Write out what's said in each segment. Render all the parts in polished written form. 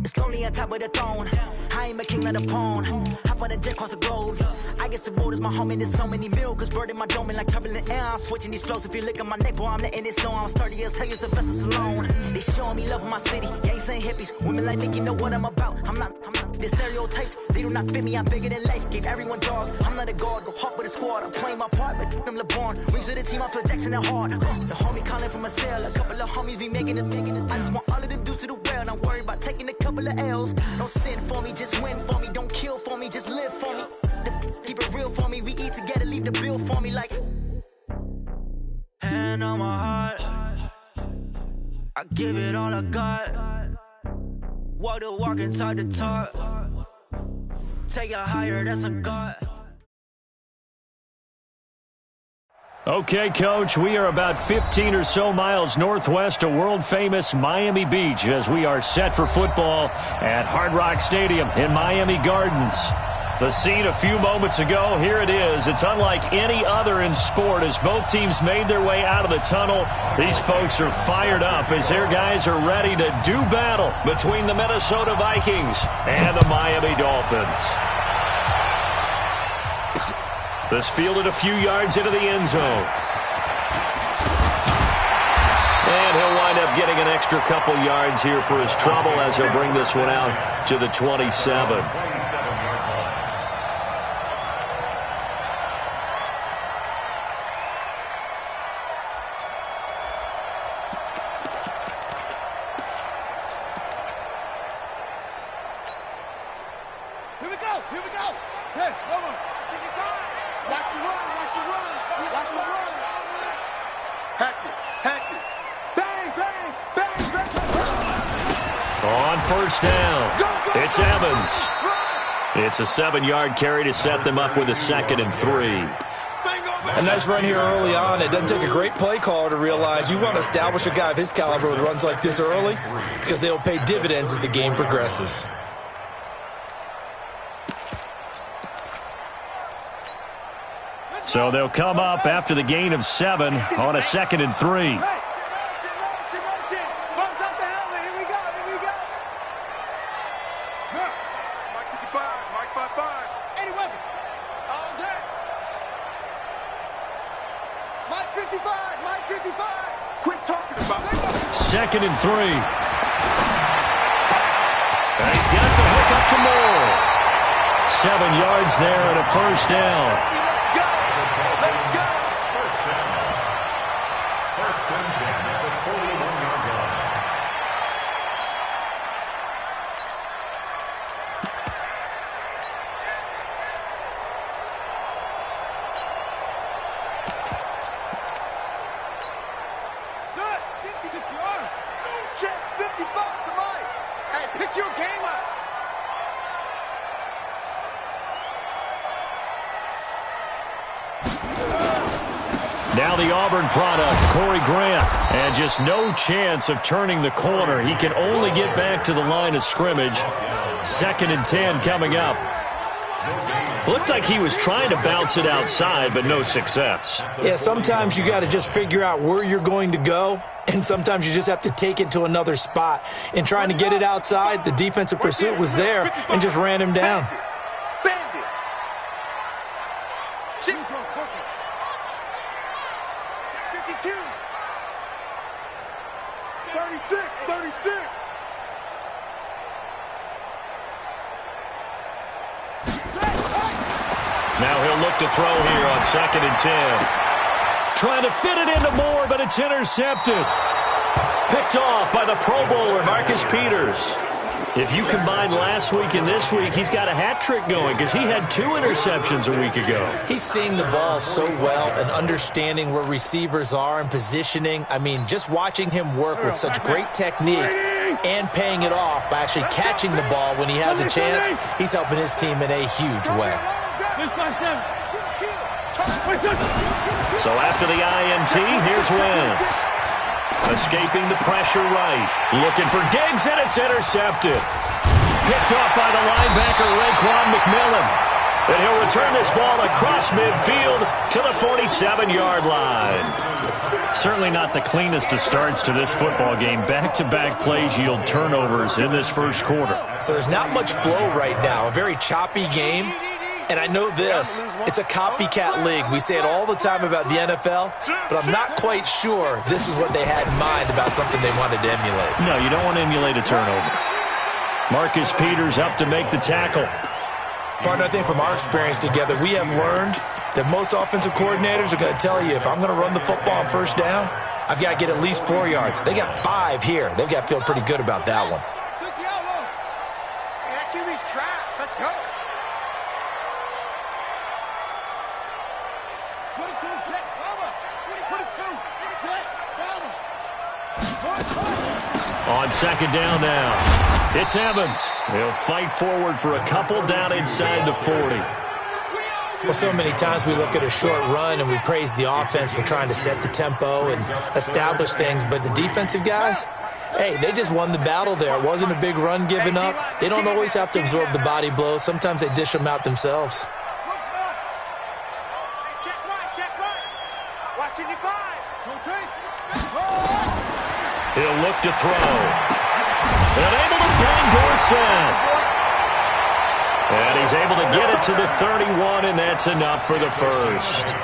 It's lonely on top of the throne. I ain't a king of the pawn. Hop on a jet across the globe. I guess the road is my home and there's so many miracles burning my dome like turbulent air. I'm switching these flows. If you look at my neck, boy, I'm letting it snow. I'm sturdy as hell as Sylvester Stallone. They showing me love in my city. Gangs and hippies. Women like Nick, you know what I'm about. I'm not. The stereotypes, they do not fit me. I'm bigger than life. Gave everyone jobs. I'm not a guard. Go hard with a squad. I'm playing my part, but I'm LeBron. Rings of the team, I feel Jackson and hard. The homie calling from a cell. A couple of homies be making it. I just want all of them dudes to do well. Not worry about taking a couple of L's. Don't sin for me, just win for me. Don't kill for me, just live for me. Keep it real for me. We eat together, leave the bill for me like. Hand on my heart, I give it all I got. Walk the walk and talk the talk. Take it higher, that's a God. Okay, Coach, we are about 15 or so miles northwest of world-famous Miami Beach as we are set for football at Hard Rock Stadium in Miami Gardens. The scene a few moments ago, here it is. It's unlike any other in sport as both teams made their way out of the tunnel. These folks are fired up as their guys are ready to do battle between the Minnesota Vikings and the Miami Dolphins. This fielded a few yards into the end zone. And he'll wind up getting an extra couple yards here for his trouble as he'll bring this one out to the 27. It's Evans. It's a 7-yard carry to set them up with a 2nd and 3. A nice run here early on. It doesn't take a great play caller to realize you want to establish a guy of his caliber that runs like this early because they will pay dividends as the game progresses. So they'll come up after the gain of 7 on a 2nd and 3. Second and 3. And he's got the hook up to Moore. 7 yards there and a first down. First and 10 at the 41-yard line. Now the Auburn product, Corey Grant, and just no chance of turning the corner. He can only get back to the line of scrimmage. 2nd and 10 coming up. Looked like he was trying to bounce it outside, but no success. Yeah, sometimes you got to just figure out where you're going to go, and sometimes you just have to take it to another spot. In trying to get it outside, the defensive pursuit was there and just ran him down. 36. Now he'll look to throw here on 2nd and 10. Trying to fit it into Moore, but it's intercepted. Picked off by the Pro Bowler, Marcus Peters. If you combine last week and this week, he's got a hat trick going because he had 2 interceptions a week ago. He's seeing the ball so well and understanding where receivers are and positioning. I mean, just watching him work with such great technique and paying it off by actually catching the ball when he has a chance, he's helping his team in a huge way. So after the INT, here's Wentz. Escaping the pressure right. Looking for Diggs, and it's intercepted. Picked off by the linebacker, Raekwon McMillan. And he'll return this ball across midfield to the 47-yard line. certainly not the cleanest of starts to this football game. Back-to-back plays yield turnovers in this first quarter. So there's not much flow right now. A very choppy game. And I know this, it's a copycat league. We say it all the time about the NFL, but I'm not quite sure this is what they had in mind about something they wanted to emulate. No, you don't want to emulate a turnover. Marcus Peters up to make the tackle. Partner, I think from our experience together, we have learned that most offensive coordinators are going to tell you, if I'm going to run the football on first down, I've got to get at least 4 yards. They got 5 here. They've got to feel pretty good about that one. Hey, that QB's trash. Let's go. On second down now, it's Evans. He'll fight forward for a couple down inside the 40. Well, so many times we look at a short run and we praise the offense for trying to set the tempo and establish things, but the defensive guys, hey, they just won the battle there. It wasn't a big run given up. They don't always have to absorb the body blows. Sometimes they dish them out themselves. He'll look to throw. And able to find Dorsett. And he's able to get it to the 31, and that's enough for the first.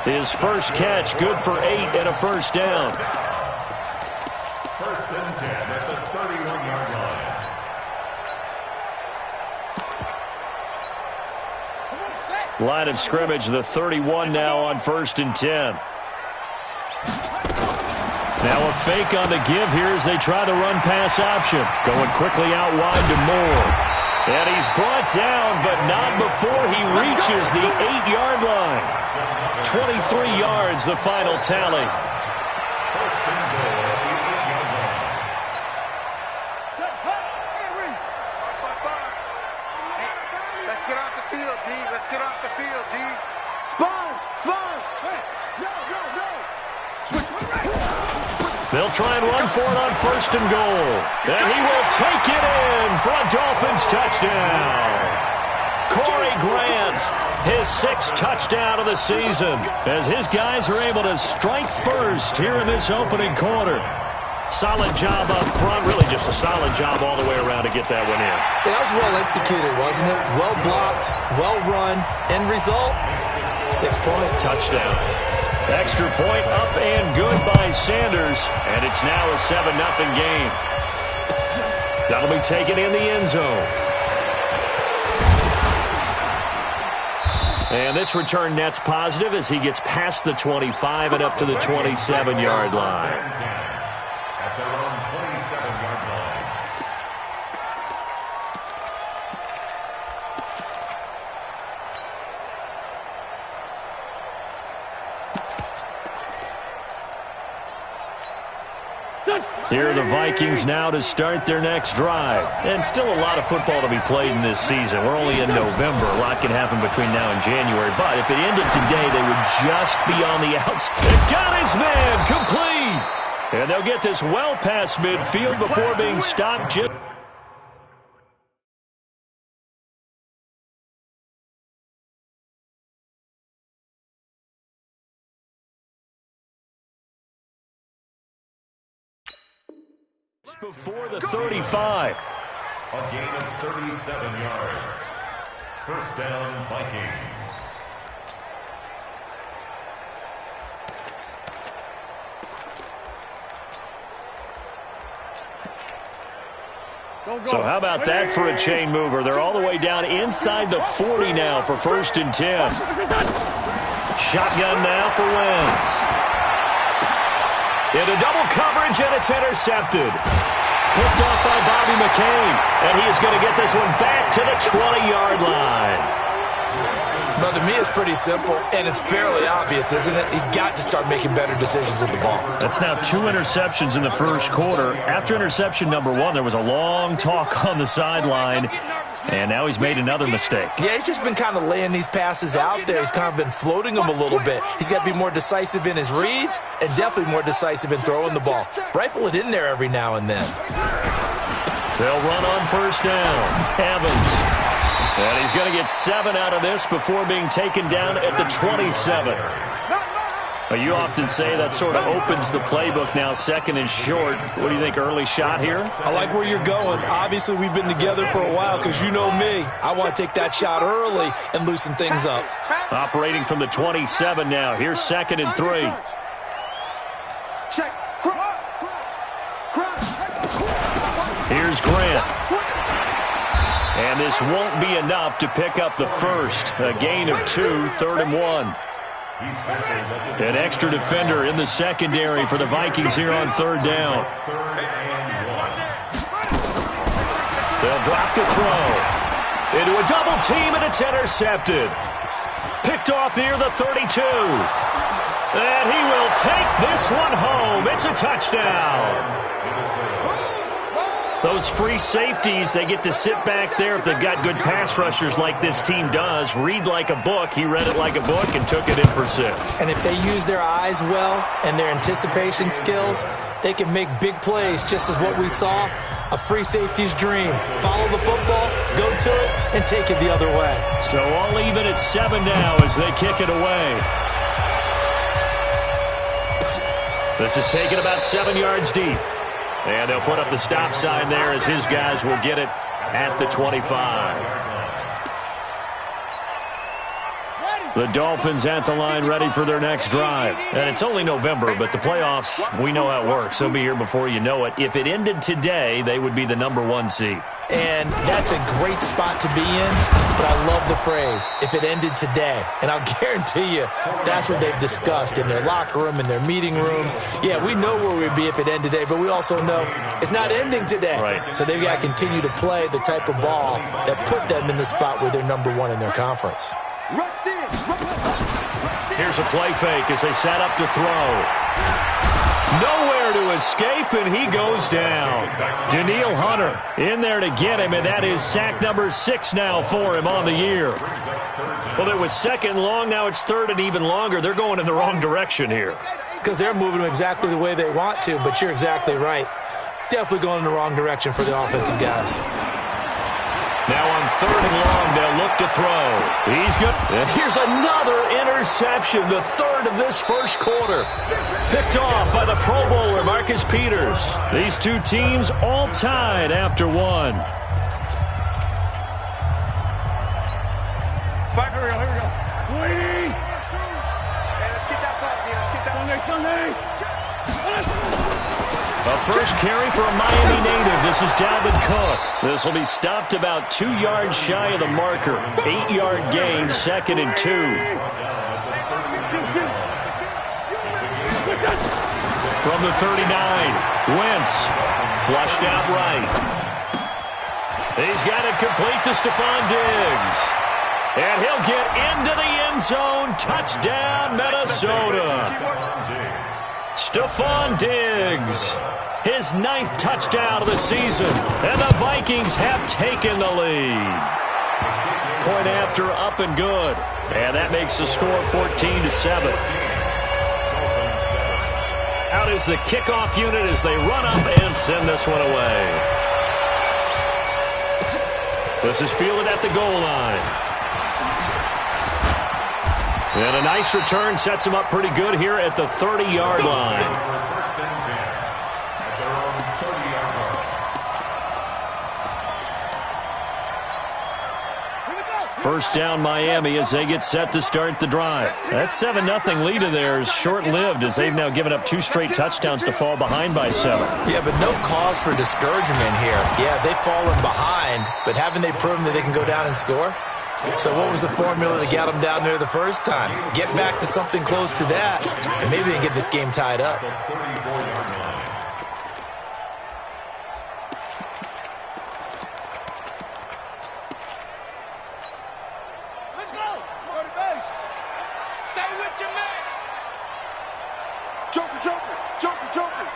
His first catch, good for 8 and a first down. First and 10 at the 31-yard line. Line of scrimmage, the 31 now on first and 10. Now a fake on the give here as they try to run pass option. Going quickly out wide to Moore. And he's brought down, but not before he reaches the 8-yard line. 23 yards, the final tally. First and goal at the 8-yard line. Let's get off the field, D. Let's get off the field, D. Sponge! Hey, no. Switch. They'll try and run for it on first and goal. And he will take it in for a Dolphins touchdown. Corey Grant, his 6th touchdown of the season, as his guys are able to strike first here in this opening quarter. Solid job up front, really just a solid job all the way around to get that one in. That was well executed, wasn't it? Well blocked, well run. End result, 6 points. Touchdown. Extra point up and good by Sanders, and it's now a 7-0 game. That'll be taken in the end zone. And this return net's positive as he gets past the 25 and up to the 27-yard line. At their own 27-yard line. Here are the Vikings now to start their next drive. And still a lot of football to be played in this season. We're only in November. A lot can happen between now and January. But if it ended today, they would just be on the outside. It got his man complete. And they'll get this well past midfield before being stopped just before the 35. A gain of 37 yards. First down, Vikings. So how about that for a chain mover? They're all the way down inside the 40 now for first and 10. Shotgun now for Wentz. Into double coverage, and it's intercepted. Picked off by Bobby McCain, and he is going to get this one back to the 20-yard line. But to me, it's pretty simple, and it's fairly obvious, isn't it? He's got to start making better decisions with the ball. That's now 2 interceptions in the first quarter. After interception number 1, there was a long talk on the sideline, and now he's made another mistake. Yeah, he's just been kind of laying these passes out there. He's kind of been floating them a little bit. He's got to be more decisive in his reads and definitely more decisive in throwing the ball. Rifle it in there every now and then. They'll run on first down. Evans. And he's going to get 7 out of this before being taken down at the 27. Well, you often say that sort of opens the playbook now, second and short. What do you think, early shot here? I like where you're going. Obviously, we've been together for a while because you know me. I want to take that shot early and loosen things up. Operating from the 27 now. Here's second and 3. Here's Grant. And this won't be enough to pick up the first. A gain of 2, 3rd and 1. An extra defender in the secondary for the Vikings here on 3rd down. They'll drop the throw. Into a double team, and it's intercepted. Picked off near the 32. And he will take this one home. It's a touchdown. Those free safeties, they get to sit back there if they've got good pass rushers like this team does. Read like a book. He read it like a book and took it in for 6. And if they use their eyes well and their anticipation skills, they can make big plays, just as what we saw. A free safety's dream. Follow the football, go to it, and take it the other way. So all even at 7 now as they kick it away. This is taken about 7 yards deep. And they'll put up the stop sign there as his guys will get it at the 25. The Dolphins at the line ready for their next drive. And it's only November, but the playoffs, we know how it works. They'll be here before you know it. If it ended today, they would be the #1 seed. And that's a great spot to be in, but I love the phrase, if it ended today. And I'll guarantee you that's what they've discussed in their locker room, in their meeting rooms. Yeah, we know where we'd be if it ended today, but we also know it's not ending today. Right. So they've got to continue to play the type of ball that put them in the spot where they're #1 in their conference. Here's a play fake as they set up to throw. Nowhere to escape, and he goes down. Danielle Hunter in there to get him, and that is sack number 6 now for him on the year. Well, it was 2nd and long. Now it's 3rd and even longer. They're going in the wrong direction here. Because they're moving them exactly the way they want to, but you're exactly right. Definitely going in the wrong direction for the offensive guys. Now on 3rd and long, they'll look to throw. He's good. And here's another interception, the 3rd of this first quarter. Picked off by the Pro Bowler, Marcus Peters. These two teams all tied after 1. Here we go. Waiting. Hey, let's get that ball, Let's get that Sunday. A first carry for a Miami native. This is Dalvin Cook. This will be stopped about 2 yards shy of the marker. 8-yard gain, 2nd and 2. From the 39, Wentz flushed out right. He's got it complete to Stephon Diggs. And he'll get into the end zone. Touchdown, Minnesota. Stephon Diggs, his 9th touchdown of the season, and the Vikings have taken the lead. Point after, up and good, and that makes the score 14-7. Out is the kickoff unit as they run up and send this one away. This is fielded at the goal line. And a nice return sets him up pretty good here at the 30-yard line. First down Miami as they get set to start the drive. That 7-0 lead of theirs short-lived as they've now given up 2 straight touchdowns to fall behind by 7. Yeah, but no cause for discouragement here. Yeah, they've fallen behind, but haven't they proven that they can go down and score? So what was the formula that got them down there the first time? Get back to something close to that, and maybe they can get this game tied up. Let's go. Go to base. Stay with your man. Joker, joker, joker, joker.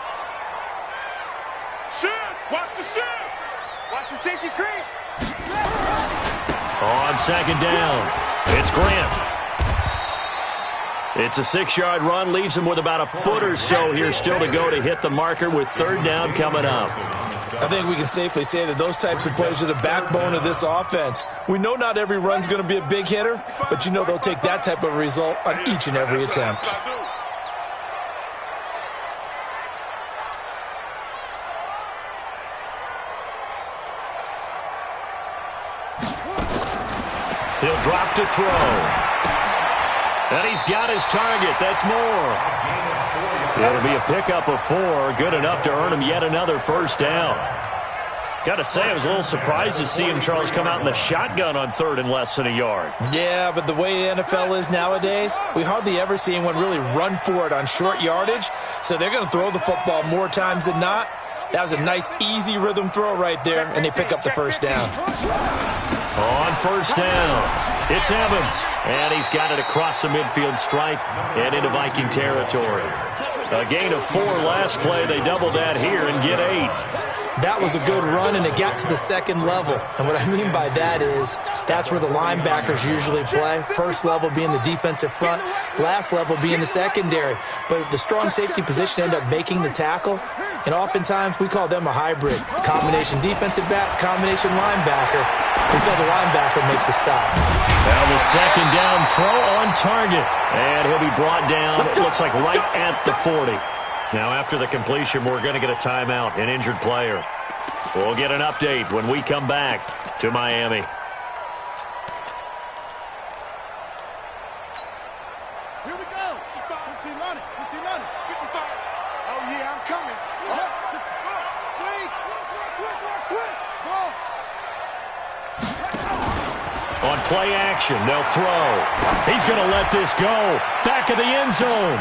Shift. Watch the shift. Watch the safety creep. On 2nd down, it's Grant. It's a 6-yard run, leaves him with about a foot or so here still to go to hit the marker with 3rd down coming up. I think we can safely say that those types of plays are the backbone of this offense. We know not every run's going to be a big hitter, but you know they'll take that type of result on each and every attempt. He'll drop to throw. And he's got his target. That's more. It'll be a pickup of 4. Good enough to earn him yet another first down. Got to say, I was a little surprised to see him, Charles, come out in the shotgun on 3rd and less than a yard. Yeah, but the way the NFL is nowadays, we hardly ever see anyone really run for it on short yardage. So they're going to throw the football more times than not. That was a nice, easy rhythm throw right there, and they pick up the first down. On first down, it's Evans. And he's got it across the midfield stripe and into Viking territory. A gain of 4 last play. They double that here and get 8. That was a good run, and it got to the second level. And what I mean by that is that's where the linebackers usually play. First level being the defensive front, last level being the secondary. But the strong safety position ended up making the tackle, and oftentimes we call them a hybrid. Combination defensive back, combination linebacker. They saw the linebacker make the stop. Now the second down throw on target, and he'll be brought down, it looks like right at the 40. Now, after the completion, we're going to get a timeout, an injured player. We'll get an update when we come back to Miami. Here we go. 15 on it. 15 on it. Oh, yeah, I'm coming. On play action, they'll throw. He's going to let this go. Back of the end zone.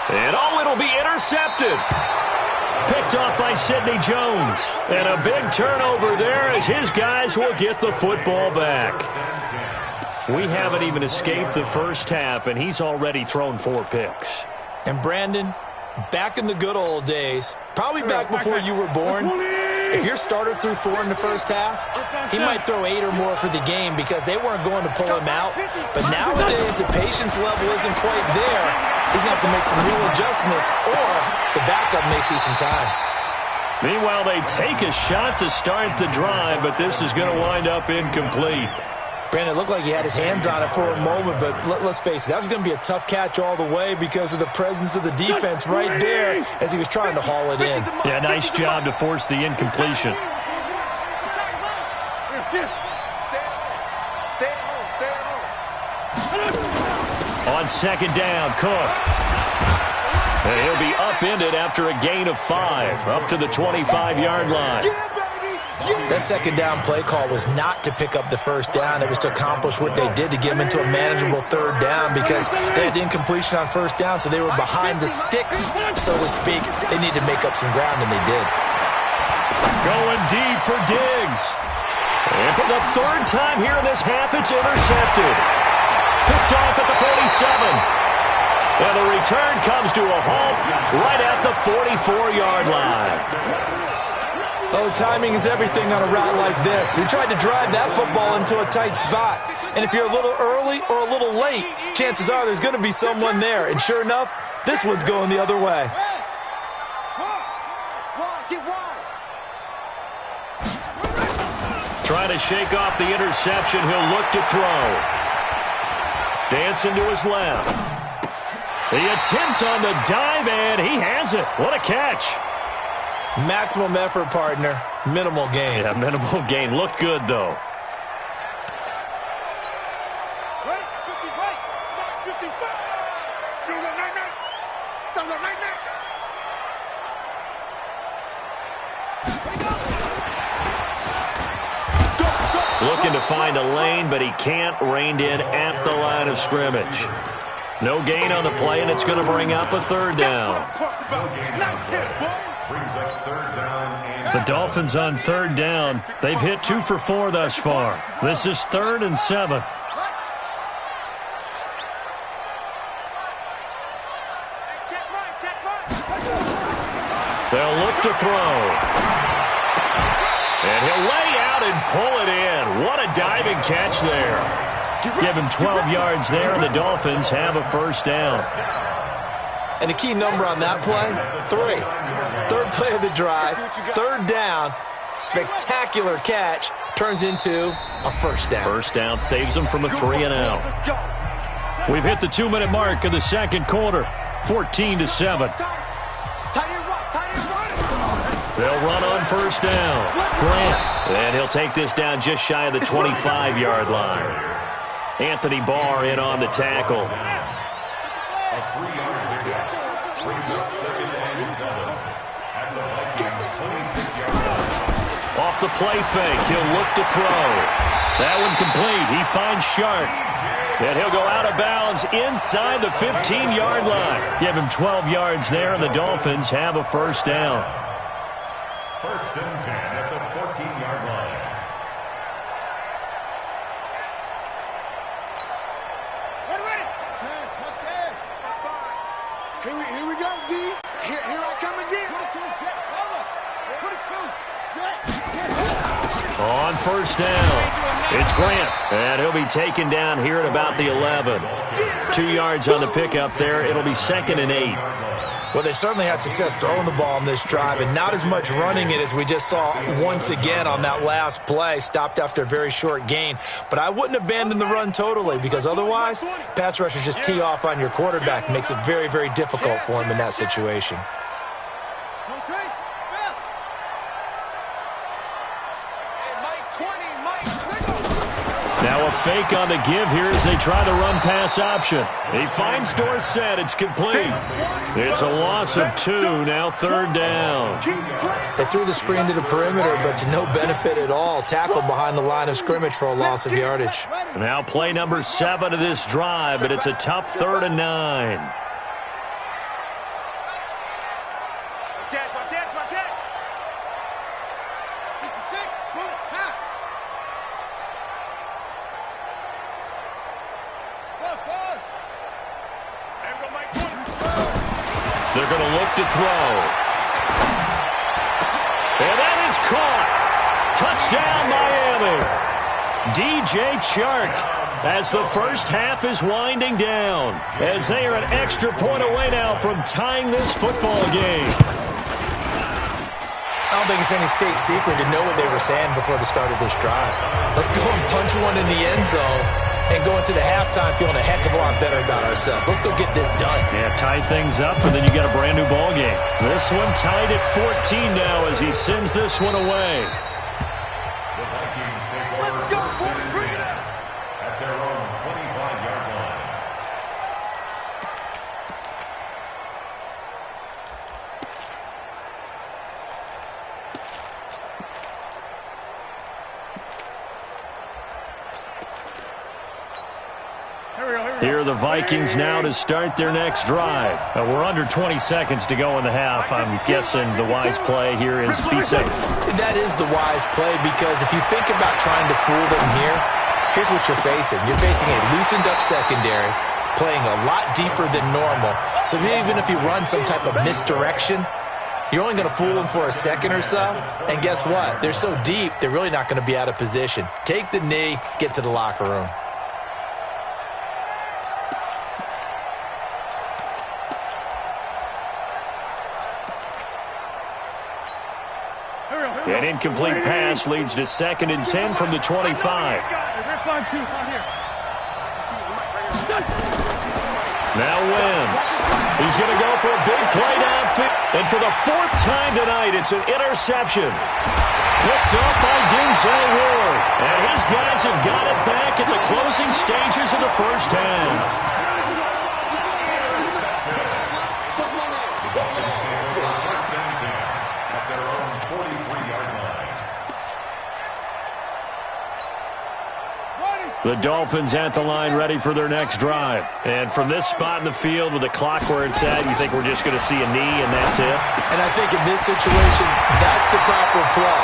And it'll be intercepted. Picked off by Sidney Jones. And a big turnover there as his guys will get the football back. We haven't even escaped the first half, and he's already thrown 4 picks. And Brandon, back in the good old days, probably back before you were born, if your starter threw 4 in the first half, he might throw 8 or more for the game because they weren't going to pull him out. But nowadays, the patience level isn't quite there. He's going to have to make some real adjustments, or the backup may see some time. Meanwhile, they take a shot to start the drive, but this is going to wind up incomplete. Brandon, it looked like he had his hands on it for a moment, but let's face it, that was going to be a tough catch all the way because of the presence of the defense right there as he was trying to haul it in. Yeah, nice job to force the incompletion. On second down, Cook. And he'll be upended after a gain of 5, up to the 25-yard line. That second down play call was not to pick up the first down. It was to accomplish what they did to get them into a manageable third down because they had incompletion on first down, so they were behind the sticks, so to speak. They needed to make up some ground, and they did. Going deep for Diggs. And for the 3rd time here in this half, it's intercepted. Picked off at the 47. And the return comes to a halt right at the 44-yard line. Oh, timing is everything on a route like this. He tried to drive that football into a tight spot. And if you're a little early or a little late, chances are there's going to be someone there. And sure enough, this one's going the other way. Trying to shake off the interception. He'll look to throw. Dancing to his left. The attempt on the dive, and he has it. What a catch. Maximum effort, partner. Minimal gain. Yeah, minimal gain. Looked good, though. Looking to find a lane, but he can't. Reined in at the line of scrimmage. No gain on the play, and it's going to bring up a 3rd down. The Dolphins on 3rd down. They've hit 2 for 4 thus far. This is 3rd and 7. They'll look to throw. And he'll lay out and pull it in. What a diving catch there. Give him 12 yards there, and the Dolphins have a first down. And the key number on that play, 3. 3rd play of the drive, 3rd down, spectacular catch, turns into a first down. First down saves them from a 3 and out. We've hit the 2-minute mark of the second quarter, 14-7. They'll run on first down. Grant, and he'll take this down just shy of the 25-yard line. Anthony Barr in on the tackle. A 3-yard pickup brings up 2nd and 7 at the Vikings 26-yard line. Off the play fake, he'll look to throw. That one complete. He finds Shark. And he'll go out of bounds inside the 15-yard line. Give him 12 yards there, and the Dolphins have a first down. 1st and 10 at the 14-yard line. Here we go, D. Here I come again. On first down, it's Grant, and he'll be taken down here at about the 11. 2 yards on the pickup there. It'll be 2nd and 8. Well, they certainly had success throwing the ball in this drive, and not as much running it as we just saw once again on that last play. Stopped after a very short gain. But I wouldn't abandon the run totally, because otherwise, pass rushers just tee off on your quarterback. Makes it very, very difficult for him in that situation. Now a fake on the give here as they try the run-pass option. He finds Dorsett. It's complete. It's a loss of 2, now 3rd down. They threw the screen to the perimeter, but to no benefit at all. Tackled behind the line of scrimmage for a loss of yardage. Now play number 7 of this drive, but it's a tough 3rd and 9. They're going to look to throw. And that is caught. Touchdown, Miami. DJ Chark, as the first half is winding down, as they are an extra point away now from tying this football game. I don't think it's any state secret to know what they were saying before the start of this drive. Let's go and punch one in the end zone and go into the halftime feeling a heck of a lot better about ourselves. Let's go get this done. Yeah, tie things up, and then you get a brand new ball game. This one tied at 14 now as he sends this one away. The Vikings take over at their own 25-yard line. Here are the Vikings now to start their next drive. We're under 20 seconds to go in the half. I'm guessing the wise play here is be safe. That is the wise play, because if you think about trying to fool them here, here's what you're facing. You're facing a loosened up secondary, playing a lot deeper than normal. So even if you run some type of misdirection, you're only going to fool them for a second or so. And guess what? They're so deep, they're really not going to be out of position. Take the knee, get to the locker room. An incomplete pass leads to 2nd and 10 from the 25. Now Wentz. He's going to go for a big play downfield. And for the 4th time tonight, it's an interception. Picked up by Denzel Ward. And his guys have got it back at the closing stages of the first half. The Dolphins at the line ready for their next drive. And from this spot in the field with the clock where it's at, you think we're just going to see a knee and that's it? And I think in this situation, that's the proper play.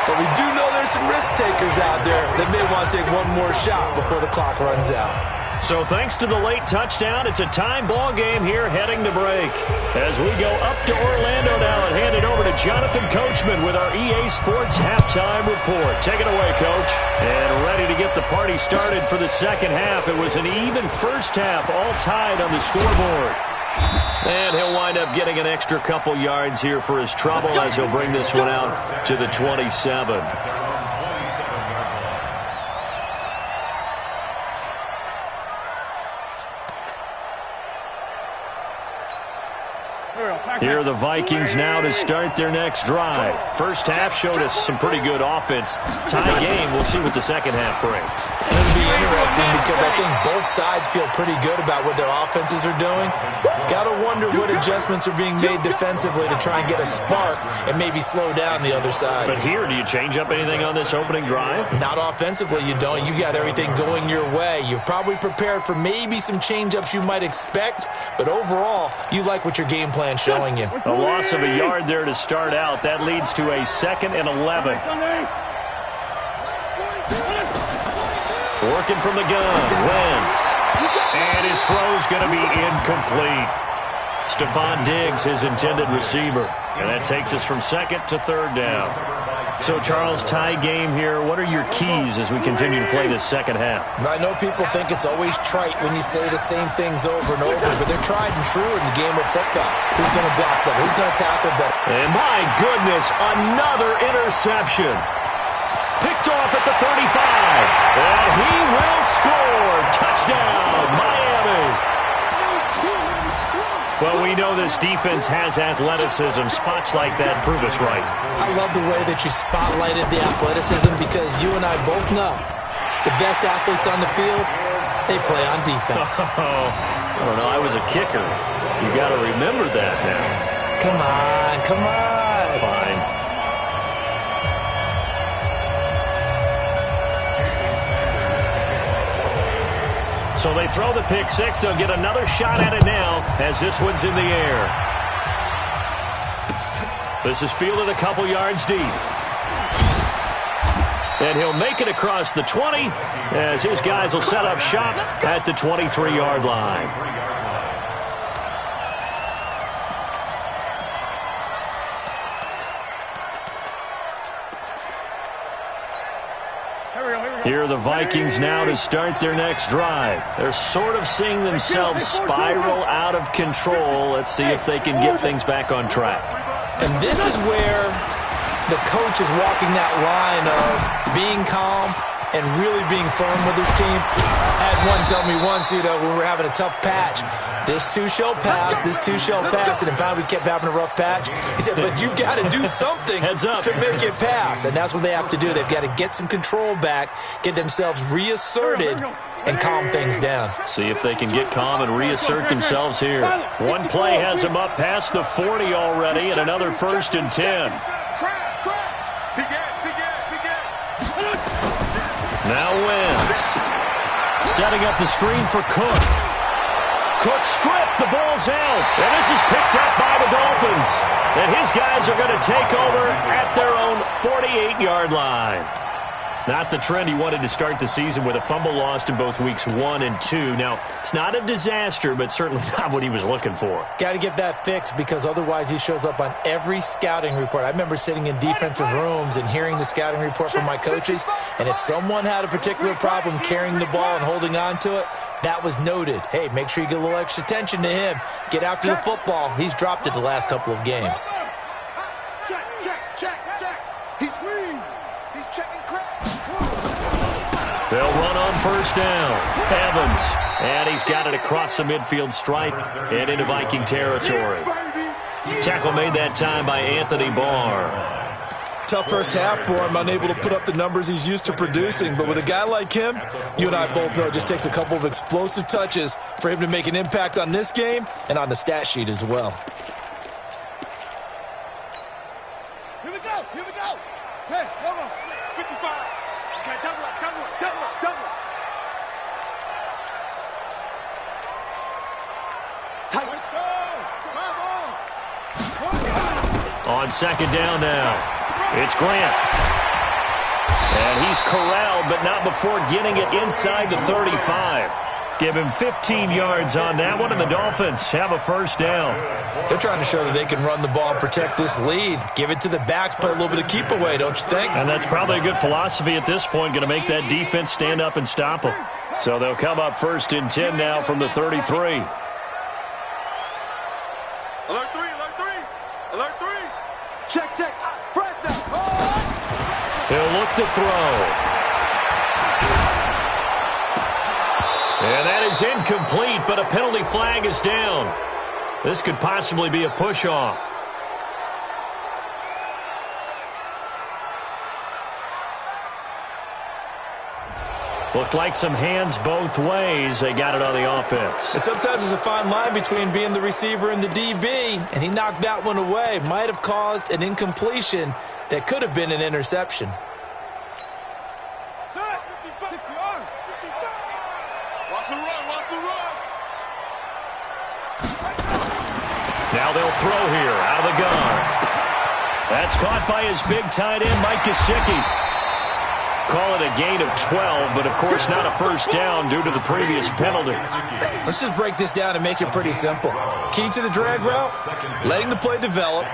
But we do know there's some risk takers out there that may want to take one more shot before the clock runs out. So thanks to the late touchdown, it's a time ball game here heading to break. As we go up to Orlando now and hand it over to Jonathan Coachman with our EA Sports Halftime Report. Take it away, Coach. And ready to get the party started for the second half. It was an even first half, all tied on the scoreboard. And he'll wind up getting an extra couple yards here for his trouble as he'll bring this one out to the 27. Here are the Vikings now to start their next drive. First half showed us some pretty good offense. Tie game, we'll see what the second half brings. It'll be interesting because I think both sides feel pretty good about what their offenses are doing. Got to wonder what adjustments are being made defensively to try and get a spark and maybe slow down the other side. But here, do you change up anything on this opening drive? Not offensively, you don't. You got everything going your way. You've probably prepared for maybe some change-ups you might expect, but overall, you like what your game plan's showing you. A loss of a yard there to start out. That leads to a 2nd and 11. Working from the gun, Wentz. And his throw's going to be incomplete. Stephon Diggs, his intended receiver. And that takes us from 2nd to 3rd down. So, Charles, tie game here. What are your keys as we continue to play this second half? I know people think it's always trite when you say the same things over and over, but they're tried and true in the game of football. Who's going to block better? Who's going to tackle better? And my goodness, another interception. Picked off at the 35. And he will score. Touchdown, Miami. Well, we know this defense has athleticism. Spots like that prove us right. I love the way that you spotlighted the athleticism because you and I both know the best athletes on the field, they play on defense. I don't know. I was a kicker. You got to remember that now. Come on, come on. Fine. So they throw the pick six. They'll get another shot at it now as this one's in the air. This is fielded a couple yards deep. And he'll make it across the 20 as his guys will set up shop at the 23-yard line. Here are the Vikings now to start their next drive. They're sort of seeing themselves spiral out of control. Let's see if they can get things back on track. And this is where the coach is walking that line of being calm and really being firm with his team. I had one tell me once, when we were having a tough patch, this too shall pass, this too shall pass, and finally we kept having a rough patch. He said, but you've got to do something to make it pass, and that's what they have to do. They've got to get some control back, get themselves reasserted, and calm things down. See if they can get calm and reassert themselves here. One play has them up past the 40 already, and another 1st and 10. Now Wentz. Setting up the screen for Cook. Cook stripped. The ball's out. And this is picked up by the Dolphins. And his guys are going to take over at their own 48-yard line. Not the trend he wanted to start the season with a fumble lost in both weeks 1 and 2. Now, it's not a disaster, but certainly not what he was looking for. Got to get that fixed because otherwise he shows up on every scouting report. I remember sitting in defensive rooms and hearing the scouting report from my coaches, and if someone had a particular problem carrying the ball and holding on to it, that was noted. Hey, make sure you get a little extra attention to him. Get after the football. He's dropped it the last couple of games. Check. He's checking crap. They'll run on 1st down. Evans. And he's got it across the midfield stripe and into Viking territory. Tackle made that time by Anthony Barr. Tough first half for him, unable to put up the numbers he's used to producing. But with a guy like him, you and I both know it just takes a couple of explosive touches for him to make an impact on this game and on the stat sheet as well. Here we go. Hey, hold on. 55. Okay, double up. Tight. Let's go. Come on. On 2nd down now. It's Grant. And he's corralled, but not before getting it inside the 35. Give him 15 yards on that one, and the Dolphins have a 1st down. They're trying to show that they can run the ball and protect this lead. Give it to the backs, play a little bit of keep away, don't you think? And that's probably a good philosophy at this point, going to make that defense stand up and stop them. So they'll come up 1st and 10 now from the 33. Alert 3. Check. Fresh down. He'll look to throw. And that is incomplete, but a penalty flag is down. This could possibly be a push-off. Looked like some hands both ways. They got it on the offense. And sometimes there's a fine line between being the receiver and the DB, and he knocked that one away. Might have caused an incompletion that could have been an interception. Now they'll throw here out of the gun. That's caught by his big tight end, Mike Gesicki. Call it a gain of 12, but of course not a first down due to the previous penalty. Let's just break this down and make it pretty simple. Key to the drag route, letting the play develop,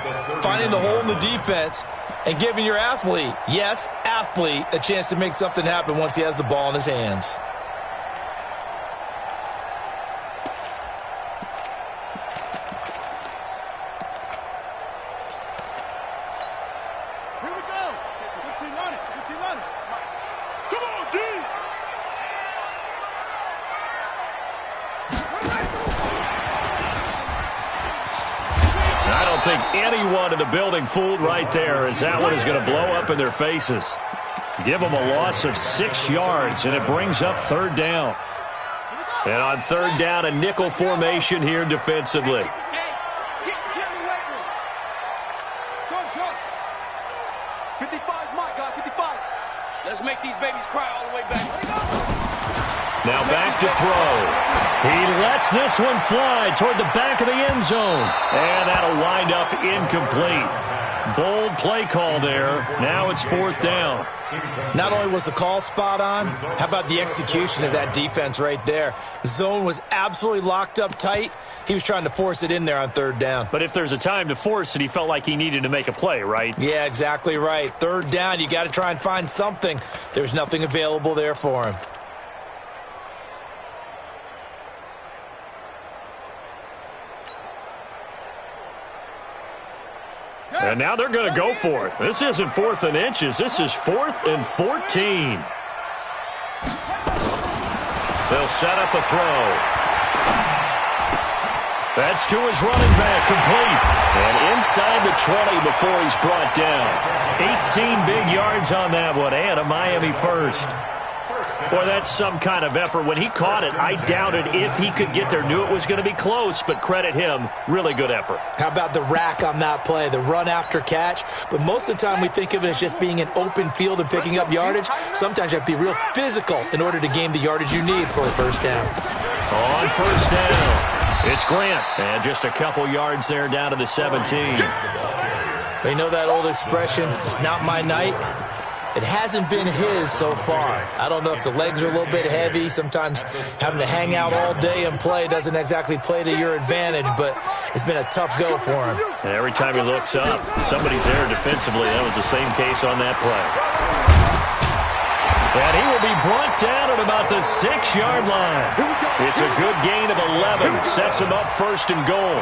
finding the hole in the defense, and giving your athlete, yes, athlete, a chance to make something happen once he has the ball in his hands. I think anyone in the building fooled right there, as that one is going to blow up in their faces. Give them a loss of 6 yards, and it brings up third down. And on third down, a nickel formation here defensively. Let's make these babies cry all the way back. Now back to throw. He lets this one fly toward the back of the end zone. And that'll wind up incomplete. Bold play call there. Now it's fourth down. Not only was the call spot on, how about the execution of that defense right there? The zone was absolutely locked up tight. He was trying to force it in there on third down. But if there's a time to force it, he felt like he needed to make a play, right? Yeah, exactly right. Third down, you got to try and find something. There's nothing available there for him. And now they're going to go for it. This isn't 4th and inches. This is 4th and 14. They'll set up a throw. That's to his running back, complete. And inside the 20 before he's brought down. 18 big yards on that one, and a Miami first. Boy, that's some kind of effort. When he caught it, I doubted if he could get there. Knew it was going to be close, but credit him. Really good effort. How about the rack on that play, the run after catch? But most of the time we think of it as just being an open field and picking up yardage. Sometimes you have to be real physical in order to gain the yardage you need for a first down. On first down, it's Grant. And just a couple yards there down to the 17. You know that old expression, it's not my night? It hasn't been his so far. I don't know if the legs are a little bit heavy. Sometimes having to hang out all day and play doesn't exactly play to your advantage, but it's been a tough go for him. And every time he looks up, somebody's there defensively. That was the same case on that play. And he will be brought down at about the 6-yard line. It's a good gain of 11. Sets him up first and goal.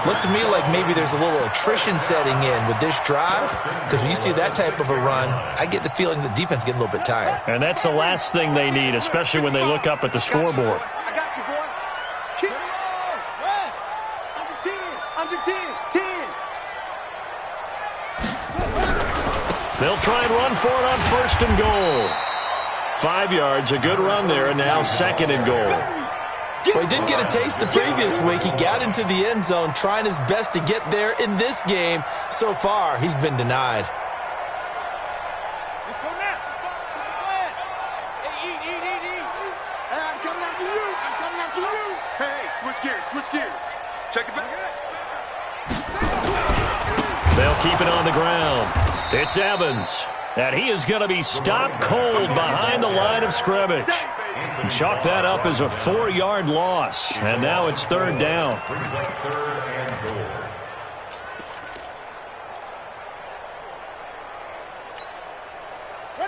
Looks to me like maybe there's a little attrition setting in with this drive, because when you see that type of a run, I get the feeling the defense getting a little bit tired. And that's the last thing they need, especially when they look up at the scoreboard. I got you, boy. Keep it on. Rest. Under 10. Under 10. 10. They'll try and run for it on first and goal. 5 yards, a good run there, and now second and goal. Well, he did get a taste the previous week. He got into the end zone trying his best to get there in this game. So far, he's been denied. Let's go now. Hey, eat. Hey, I'm coming after you. Hey, switch gears. Check it back. They'll keep it on the ground. It's Evans. And he is going to be stopped cold behind the line of scrimmage. Chalk that up as a 4-yard loss. And now it's third down.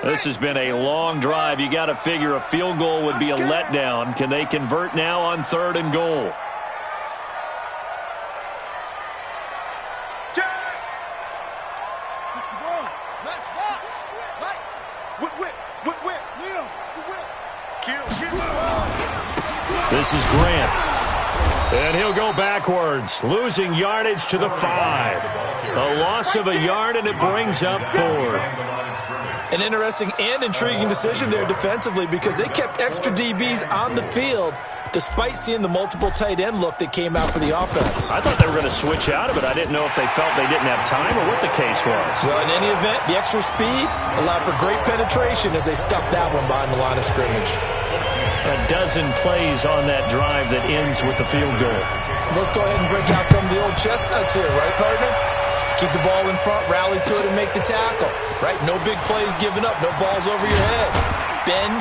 This has been a long drive. You got to figure a field goal would be a letdown. Can they convert now on third and goal? This is Grant. And he'll go backwards, losing yardage to the 5. A loss of a yard, and it brings up 4th. An interesting and intriguing decision there defensively because they kept extra DBs on the field despite seeing the multiple tight end look that came out for the offense. I thought they were going to switch out of it. I didn't know if they felt they didn't have time or what the case was. Well, in any event, the extra speed allowed for great penetration as they stuffed that one behind the line of scrimmage. A dozen plays on that drive that ends with the field goal. Let's go ahead and break out some of the old chestnuts here, right, partner? Keep the ball in front, rally to it, and make the tackle, right? No big plays given up, no balls over your head. Bend,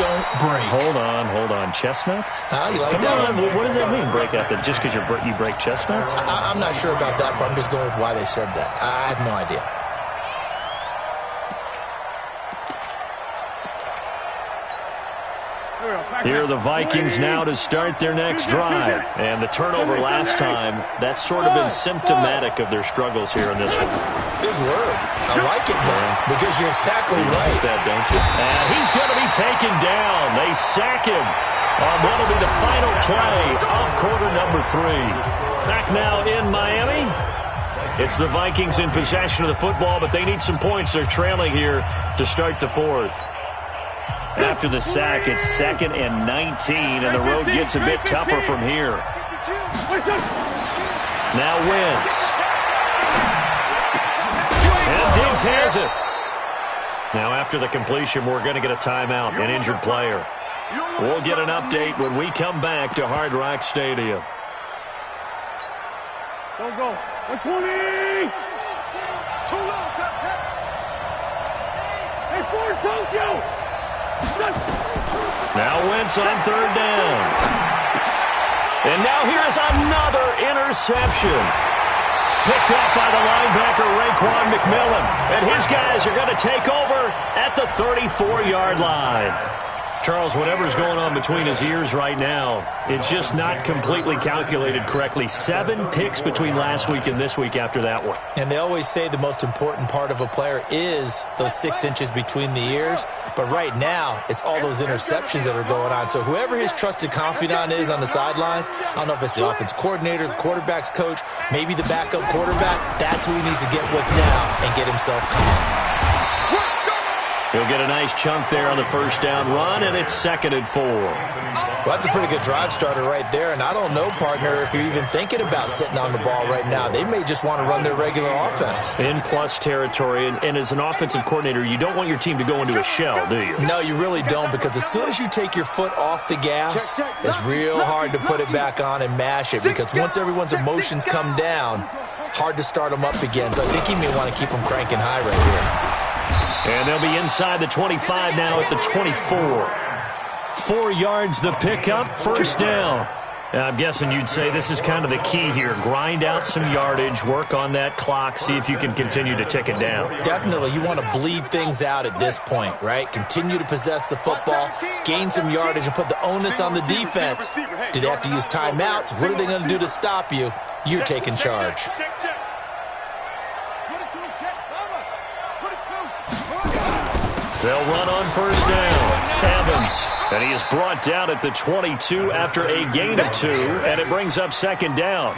don't break. Hold on. Chestnuts? You like Come that on, what does that mean, break out? Just because you break chestnuts? I'm not sure about that, but I'm just going with why they said that. I have no idea. Here are the Vikings now to start their next drive. And the turnover last time, that's sort of been symptomatic of their struggles here in this one. Big word. I like it, though, because you're exactly right. You like that, don't you? And he's going to be taken down. They sack him on what will be the final play of quarter number 3. Back now in Miami. It's the Vikings in possession of the football, but they need some points. They're trailing here to start the 4th. After the sack, it's 2nd and 19, and the road gets a bit tougher from here. Now Wentz. And Diggs has it. Now after the completion, we're going to get a timeout, an injured player. We'll get an update when we come back to Hard Rock Stadium. Don't go. 120. Too low. Hey, Ford, Tokyo. Now Wentz on 3rd down. And now here's another interception. Picked up by the linebacker, Raekwon McMillan. And his guys are going to take over at the 34-yard line. Charles, whatever's going on between his ears right now, it's just not completely calculated correctly. 7 picks between last week and this week after that one. And they always say the most important part of a player is those 6 inches between the ears. But right now, it's all those interceptions that are going on. So whoever his trusted confidant is on the sidelines, I don't know if it's the offense coordinator, the quarterback's coach, maybe the backup quarterback, that's who he needs to get with now and get himself calm. He'll get a nice chunk there on the 1st down run, and it's 2nd and 4. Well, that's a pretty good drive starter right there, and I don't know, partner, if you're even thinking about sitting on the ball right now. They may just want to run their regular offense. In plus territory, and as an offensive coordinator, you don't want your team to go into a shell, do you? No, you really don't, because as soon as you take your foot off the gas, it's real hard to put it back on and mash it, because once everyone's emotions come down, hard to start them up again. So I think he may want to keep them cranking high right here. And they'll be inside the 25 now at the 24. 4 yards the pickup, 1st down. I'm guessing you'd say this is kind of the key here. Grind out some yardage, work on that clock, see if you can continue to tick it down. Definitely. You want to bleed things out at this point, right? Continue to possess the football, gain some yardage, and put the onus on the defense. Do they have to use timeouts? What are they going to do to stop you? You're taking charge. They'll run on 1st down. Evans. And he is brought down at the 22 after a gain of 2, and it brings up 2nd down.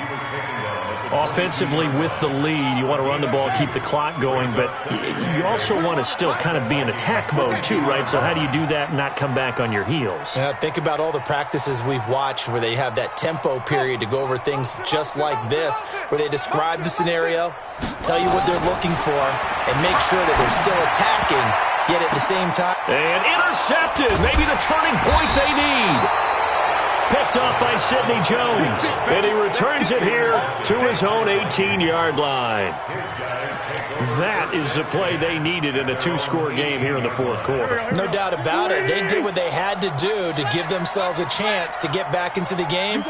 Offensively with the lead, you want to run the ball, keep the clock going, but you also want to still kind of be in attack mode too, right? So how do you do that and not come back on your heels? Yeah, think about all the practices we've watched where they have that tempo period to go over things just like this, where they describe the scenario, tell you what they're looking for, and make sure that they're still attacking, yet at the same time. And intercepted, maybe the turning point they need. Picked up by Sidney Jones, and he returns it here to his own 18-yard line. That is the play they needed in a 2-score game here in the 4th quarter. No doubt about it. They did what they had to do to give themselves a chance to get back into the game.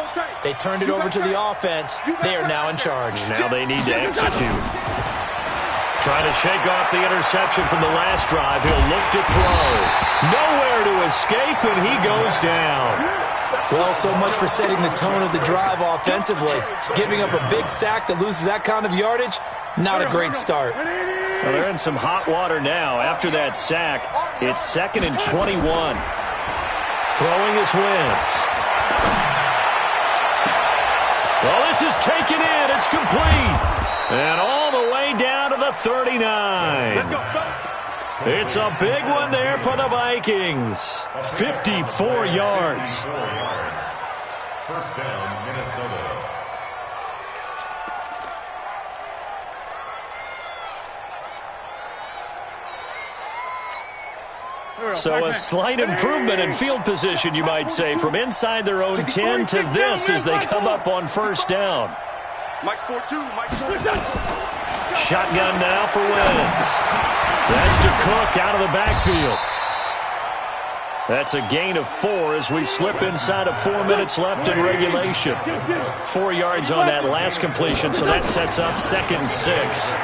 They turned it over to the offense. They are now in charge. Now they need to execute. Trying to shake off the interception from the last drive. He'll look to throw. Nowhere to escape, and he goes down. Well, so much for setting the tone of the drive offensively. Giving up a big sack that loses that kind of yardage, not a great start. Well, they're in some hot water now. After that sack, it's 2nd and 21. Throwing is Wentz. Well, this is taken in. It's complete. And all the way down to the 39. Let's go, fellas. It's a big one there for the Vikings. 54 yards. First down, Minnesota. So a slight improvement in field position, you might say, from inside their own 10 to this as they come up on first down. Mike's 4-2. Mike's 4-2. Shotgun now for Wentz. That's to Cook out of the backfield. That's a gain of 4 as we slip inside of 4 minutes left in regulation. 4 yards on that last completion, so that sets up 2nd and 6.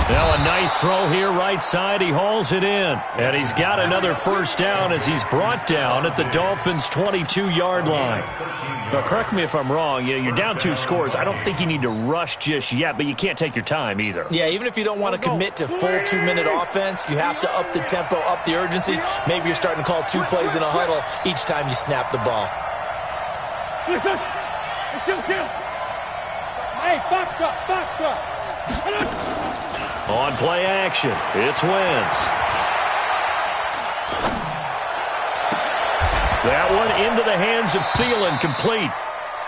Now a nice throw here right side. He hauls it in. And he's got another first down as he's brought down at the Dolphins' 22-yard line. Now, correct me if I'm wrong. You're down 2 scores. I don't think you need to rush just yet, but you can't take your time either. Yeah, even if you don't want to commit to full 2-minute offense, you have to up the tempo, up the urgency. Maybe you're starting to call 2 plays in a huddle each time you snap the ball. Hey, box drop. On play action, it's Wentz. That one into the hands of Thielen, complete.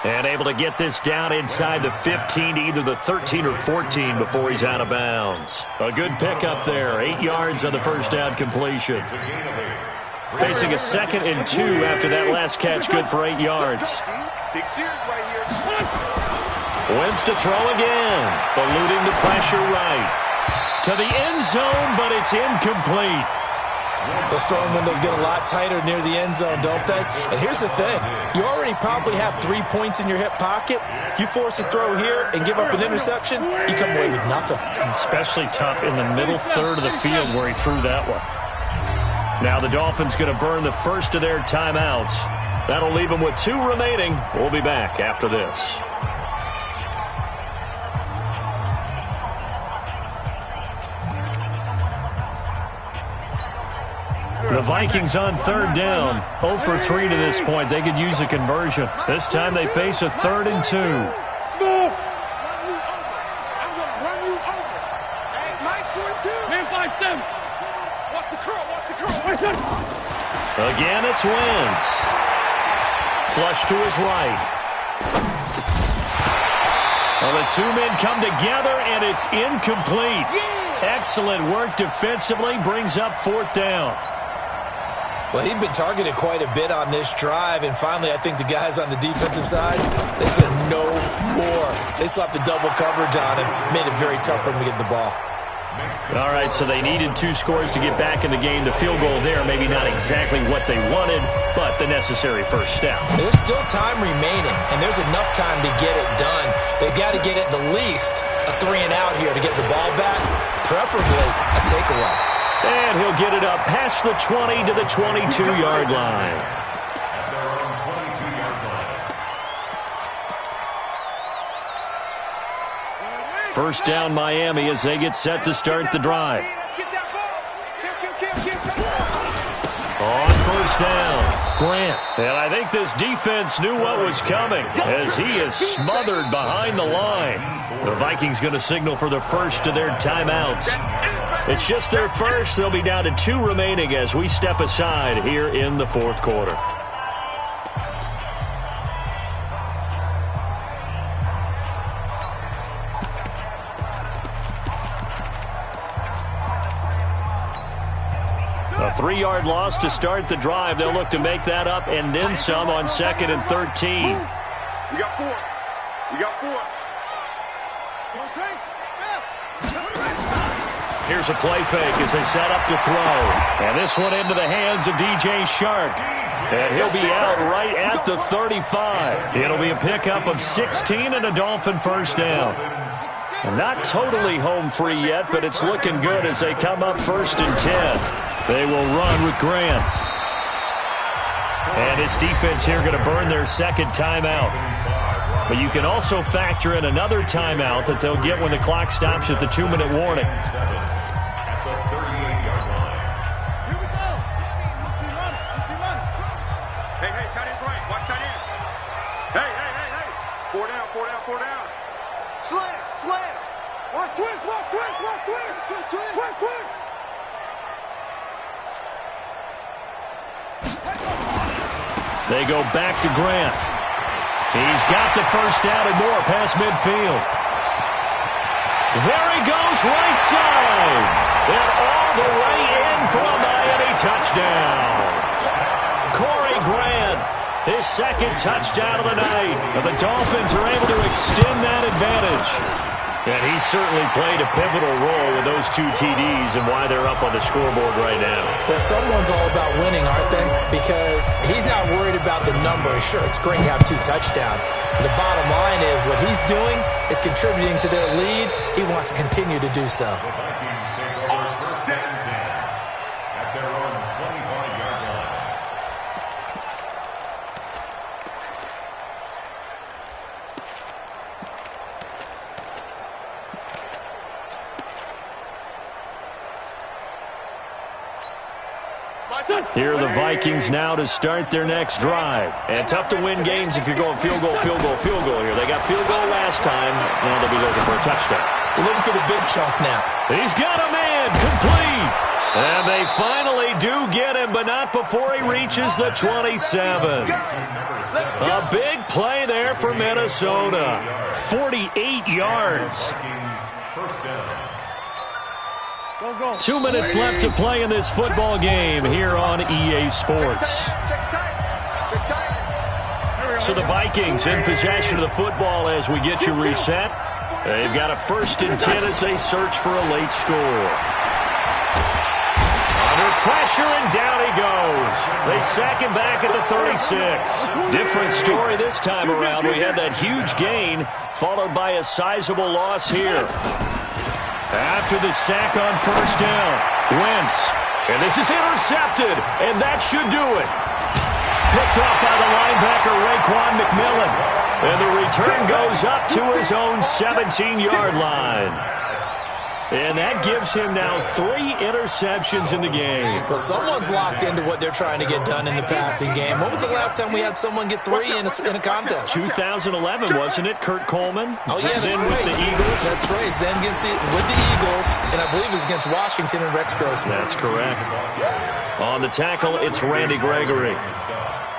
And able to get this down inside the 15 to either the 13 or 14 before he's out of bounds. A good pickup there, 8 yards on the first down completion. Facing a 2nd and 2 after that last catch, good for 8 yards. Big series right here. Wentz to throw again, eluding the pressure right. To the end zone, but it's incomplete. Those throwing windows get a lot tighter near the end zone, don't they? And here's the thing. You already probably have 3 points in your hip pocket. You force a throw here and give up an interception, you come away with nothing. Especially tough in the middle third of the field where he threw that one. Now the Dolphins going to burn the first of their timeouts. That'll leave them with 2 remaining. We'll be back after this. The Vikings on 3rd down. 0 for 3 to this point. They could use a conversion. This time they face a 3rd and 2. I'm gonna run you over. Hey, Mike's 4-2. Man 5-7. Watch the curl. Again, it's Wentz. Flush to his right. Well, the 2 men come together, and it's incomplete. Excellent work defensively. Brings up 4th down. Well, he'd been targeted quite a bit on this drive, and finally I think the guys on the defensive side, they said no more. They slapped the double coverage on him, made it very tough for him to get the ball. All right, so they needed 2 scores to get back in the game. The field goal there, maybe not exactly what they wanted, but the necessary first step. There's still time remaining, and there's enough time to get it done. They've got to get at the least a 3-and-out here to get the ball back, preferably a takeaway. And he'll get it up past the 20 to the 22-yard line. At their own 22-yard line. First down Miami as they get set to start the drive. On first down, Grant. And I think this defense knew what was coming as he is smothered behind the line. The Vikings going to signal for the first of their timeouts. It's just their first. They'll be down to 2 remaining as we step aside here in the 4th quarter. A 3-yard loss to start the drive. They'll look to make that up and then some on 2nd and 13. We got 4. Here's a play fake as they set up to throw. And this one into the hands of DJ Shark. And he'll be out right at the 35. It'll be a pickup of 16 and a Dolphin first down. Not totally home free yet, but it's looking good as they come up 1st and 10. They will run with Grant. And his defense here going to burn their 2nd timeout. But you can also factor in another timeout that they'll get when the clock stops at the 2-minute warning. At the 38-yard line. Here we go. Hey, tight end's right. Watch tight end. down. Slam. Watch twist. Twist. They go back to Grant. He's got the first down and more past midfield. There he goes, right side. And all the way in for a Miami touchdown. Corey Grant, his second touchdown of the night. And the Dolphins are able to extend that advantage. And he certainly played a pivotal role with those two TDs and why they're up on the scoreboard right now. Well, someone's all about winning, aren't they? Because he's not worried about the number. Sure, it's great to have 2 touchdowns. But the bottom line is what he's doing is contributing to their lead. He wants to continue to do so. The Vikings take over first and 10 at their own 25-yard line. Here are the Vikings now to start their next drive. And tough to win games if you're going field goal here. They got field goal last time. Now they'll be looking for a touchdown. They're looking for the big chunk now. He's got a man complete. And they finally do get him, but not before he reaches the 27. A big play there for Minnesota. 48 yards. First down. 2 minutes left to play in this football game here on EA Sports. So the Vikings in possession of the football as we get you reset. They've got a 1st and 10 as they search for a late score. Under pressure, and down he goes. They sack him back at the 36. Different story this time around. We had that huge gain followed by a sizable loss here. After the sack on first down, Wentz. And this is intercepted, and that should do it. Picked off by the linebacker, Raekwon McMillan. And the return goes up to his own 17-yard line. And that gives him now 3 interceptions in the game. Well, someone's locked into what they're trying to get done in the passing game. When was the last time we had someone get 3 in a contest? 2011, wasn't it, Kurt Coleman? Oh, yeah, that's then right. with the Eagles. That's right. Then with the Eagles, and I believe it was against Washington and Rex Grossman. That's correct. On the tackle, it's Randy Gregory.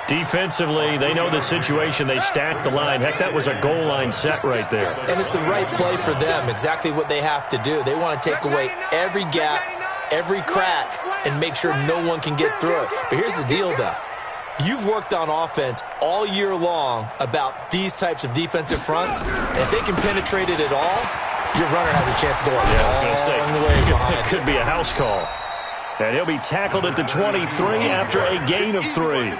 Defensively, they know the situation. They stacked the line. Heck, that was a goal line set right there. And it's the right play for them, exactly what they have to do. They want to take away every gap, every crack, and make sure no one can get through it. But here's the deal, though. You've worked on offense all year long about these types of defensive fronts. And if they can penetrate it at all, your runner has a chance to go a long way behind. It could be a house call. And he'll be tackled at the 23 after a gain of 3.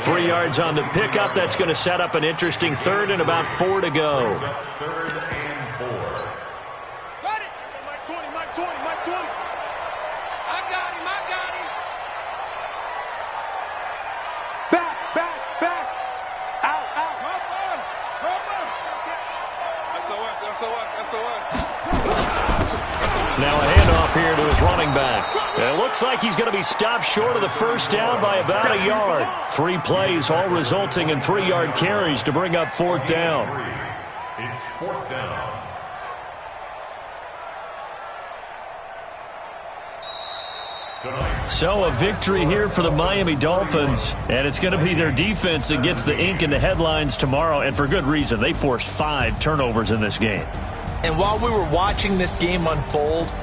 3 yards on the pickup. That's going to set up an interesting 3rd and about 4 to go. 3rd and 4. Got it. Mike 20. I got him. Back. Out. SOS. Now a handoff here to his running back. And it looks like he's going to be stopped short of the first down by about a yard. 3 plays, all resulting in 3-yard carries to bring up 4th down. It's 4th down. So a victory here for the Miami Dolphins, and it's going to be their defense that gets the ink in the headlines tomorrow, and for good reason. They forced 5 turnovers in this game. And while we were watching this game unfold,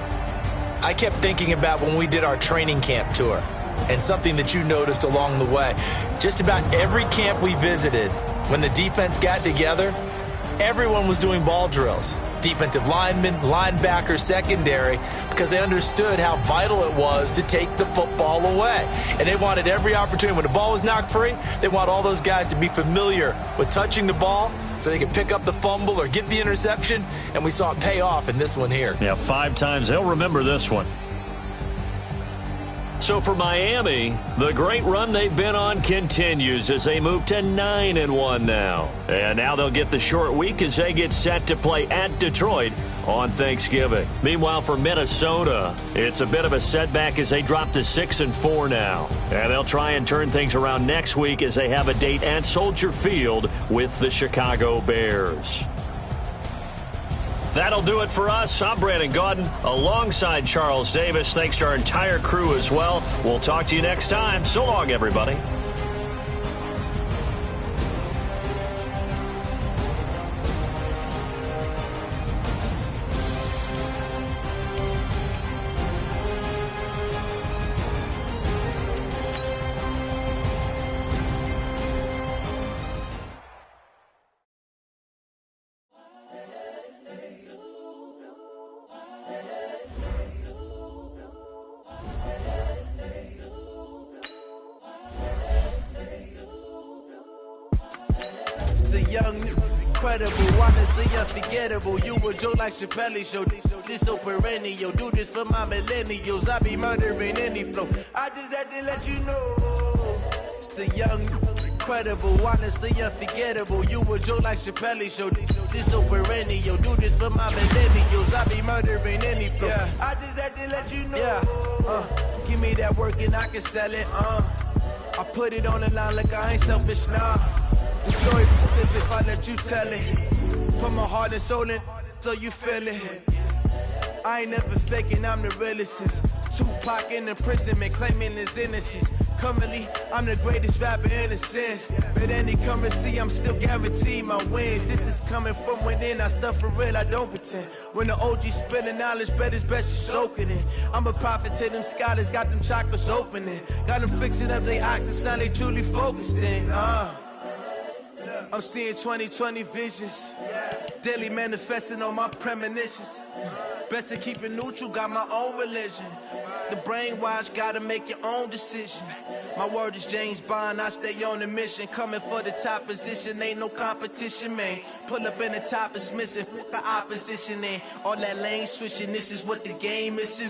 I kept thinking about when we did our training camp tour and something that you noticed along the way. Just about every camp we visited, when the defense got together, everyone was doing ball drills. Defensive linemen, linebackers, secondary, because they understood how vital it was to take the football away. And they wanted every opportunity. When the ball was knocked free, they want all those guys to be familiar with touching the ball so they could pick up the fumble or get the interception, and we saw it pay off in this one here. Yeah, 5 times. They'll remember this one. So for Miami, the great run they've been on continues as they move to 9-1 now. And now they'll get the short week as they get set to play at Detroit on Thanksgiving. Meanwhile, for Minnesota, it's a bit of a setback as they drop to 6-4 now. And they'll try and turn things around next week as they have a date at Soldier Field with the Chicago Bears. That'll do it for us. I'm Brandon Gaudin alongside Charles Davis. Thanks to our entire crew as well. We'll talk to you next time. So long, everybody. Incredible, honestly unforgettable. You a Joe like Chappelle show. This so perennial. Do this for my millennials. I be murdering any flow. I just had to let you know. It's the young, incredible, honestly unforgettable. You a Joe like Chappelle show. This so perennial. Do this for my millennials. I be murdering any flow. Yeah. I just had to let you know. Yeah. Give me that work and I can sell it. I put it on the line like I ain't selfish, nah. The story is if I let you tell it. Put my heart and soul in so you feel it. I ain't never faking, I'm the realest since Tupac in imprisonment, claiming his innocence. Currently, I'm the greatest rapper in a sense. But any currency, I'm still guaranteed my wins. This is coming from within, I stuff for real, I don't pretend. When the OG spilling knowledge, bet it's best you soak it in. I'm a prophet to them scholars, got them chakras opening. Got them fixing up their octaves, now they truly focused in. I'm seeing 2020 visions, daily manifesting on my premonitions. Best to keep it neutral, got my own religion. The brainwash, gotta make your own decision. My word is James Bond, I stay on a mission. Coming for the top position, ain't no competition, man. Pull up in the top, it's missing, the opposition in. All that lane switching, this is what the game is.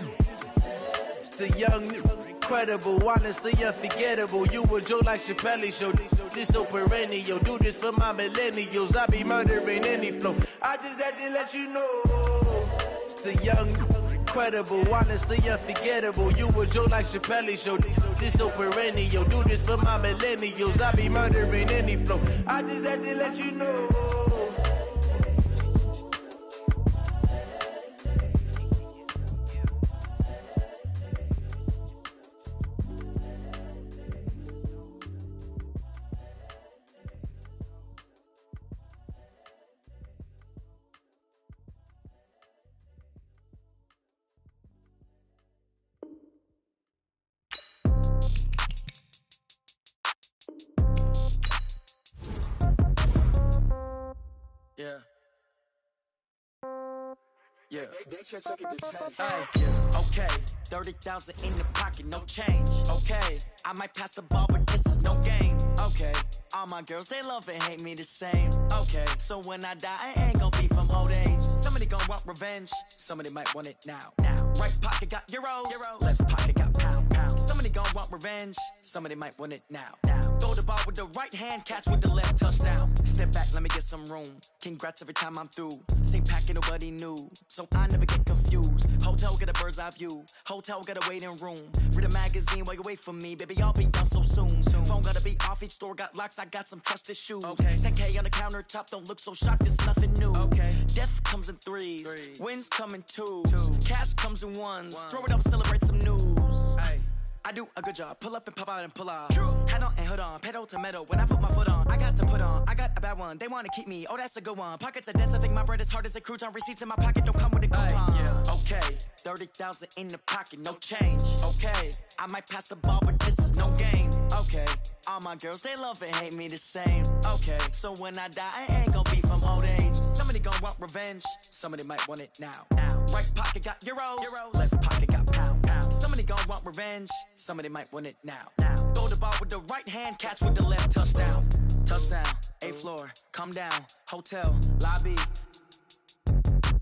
It's the young, incredible, honestly unforgettable. You a Joe like Chappelle show. This so perennial. Do this for my millennials. I be murdering any flow. I just had to let you know. It's the young, incredible, honestly unforgettable. You a Joe like Chappelle show. This so perennial. Do this for my millennials. I be murdering any flow. I just had to let you know. Okay, 30,000 in the pocket, no change. Okay, I might pass the ball, but this is no game. Okay, all my girls, they love and hate me the same. Okay, so when I die, I ain't gonna be from old age. Somebody gonna want revenge, somebody might want it now. Right pocket got euros, left pocket got pounds. Somebody gonna want revenge, somebody might want it now. Throw the ball with the right hand, catch with the left, touchdown. Step back, let me get some room. Congrats every time I'm through. Same packet, nobody knew, so I never get confused. Hotel get a bird's eye view. Hotel got a waiting room. Read a magazine while you wait for me, baby. I'll be done so soon. Phone gotta be off. Each store got locks. I got some trusted shoes. Okay. 10K on the countertop. Don't look so shocked. It's nothing new. Okay. Death comes in threes. Wins come in twos. Cash comes in ones. Throw it up, celebrate some news. Ay. I do a good job. Pull up and pop out and pull out. Head on and hood on. Pedal to metal. When I put my foot on, I got to put on. I got a bad one. They want to keep me. Oh, that's a good one. Pockets are dense. I think my bread is hard as a crouton. Receipts in my pocket don't come with a coupon. Okay, 30,000 in the pocket, no change. Okay, I might pass the ball, but this is no game. Okay, all my girls, they love and hate me the same. Okay, so when I die, I ain't gonna be from old age. Somebody gonna want revenge. Somebody might want it now. Right pocket got euros. Left pocket got pounds. Somebody gonna want revenge. Somebody might want it now. Throw the ball with the right hand, catch with the left, touchdown. Touchdown, 8th floor, come down, hotel, lobby.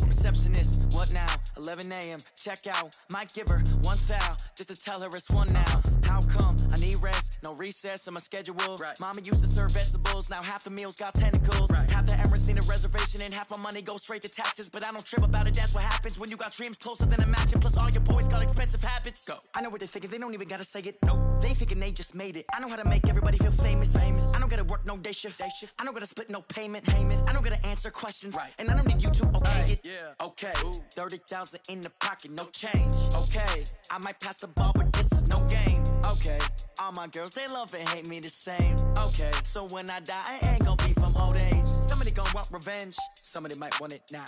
Receptionist, what now? 11 a.m., check out. Might give her one foul, just to tell her it's one now. How come? I need rest, no recess in my schedule. Right. Mama used to serve vegetables, now half the meals got tentacles. Right. Half the errands need a reservation and half my money goes straight to taxes. But I don't trip about it, that's what happens when you got dreams closer than a match. And plus all your boys got expensive habits. Go. I know what they're thinking, they don't even gotta say it. No, they ain't thinking they just made it. I know how to make everybody feel famous. I don't gotta work no day shift. I don't gotta split no payment. I don't gotta answer questions. Right. And I don't need you to okay it. Yeah. Okay. 30,000 in the pocket, no change. Okay. I might pass the ball, but this is no game. Okay. All my girls, they love and hate me the same. Okay. So when I die, I ain't gonna be from old age. Somebody gon' want revenge. Somebody might want it now.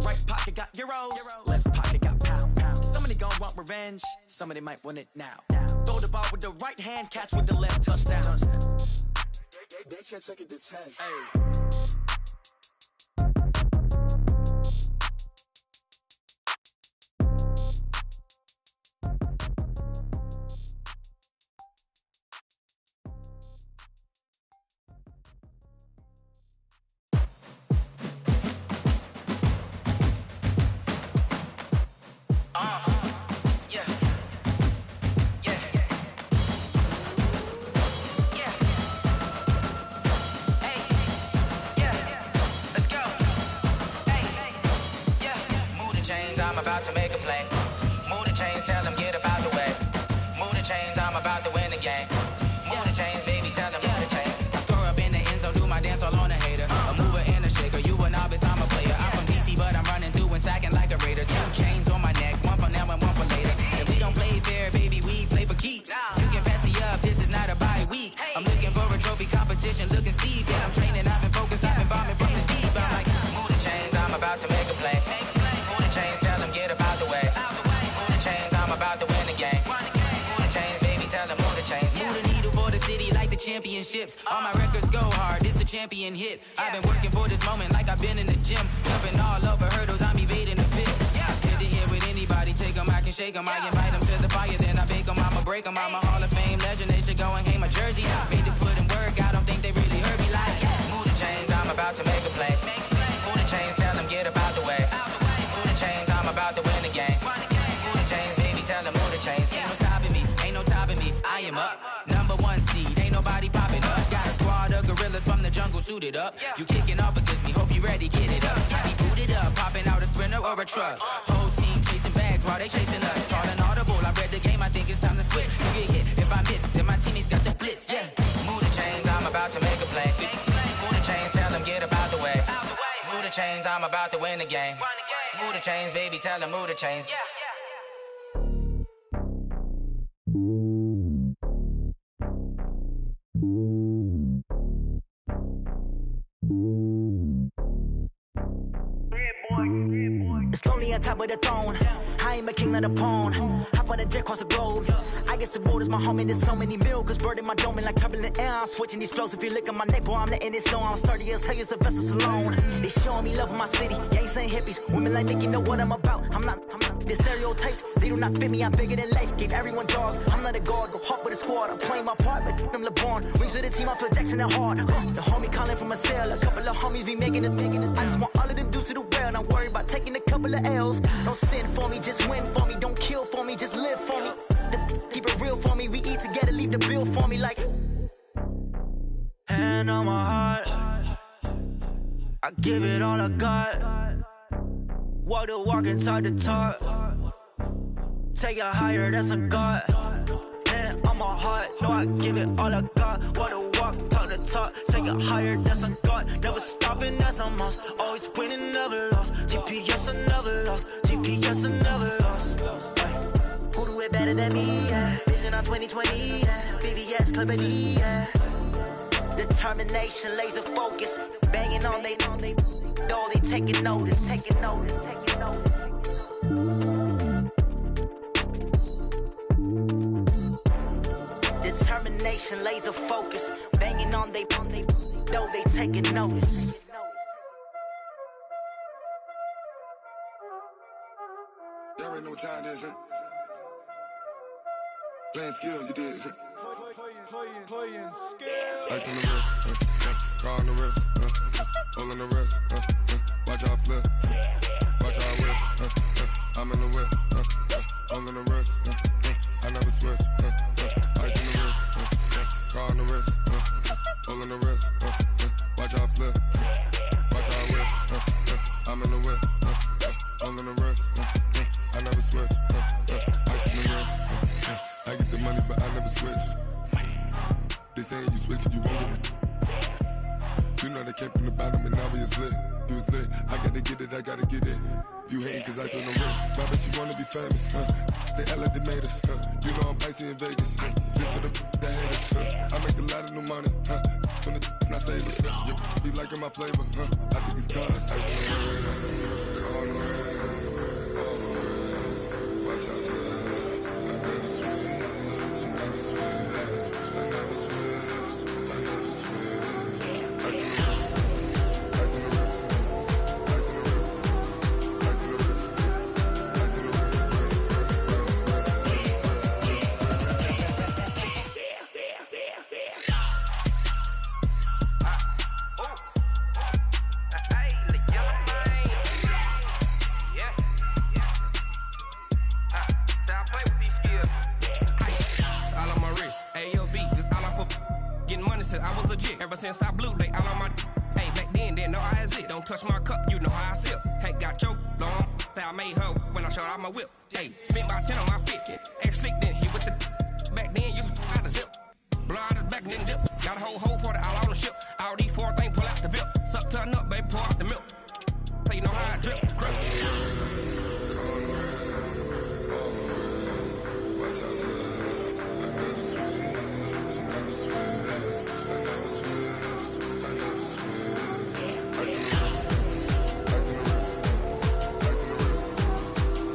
Right pocket got euros. Left pocket got pounds. Somebody gon' want revenge. Somebody might want it now. Throw the ball with the right hand, catch with the left, touchdown. They can't take it to 10. Hey. About to make a play. Move the chains, tell them get about the way. Move the chains, I'm about to win the game. Move the chains, baby, tell them move the chains. I score up in the end zone, do my dance all on a hater. A mover and a shaker, you a novice, I'm a player. I'm from DC, but I'm running through and sacking like a raider. 2 chains on my neck, one for now and one for later. If we don't play fair, baby, we play for keeps. You can pass me up, this is not a bye week. I'm looking for a trophy competition, looking steep. Yeah, I'm training, I've been focused, I've been bombing from the deep. I'm like, move the chains, I'm about to make a play. Move the chains, tell them get about the way. Move the chains, I'm about to win the game. Move the chains, baby, tell them move the chains. Move the needle for the city like the championships. All my records go hard, this a champion hit. I've been working for this moment like I've been in the gym. Jumping all over hurdles, I'm evading the pit. Hit to hit with anybody, take them, I can shake them. I invite them to the fire, then I bake them, I'ma break them. I'm a Hall of Fame legend, they should go and hang my jersey. Made to put in work, I don't think they really heard me like. Move the chains, I'm about to make a play. Move the chains, tell them get about the way. Move the chains, I'm about to win the game. Move the chains, baby, tell them move the chains. Ain't no stopping me, ain't no topping me. I am up, number 1 seed, ain't nobody popping up. Got a squad of gorillas from the jungle suited up. You kicking off against me, hope you ready, get it up. I be booted up, popping out a sprinter or a truck. Whole team chasing bags while they chasing us. Calling audible, I read the game, I think it's time to switch. You get hit, if I miss, then my teammates got the blitz, yeah. Move the chains, I'm about to make a play. Move the chains, tell them get about the way. Move the chains, I'm about to win the game. Move the chains, baby, tell them move the chains. It's lonely on top of the throne. I ain't a king of the pawn. Hop on a jet across the globe. I guess the world is my home and there's so many miracles burning my dome and like turbulent air. I'm switching these flows. If you look at my neck, boy, I'm letting it slow. I'm sturdy as hell as a vessel alone. They showing me love in my city. Gang saying hippies. Women like Nick, you know what I'm about. I'm not the stereotypes. They do not fit me. I'm bigger than life. Gave everyone jaws. I'm not a guard. Go hard with a squad. I'm playing my part, but I'm LeBron. Wings of the team. I feel Jackson and hard. The homie calling from a cell. A couple of homies be making it. I just want all of them dudes to the well. Not worried about taking a couple of L's. Don't sin for me, just win for me. Don't kill for me, just live for me. Keep it real for me. We eat together, leave the bill for me like. Hand on my heart, I give it all I got. Walk the walk inside the talk. Take it higher, that's a God. Hand on my heart, no, I give it all I got. Walk the walk, talk the talk. Take it higher, that's a God. Never stopping, that's a must. Always winning, never lost. GPS, I never lost. GPS, I never lost. Who do it better than me? Yeah. Vision on 2020. Yeah. VVS, Clarity. Yeah. Determination, laser focus. Banging on they know they taking notice. Taking notice. Taking notice. Determination, laser focus. Banging on they know they taking notice. There ain't no time, this it. Playing skills, you did. Playing skills. Ice on the wrist, car on the wrist, all on the wrist, watch out flip, watch out whip, I'm in the whip, all on the wrist, I never switch, ice in the whip, all in the rest. I never switch, ice in the wrist. I get the money, but I never switch. They saying you switch, you won't get it. You know they came from the bottom and now we is lit. You was lit, I gotta get it, I gotta get it. You hating cause ice on the wrist. Why bet you wanna be famous, They act like they made us, You know I'm icy in Vegas, This for the that hate us, I make a lot of new money, When the not save us, You be liking my flavor, I think it's cause ice on the wrist, on the wrist, on the wrist. Watch out, cuz I never switch, I never switch, I never switch, I never switch. Ice on the wrist, ice on the wrist, ice on the wrist, ice on the wrist, ice on the wrist. I was legit. Ever since I blew, they all on my hey, back then, didn't know I exist. Don't touch my cup, you know how I sip. Hey, got your long, say I made her when I showed out my whip. Hey, spent about 10 on my fit. Ex slick, then hit with the back then, used to out the zip. Blow out his back, then dip. Got a whole party all on the ship. All these 4 things, pull out the VIP. Suck, turn up, baby, pour out the milk. So you know how I drip. Crush. Watch out, cuz I never switch, I never switch. I never switch, I never switch. Ice in the wrist, ice in the wrist, ice in the wrist, ice in the wrist,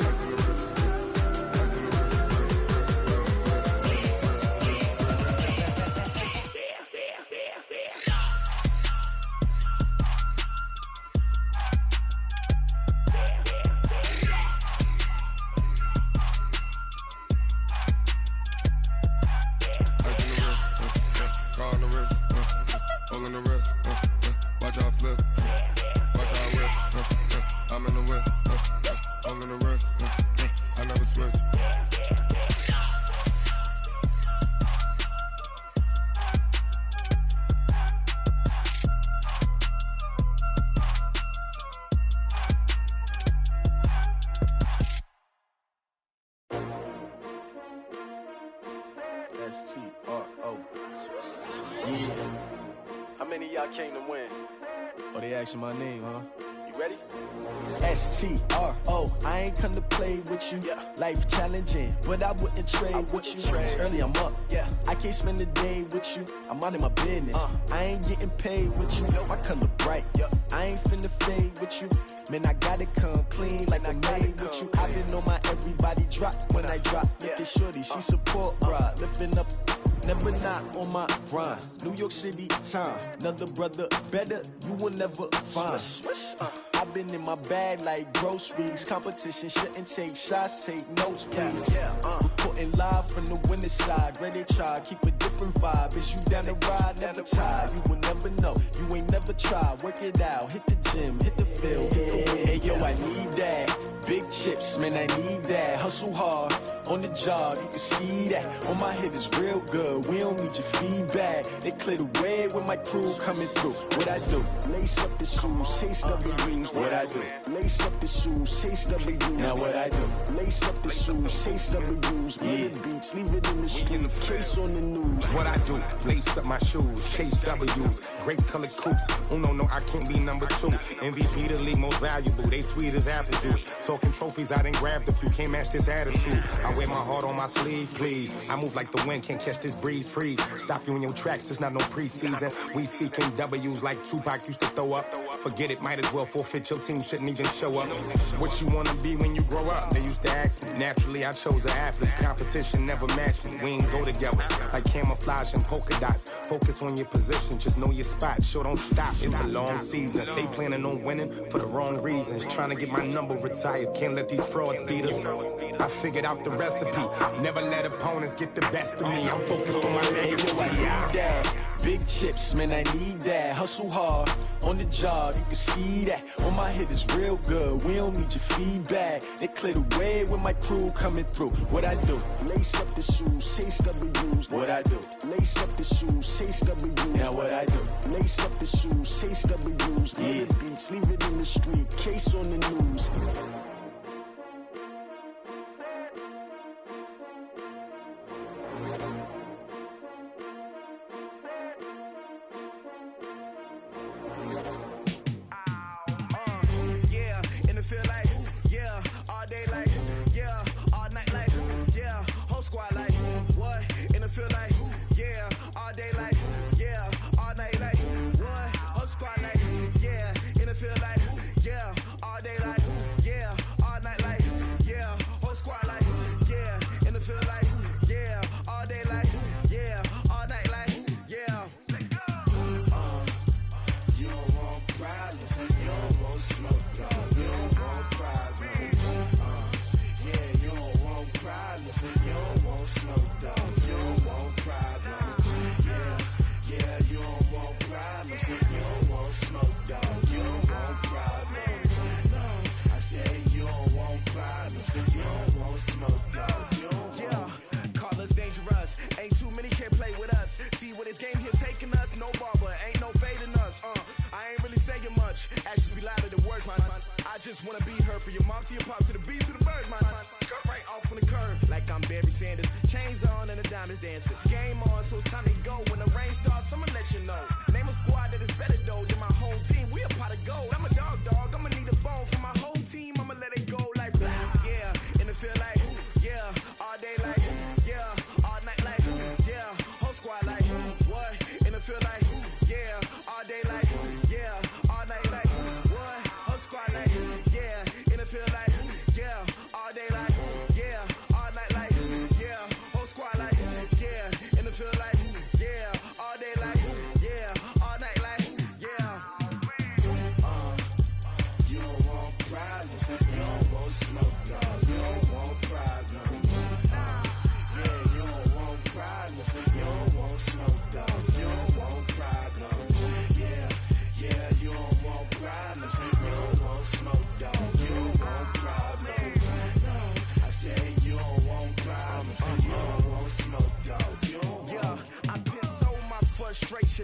ice in the wrist, watch out flip, watch out whip, I'm in the whip, all in the wrist, I never switch. S-T-R-O. How many of y'all came to win? Oh, they asking my name, huh? You ready? S-T-R-O. I ain't come to play with you. Life challenging, but I wouldn't trade with you. It's early, I'm up. I can't spend the day with you. I'm minding my business. I ain't getting paid with you. My color bright. I ain't finna fade with you. Man, I gotta come clean like I made with you. I've been on my everybody drop when I drop. Look at shorty, she support ride. Lifting up, never not on my grind. New York City time. Another brother better, you will never find. I've been in my bag like groceries. Competition shouldn't take shots, take notes, please. Reporting live from the winning side. Ready to try, keep a different vibe. Is you down the ride, never tired. You will never know, you ain't never tried. Work it out, hit the gym, hit the field. Hey yo, I need that. Big chips, man, I need that. Hustle hard, on the job, you can see that. On my head is real good, we don't need your feedback. They clear the way with my crew coming through. What I do? Lace up the shoes, chase W's. What I do? Lace up the shoes, chase W's. Now what I do? Lace up the shoes, chase W's. Yeah. Beats, leave it in the street, case on the news. What I do? Lace up my shoes, chase W's. Grape colored coops. Uno, no, I can't be number 2. MVP the league most valuable. They sweet as apple juice. Talking trophies, I didn't grab the few. Can't match this attitude. I wear my heart on my sleeve, please. I move like the wind, can't catch this breeze, freeze. Stop you in your tracks, there's not no preseason. We seeking W's like Tupac used to throw up. Forget it, might as well forfeit, your team shouldn't even show up. What you wanna be when you grow up? They used to ask me. Naturally, I chose an athlete. Competition never matched me. We ain't go together. Like camouflage and polka dots. Focus on your position, just know your spot. Show don't stop, it's a long season. They planning on winning for the wrong reasons. Trying to get my number retired, can't let these frauds beat us. I figured out the recipe. Never let opponents get the best of me. I'm focused on my legacy. Big chips, man, I need that. Hustle hard on the job, you can see that. On my hit is real good, we don't need your feedback. They clear the way with my crew coming through. What I do? Lace up the shoes, chase W's. What I do? Lace up the shoes, chase W's. Now what I do? Lace up the shoes, chase W's. Yeah. The beats, leave it in the street, case on the news.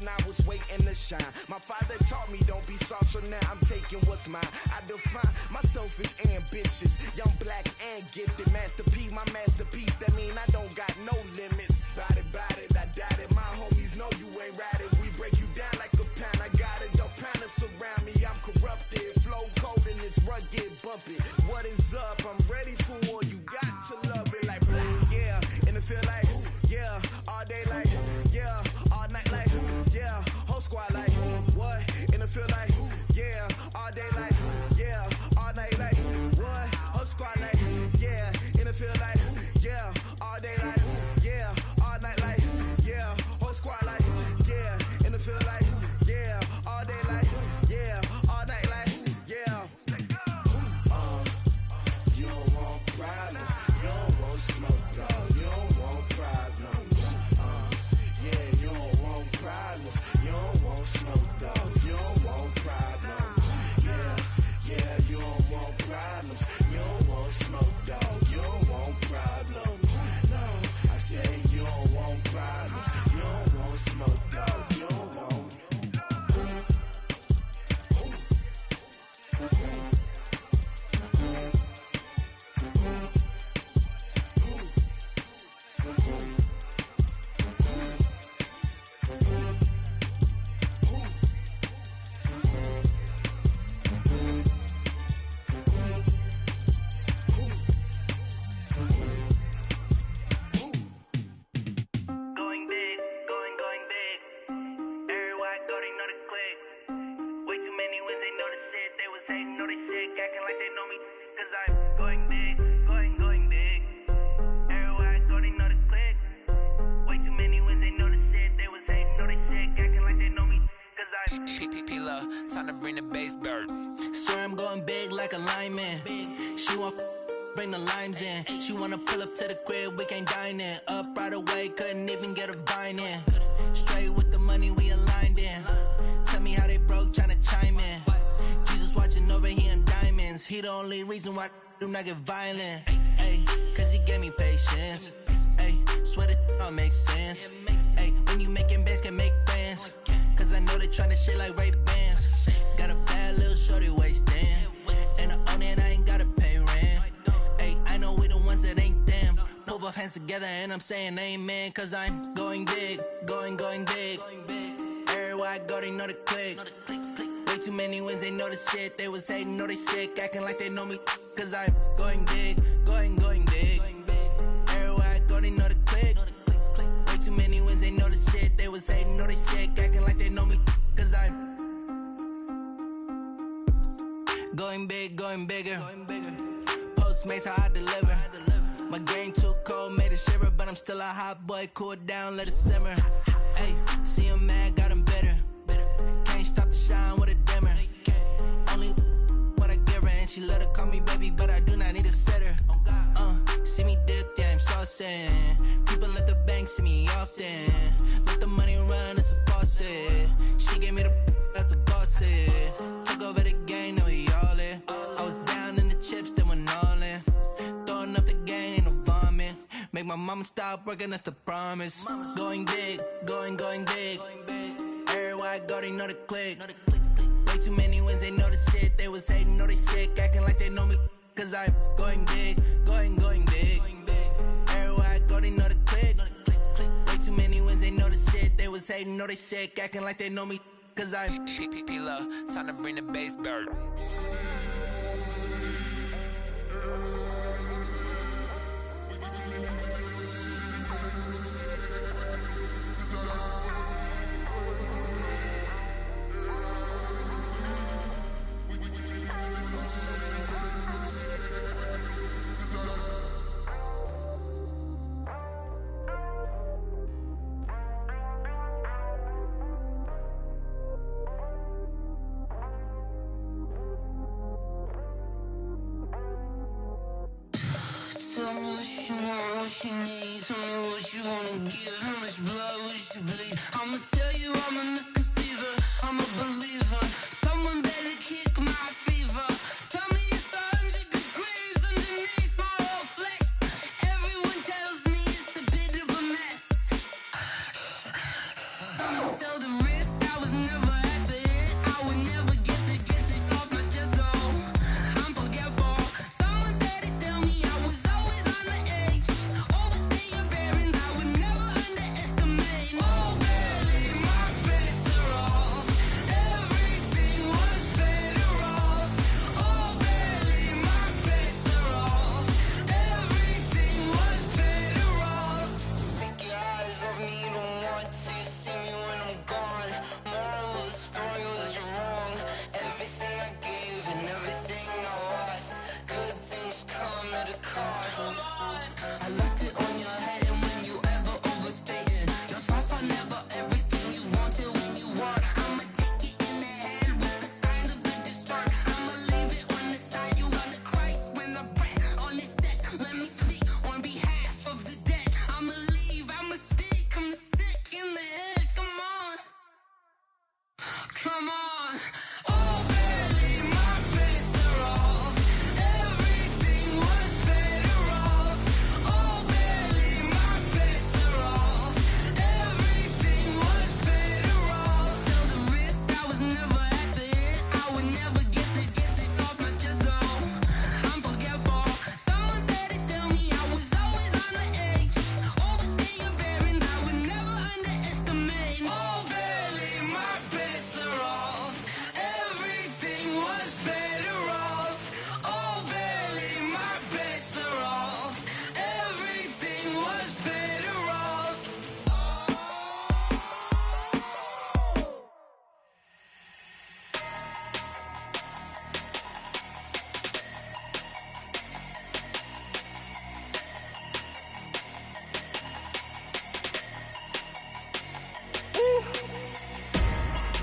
I was waiting to shine. My father taught me don't be soft, so now I'm taking what's mine. I define myself as ambitious, young, black, and gifted. Master P, my masterpiece. That mean I don't got no limits. Bout it, I doubt it. My homies know you ain't ratted. We break you down like a pound. I got it, don't pound us around me. I'm corrupted, flow cold and it's rugged, bumpy. What is up? I'm ready for war. You got to love it like black, yeah. And it feel like, yeah, all day like, yeah, all night like, yeah, whole squad like, what? And it feel like, yeah, all day like, yeah, all night like, what? Whole squad like, yeah, and it feel like, yeah, all day like, yeah, all night like, yeah, whole squad like, yeah, and it feel like, yeah, all day like, yeah, all night like, yeah. You don't want problems, you don't want smoke, no, you don't want problems. Yeah, you don't want problems, you don't want smoke, dog, you don't want problems. Yeah, you don't want problems, you don't want smoke, dog, you don't want problems. No, I say you don't want problems, you don't want smoke, dog, you don't want. Time to bring the bass bird. Swear I'm going big like a lineman. She want bring the limes in. She wanna pull up to the crib, we can't dine in. Up right away, couldn't even get a vine in. Straight with the money. money we aligned in. Tell me how they broke, tryna chime in. Jesus watching over, he in diamonds. He the only reason why do not get violent. Ay, cause he gave me patience. Ay, swear that don't make sense. Ay, when you making bands, can make friends. Cause I know they tryna shit like Ray-Bans. Got a bad little shorty wasting. And I own it, I ain't gotta pay rent. Ay, I know we the ones that ain't them. Put both hands together and I'm saying amen. Cause I'm going big, going big. Everywhere I go, they know the click. Way too many wins, they know the shit. They was hating, know they sick, acting like they know me. Cause I'm going big, going big. Everywhere I go, they know the click. Way too many wins, they know the shit. They was hating, know they sick, acting like they know me. Cause I'm going big, going bigger. Postmates, how I deliver. My game too cold, made it shiver. But I'm still a hot boy, cool it down, let it simmer. Hey, see him mad, got him bitter. Can't stop the shine with a dimmer. Only what I give her, and she let her call me baby, but I do not need a sitter. See me dip, yeah, I'm saucing. People at the bank see me often. Let the money run, it's a faucet. She gave me the that's a boss it. Took over the game, now we all in. I was down in the chips, then went all in. Throwing up the game, ain't no vomit. Make my mama stop working, that's the promise. Going big, going big. Everywhere I go, they know the click. Way too many wins, they know the shit. They was hating, know they sick, acting like they know me. Cause I'm going big, going big. Everywhere I go, they know the click. Way too many wins, they know the shit. They was hating, know they sick, acting like they know me. Cause I'm P-P-P-Love, time to bring the bass bird. Tell me what you want, what you need. Tell me what you wanna give. How much blood would you bleed? I'ma tell you I'm a misconceiver. I'm a believer. Someone better kick my fever. Tell me it's 100 degrees underneath my whole flesh. Everyone tells me it's a bit of a mess. I'ma tell the risk I was never at the end. I would never get this off my chest though. I'm forgetful. Someone better tell me I was always on the edge. Overstay your bearings, I would never underestimate. Oh, barely, my bets are off. Everything was better off. Oh, barely, my bets are off. Everything was better off. Take your eyes off me, don't want to see me when I'm gone. Moral of the story was you're wrong. Everything I gave and everything I lost. Good things come at a cost. I left it on your head, and when you ever overstay it, your thoughts are never everything you wanted when you want. I'ma take it in the head with the signs of the distort. I'ma leave it on the side. You on the Christ when I breath on this set. Let me speak on behalf of the dead. I'ma leave, I'ma speak. I'm sick in the head. Come on, come on. Oh, barely, my bets are off. Everything was better off. Oh, barely, my bets are off. Everything was better off. Tell the risk I was never at the end. I would never get this off my chest though. I'm forgetful. Someone better tell me I was always on the edge. Overstay your bearings, I would never underestimate. Oh, barely, my bets are off. Everything was better off. Oh, barely, my bets are off. Everything was better off.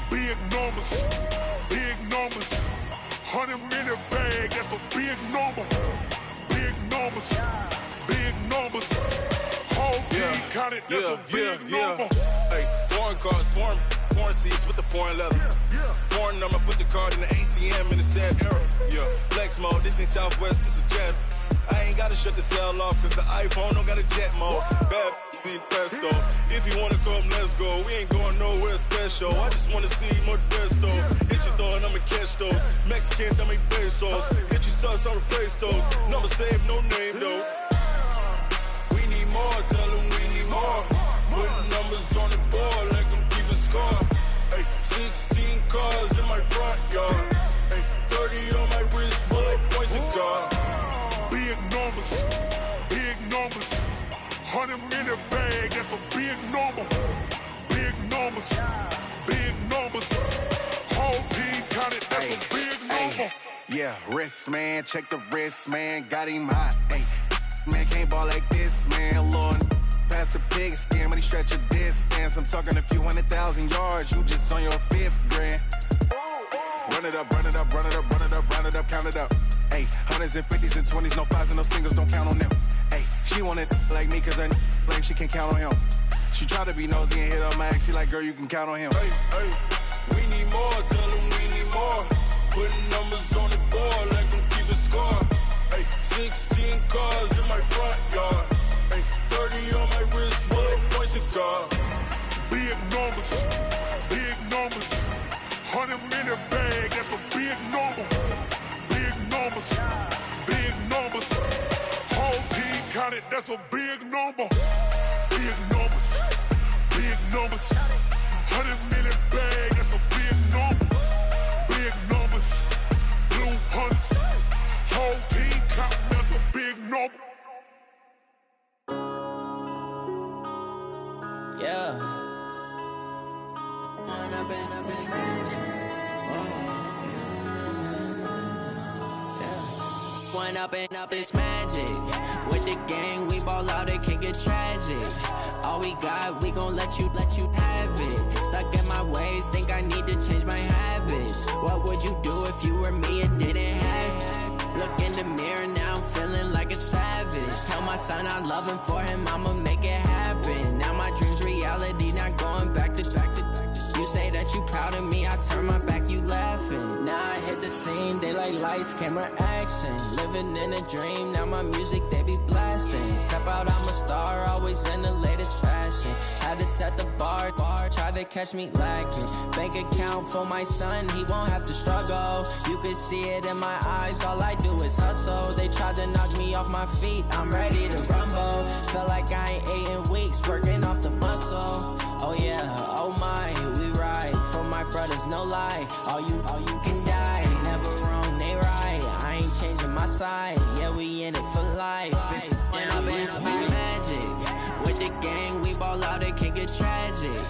Big numbers, big numbers. 100-minute bag, that's a big number. Big numbers, big numbers. Whole team counted, that's a big number. Hey, foreign cars, foreign seats with the foreign leather. Foreign number, put the card in the ATM in the sad era. Yeah, flex mode, this ain't Southwest, this is jet. I ain't gotta shut the cell off, cause the iPhone don't got a jet mode. Bad be pesto. If you wanna come, let's go. We ain't going nowhere special. I just wanna see Modesto. Hit your thought, I'ma catch those. Mexican, I make pesos. Hit your sus, I'll replace those. Number saved, no name though. We need more, tell them we need more. Putting numbers on the board, like them keep a score. Hey, 16 cars in my front yard. Hey, 30 on my wrist, bullet points of God. Big numbers, big numbers. 100 minute bag, that's a big number. Big numbers, big numbers. Whole team counted, that's a big number. Yeah, wrist man, check the wrist man, got him hot. Ay, man can't ball like this, man. Lord, past the pig skin when he stretch a distance. I'm talking a few 100,000 yards, you just on your 5th grand. Run it up, run it up, run it up, run it up, run it up, count it up. Ay, hundreds and 50s and 20s, no 5s and no singles, don't count on them. Ay, she want it like me, cause her lame, she can't count on him. She try to be nosy and hit up my ex, she like, girl, you can count on him. Hey, we need more, tell them we need more. Putting numbers on the board, like them keep a score. Hey, 16 cars in my front yard. Hey, 30 on my wrist, bullet points of God. Big numbers, big numbers. 100 minute bag, that's a big number. Big numbers, big numbers. Whole team counted, that's a big number. Big numbers, big numbers. 100 minute bag, that's a big number. Big numbers, blue hunts. Whole team counting, that's a big number. Yeah. One up and up is magic. With the gang, we ball out, it can get tragic. All we got, we gon' let you have it. Stuck in my ways, think I need to change my habits. What would you do if you were me and didn't have it? Look in the mirror, now I'm feeling like a savage. Tell my son I love him, for him I'ma make it happen. Now my dream's reality, not going back to. You say that you proud of me, I turn my back, you laughing. Now I hit the scene, they like lights, camera, action. Living in a dream, now my music, they be blasting. Step out, I'm a star, always in the latest fashion. Had to set the bar, try to catch me lacking. Bank account for my son, he won't have to struggle. You can see it in my eyes, all I do is hustle. They tried to knock me off my feet, I'm ready to rumble. Feel like I ain't ate in weeks, working off the muscle. Oh yeah, oh my, we ride for my brothers, no lie. All you can die, never wrong, they right. I ain't changing my side, yeah, we in it for life. When up and up is magic. With the gang, we ball out, it can get tragic.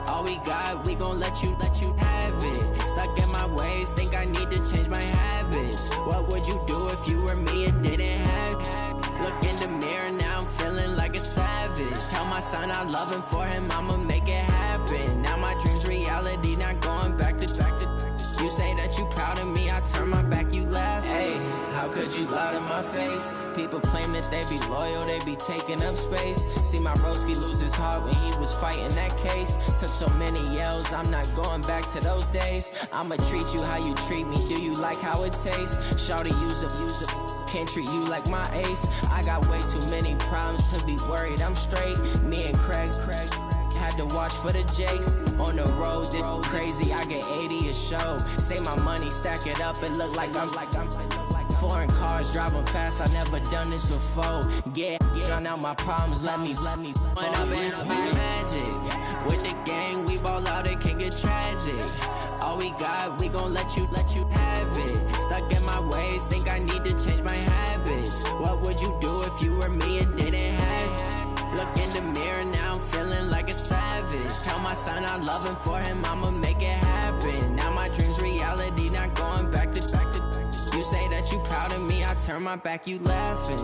All we got, we gon' let you have it. Stuck in my ways, think I need to change my habits. What would you do if you were me and didn't have it? Look in the mirror, now I'm feeling like a savage. Tell my son I love him, for him I'ma make it happen. Now my dream's reality, not going back to. You say that you proud of me, I turn my back, you laugh. Hey, how could you lie to my face? People claim that they be loyal, they be taking up space. See my broski lose his heart when he was fighting that case. Took so many yells, I'm not going back to those days. I'ma treat you how you treat me, do you like how it tastes? Shawty, use up, can't treat you like my ace. I got way too many problems to be worried, I'm straight. Me and Craig had to watch for the Jakes. On the road, this crazy, I get 80 a show. Say my money, stack it up, it look like I'm foreign cars, driving fast, I never done this before. Yeah, drown out my problems, let me When up and up is magic. With the gang, we ball out, it can get tragic. All we got, we gon' let you have it. Stuck in my ways, think I need to change my habits. What would you do if you were me and didn't have it? Look in the mirror, now I'm feeling like a savage. Tell my son I love him, for him I'ma make it happen. Now my dream's reality, not going back to. You say that you proud of me, I turn my back, you laughing.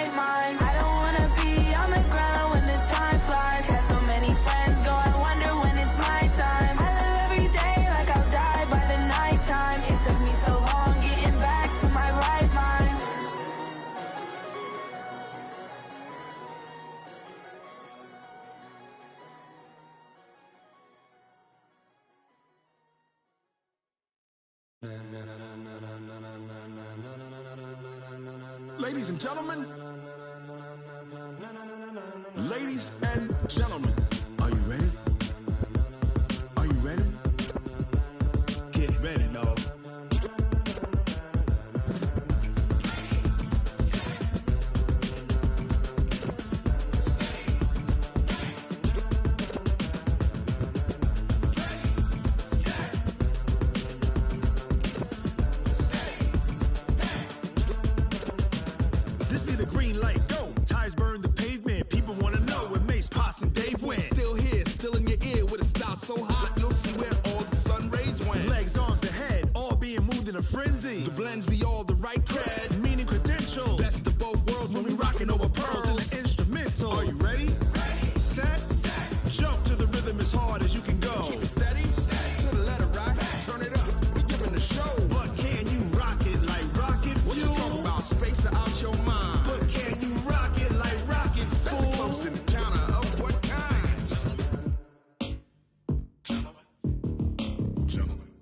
right mind. I don't wanna be on the ground when the time flies. Got so many friends go, I wonder when it's my time. I live every day like I'll die by the nighttime. It took me so long getting back to my right mind. Ladies and gentlemen, ladies and gentlemen, are you ready? Are you ready? Get ready, dog. This be the green light, go. Tires burn the pavement. People wanna know where Mace, Potts, and Dave went. Still here, still in your ear with a style so hot, you'll see where all the sun rays went. Legs, arms, and head, all being moved in a frenzy. The blends be all the right cred, meaning credentials. Best of both worlds when we rockin' over pearls in the instrumental. Are you ready? Set, jump to the rhythm as hard as you can go. Keep it steady, to the letter right. Turn it up, we giving the show. But can you rock it like rocket fuel? What you talking about? Space out your mind. But can you rock it like rockets, fool? That's a close encounter of what kind?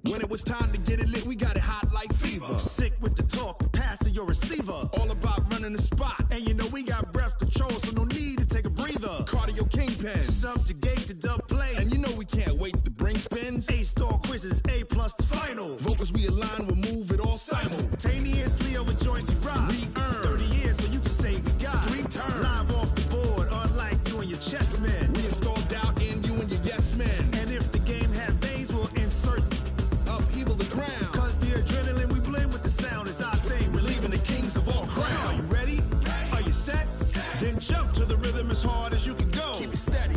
When it was time to get it lit, we got it hot like fever. Sick with the talk, pass to your receiver. All about running the spot. And you know we got breath control, so no need to take a breather. Cardio kingpin, subjugate the dub play. And you know we can't wait to bring spins. A-star quizzes, A+ the final. Vocals we align, we'll move it all simultaneously over joints we rock. We earn 30 years, so you can say we got 3 turns. Live off the board, unlike you and your chess men. We install doubt in you and your yes men. And if the game had veins, we'll insert upheaval the ground. Cause the adrenaline we blend with the sound is our thing. We're leaving the kings of all crowns. Are you ready? Are you set? Then jump to the rhythm as hard as you can go. Keep it steady,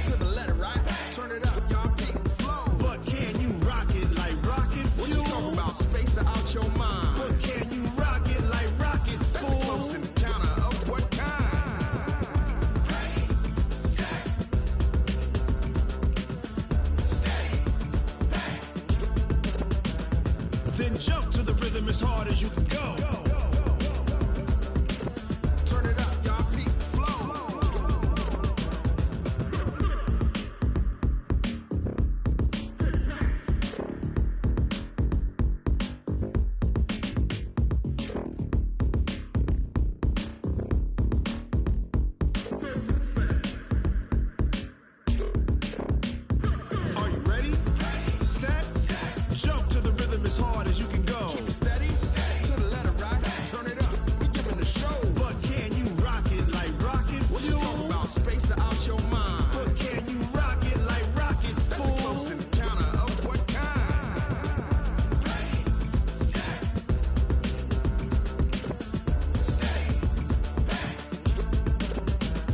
to the letter right. Turn it up, y'all keep it flow. But can you rock it like rocket fuel? What you talking about? Space out your mind. But can you rock it like rockets, fool? That's a close encounter of what kind? Then jump to the rhythm as hard as you can go. Turn it up, y'all keep it flow. Are you ready? Set, jump to the rhythm as hard as you can go. Keep it steady, to the letter right. Turn it up, we giving the show. But can you rock it like rocket fuel? What you talking about? Space out your mind. But can you rock it like rockets, fool? That's a close encounter of what kind?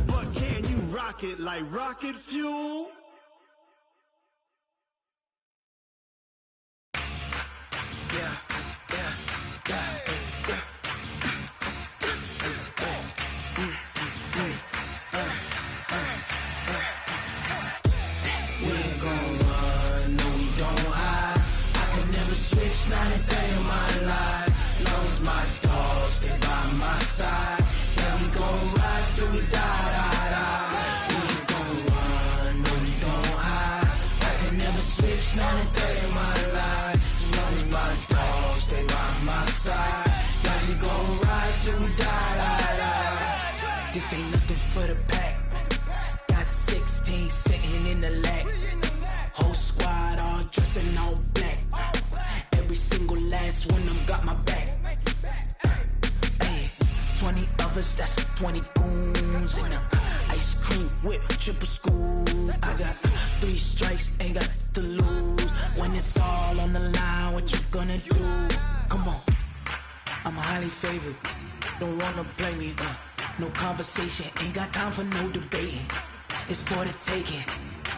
But can you rock it like rocket fuel? We ain't gon' run, no we don't hide. I could never switch, not a day in my life. Long as my dogs stay by my side. Yeah, we gon' ride till we die, die, die. We ain't gon' run, no we don't hide. I could never switch, not a day in my life. As long as my dogs stay by my side. Yeah, we gon' ride till we die, die, die. This ain't nothing for the pack. Got 16 sitting in the lag. Whole squad all dressing all black. Every single last one of them got my back. Hey, 20 of us, that's 20 goons in the ice cream whip, triple scoop. I got 3 strikes, ain't got to lose. When it's all on the line, what you gonna do? Come on, I'm highly favored. Don't wanna play me. No conversation, ain't got time for no debating. It's for the taking,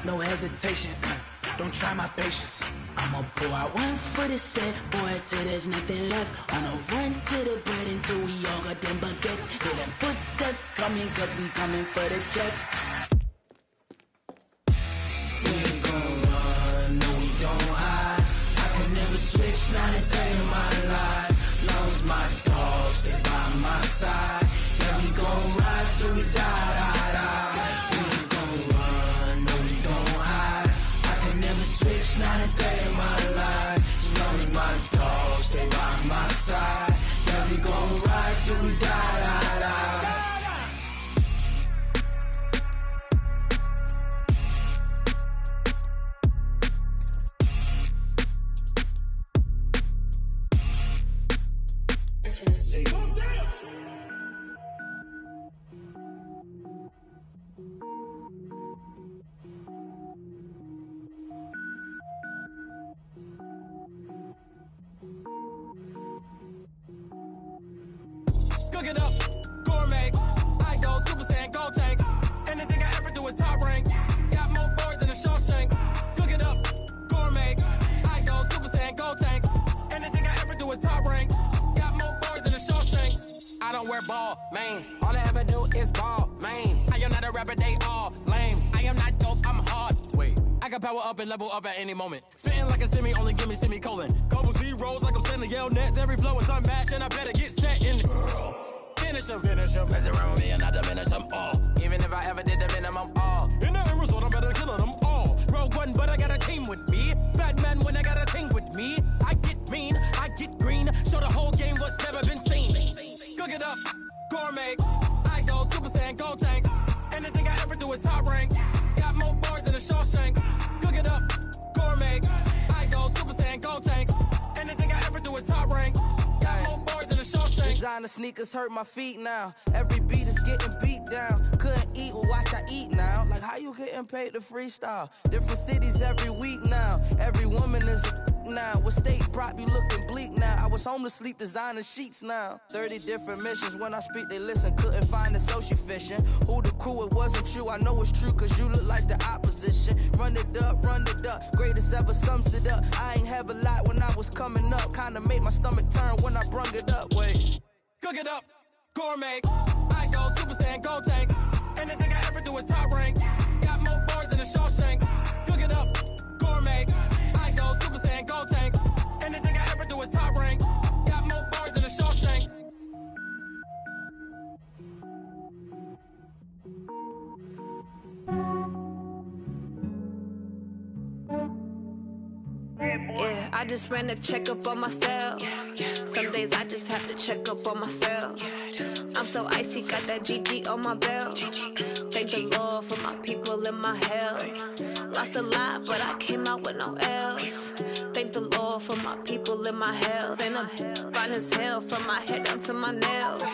no hesitation. Don't try my patience. I'ma pour out one for the set, boy, till there's nothing left. On a run to the bread until we all got them baguettes. Hear them footsteps coming, cause we coming for the check. We ain't gon' run, no we don't hide. I could never switch, not a day in my life. Long as my dogs stay by my side. Yeah, we gon' ride till we die, die, die. We ain't gon' run, no we don't hide. I could never switch, not a day in my life. As long as my dogs stay by my side. Yeah, we gon' ride till we die, die, die. Cook it up, gourmet. I go Super Saiyan, gold tank. Anything I ever do is top rank. Got more boys than a Shawshank. Cook it up, gourmet. I go Super Saiyan, gold tank. Anything I ever do is top rank. Got more boys than a Shawshank. I don't wear ball mains. All I ever do is ball main. I am not a rapper, they all lame. I am not dope, I'm hard. Wait, I can power up and level up at any moment. Spitting like a semi, only give me semicolon. Couple zeros like I'm sending yell nets. Every flow is unmatched and I better get set in. Finish them. Mess around with me and I diminish them all. Even if I ever did the minimum, all. In the end result, I better kill them all. Rogue One, but I got a team with me. Batman when I got a team with me. I get mean, I get green. Show the whole game what's never been seen. Cook it up, gourmet. I go Super Saiyan, gold tank. Anything I ever do is top rank. Got more bars than a Shawshank. Cook it up, gourmet. I go Super Saiyan, gold tank. Anything I ever do is top rank. Got more bars than a Shawshank. Designer sneakers hurt my feet now. Every beat is getting beat down. Couldn't eat, well watch I eat now. Like how you getting paid to freestyle? Different cities every week now. Every woman is a now. With state prop, you looking bleak now. I was home to sleep, designer sheets now. 30 different missions. When I speak, they listen. Couldn't find it, so she fishing. Who the crew? It wasn't you. I know it's true, cause you look like the opposition. Run it up, greatest ever sums it up. I ain't have a lot when I was coming up. Kinda made my stomach turn when I brung it up. Wait. Cook it up, gourmet. I go Super Saiyan, gold tank. Anything I ever do is top rank. Got more bars than a Shawshank. Cook it up, gourmet. I go Super Saiyan, gold tank. Anything I ever do is top rank. Got more bars than a Shawshank. Yeah, I just ran a checkup on myself. Some days I just have to check up on myself. I'm so icy, got that GG on my belt. Thank the Lord for my people in my health. Lost a lot, but I came out with no L's. Thank the Lord for my people in my health. And I'm fine as hell from my head down to my nails.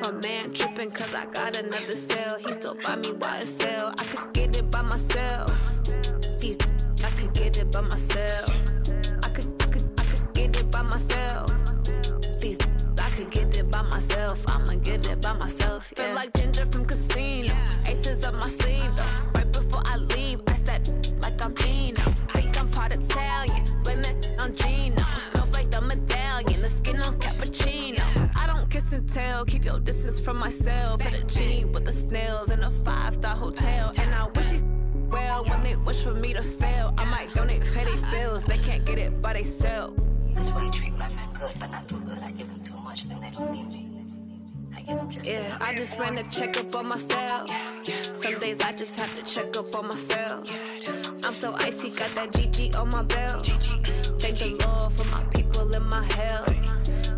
My man tripping cause I got another cell. He still buy me YSL. I could get it by myself. I could get it by myself. I could get it by myself. I could get it by myself. I'ma get it by myself. Yeah. Feel like Ginger from Casino. Aces up my sleeve though. Right before I leave, I said like I'm Dino. Think I'm part Italian. Blame it on Gino. Snowflake the medallion. The skin on cappuccino. I don't kiss and tell. Keep your distance from myself. At a genie with the snails in a 5-star hotel. And I wish he well when they wish for me to fail. I might donate, pay their bills. They can't get it by they self. That's why you treat women good, but not too good. I give them too much, then they don't need me. I give them just yeah, I just ran a checkup on myself. Some days I just have to check up on myself. I'm so icy, got that GG on my belt. Thank the Lord for my people in my health.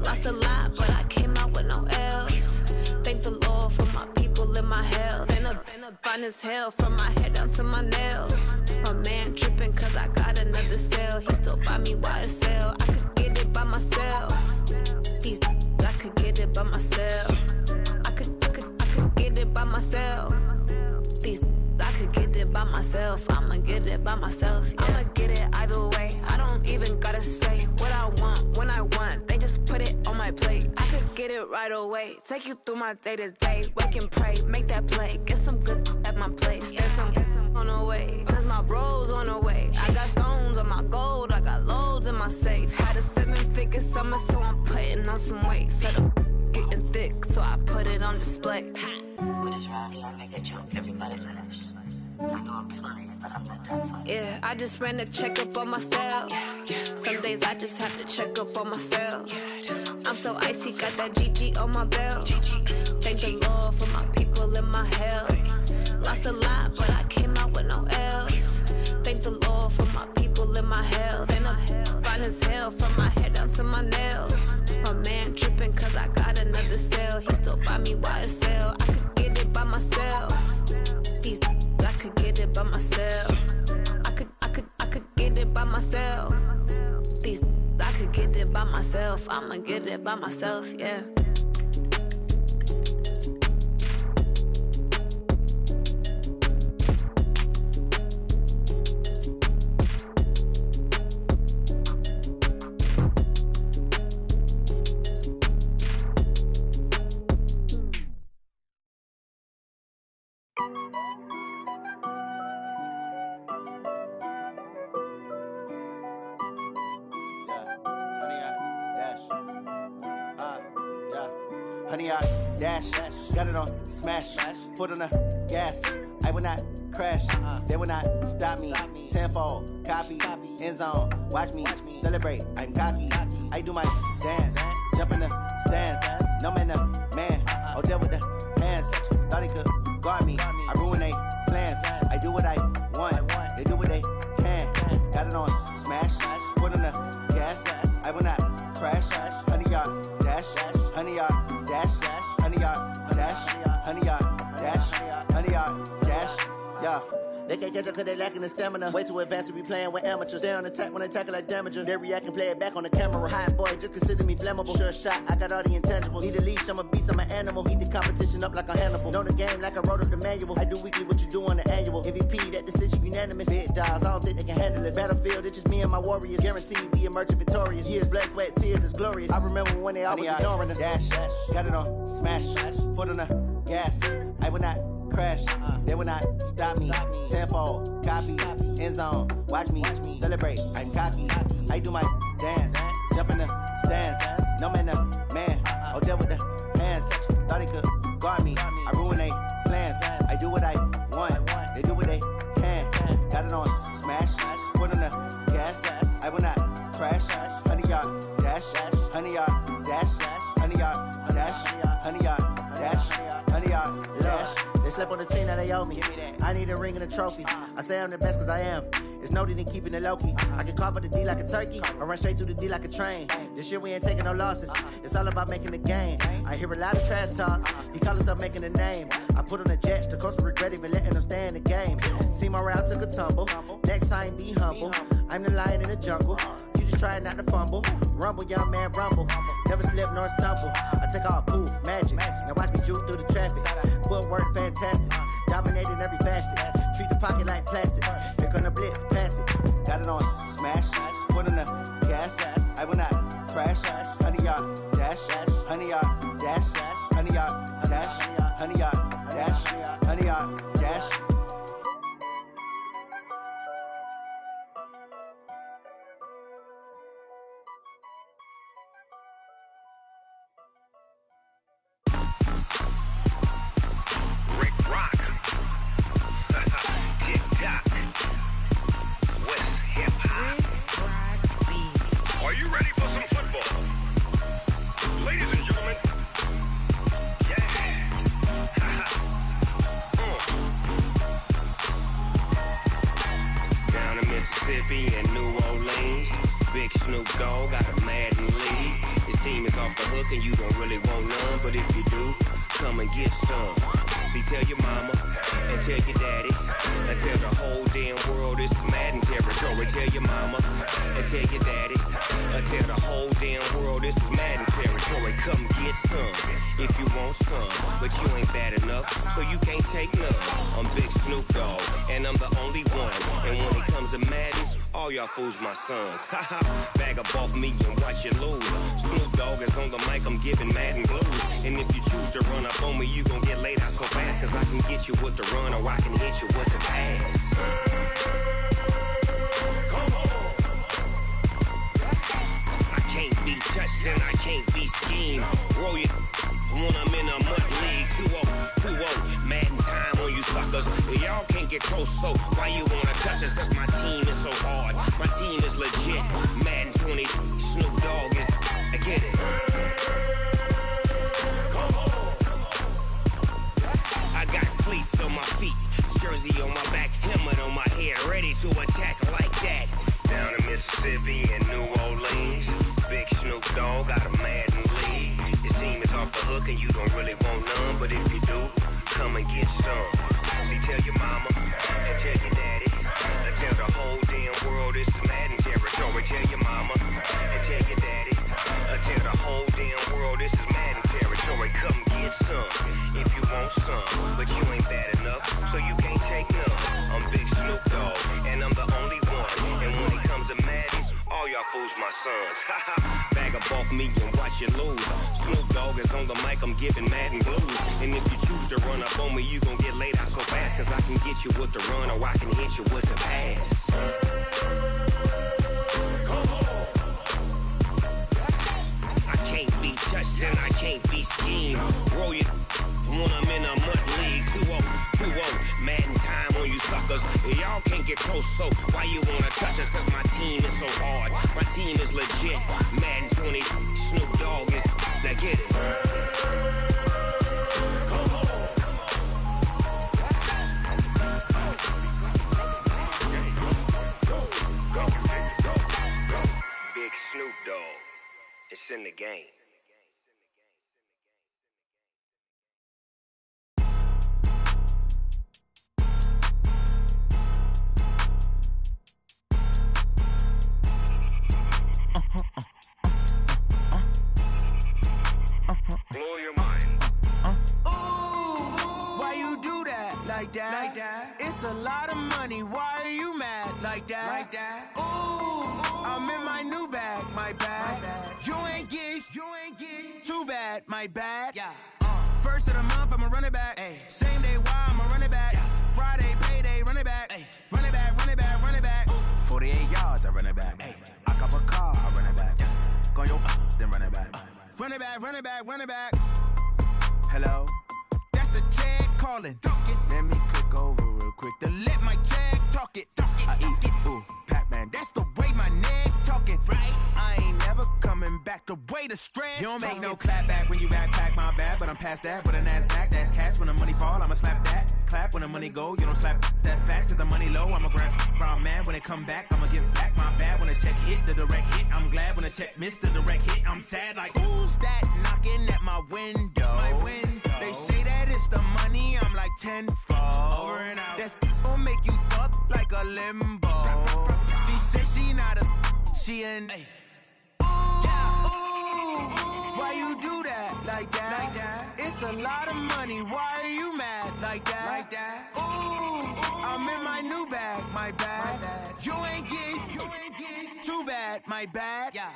Lost a lot, but I came out with no L's. Thank the Lord for my people in my health. And I'm fine as hell from my head down to my nails. My man tripping cause I got another cell. He still buy me YSL. I could get it by myself. I could get it by myself. I could get it by myself. I could get it by myself. I'ma get it by myself. Yeah. I'ma get it either way. I don't even gotta say what I want when I want. They just put it on my plate. I could get it right away. Take you through my day to day. Wake and pray, make that play. Get some good at my place. There's some on the way. Cause my bros on the way. I got stones on my gold. I got low summer, so I'm putting on some weight. Said I'm getting thick, so I put it on display. With this rhyme, I make a joke, everybody laughs. I know I'm funny, but I'm not that funny. Yeah, I just ran a checkup on myself. Some days I just have to check up on myself. I'm so icy, got that GG on my belt. Thank the Lord for my people in my health. Lost a lot, but I came out with no L's. Thank the Lord for my people in my health. And I'm fine as hell from my head down to my nails. My man tripping cause I got another cell. He still buy me YSL. I could get it by myself. These I could get it by myself. I could get it by myself. These I could get it by myself. I'ma get it by myself, yeah. Honey, I dash, got it on smash, foot on the gas. I will not crash, they will not stop me. Tenfold, copy, end zone, watch me celebrate. I'm cocky, I do my dance, jump in the stands. No man, man, oh there with the hands. Thought he could guard me, I ruin they plans. I do what I want, they do what they can. Got it on smash, foot on the gas. I will not crash, honey, y'all dash, honey, y'all dash, honey, y'all dash, honey, y'all dash, honey, y'all dash, yeah. They can't catch up cause they lacking the stamina. Way too advanced to be playing with amateurs. Stay on attack when they tackle like damager. They react and play it back on the camera. Hot boy, just consider me flammable. Sure shot, I got all the intangibles. Need a leash, I'm a beast, I'm an animal. Eat the competition up like a Hannibal. Know the game like I wrote up the manual. I do weekly what you do on the annual. MVP, that decision unanimous. Big dials, I don't think they can handle this. Battlefield, it's just me and my warriors. Guaranteed we emerge victorious. Years, blood, sweat, tears, it's glorious. I remember when they always ignoring us. Dash, got it on smash, foot on the gas. I will not crash, they will not stop me. Tenfold, copy, end zone, watch me celebrate. I'm cocky, I do my dance, jump in the stands. No man, man, oh there with the hands. Thought he could guard me, I ruin they plans. I do what I want, they do what they can. Got it on smash, foot on the gas. I will not crash, honey, y'all dash, honey, y'all dash, honey, y'all dash, honey, y'all dash, honey, y'all dash. They slept on the team that they owe me. I need a ring and a trophy. I say I'm the best cause I am. It's no need in keeping it low-key. I can carve up the D like a turkey or run straight through the D like a train. This year we ain't taking no losses. It's all about making the game. I hear a lot of trash talk. He call himself making a name. I put on the Jets. The coach will regret even letting them stay in the game. Team morale took a tumble. Next time be humble. I'm the lion in the jungle. You just try not to fumble. Rumble, young man, rumble. Never slip nor stumble. I take off, poof, magic. Now watch me juke through the traffic. Footwork fantastic. Dominating every facet. Treat the pocket like plastic. Here come the blitz, pass it. Got it on smash. Foot on the gas. I will not crash. Honey, y'all dash. Honey, y'all dash. Honey, y'all dash. Honey, y'all dash. Honey, y'all dash. Are you ready for some football? Ladies and gentlemen, yeah. Down in Mississippi and New Orleans, Big Snoop Dogg got a Madden lead. His team is off the hook and you don't really want none, but if you do, come and get some. See, tell your mama and tell your daddy and tell the whole damn world this is Madden territory. Tell your mama and tell your daddy and tell the whole damn world this is Madden territory. Come get some if you want some, but you ain't bad enough, so you can't take none. I'm Big Snoop Dogg and I'm the only one. And when it comes to Madden, all y'all fools my sons. Haha, bag up off me and watch you lose. Snoop Dogg is on the mic, I'm giving Madden blues. And if you choose to run up on me, you gon' get laid out so fast. Cause I can get you with the run or I can hit you with the pass. Come on. I can't be touched and I can't be schemed. Roll your when I'm in a mud league. 2-0, Madden time on you suckers. Y'all can't get close, so why you wanna touch us? Cause my team is so hard, my team is legit. Madden 20, Snoop Dogg is, I get it. I got cleats on my feet, jersey on my back, helmet on my head, ready to attack like that. Down in Mississippi and New Orleans, Big Snoop Dogg got a Madden league. Your team is off the hook and you don't really want none, but if you do, come and get some. See, tell your mama and tell your daddy, and tell the whole damn world it's Madden territory. Tell your mama and tell your daddy, and tell the whole damn world this is Madden territory. Come get some if you want some, but you ain't bad enough, so you can't take none. I'm Big Snoop Dogg, and I'm the only one. And when it comes to Madden, all y'all fools my sons. Bag up off me and watch you lose. Snoop Dogg is on the mic, I'm giving Madden blues. And if you choose to run up on me, you gon' get laid out so fast. Cause I can get you with the run or I can hit you with the pass. I can't be touched and I can't be schemed. Roll your when I'm in a mud league. 2-0, Madden time on you suckers. Y'all can't get close, so why you wanna touch us? Cause my team is so hard, my team is legit. Madden 20, Snoop Dogg is, now get it. Big Snoop Dogg, it's in the game. Blow your mind. Why you do that? Like that? It's a lot of money. Why are you mad? Like that? I'm in my new bag. My bad. You ain't get too bad. My bad. Yeah. First of the month, I'ma run it back. Ay. Same day, why I'ma run it back. Friday, payday, run it back. Ay. Run it back, run it back, run it back. 48 yards, I run it back. Ay. I cop a car, I run it back. Go your then run it back. Run it back, run it back, run it back. Hello? That's the jag calling. Let me click over real quick to let my jag talk it. I eat it, ooh, Pac-Man. That's the way my neck talking. Right? I ain't never coming back the way the stress. You don't make no clap back when you backpack, my bad, but I'm past that. But a NASDAQ, that's cash. When the money fall, I'ma slap that. Clap when the money go, you don't slap. That's facts. Cause the money low, I'ma grab brown man. When it come back, I'ma give back my bad. When the check hit, the direct hit. I'm glad when the check missed the direct hit. I'm sad like, who's that knocking at my window? My window. They say that it's the money, I'm like tenfold. Over and out. That's gon' make you up like a limbo. She said she not a, she an. Why you do that? Like that? It's a lot of money. Why are you mad? Like that? I'm in my new bag. My bad. You ain't get too bad. My bad. Yeah.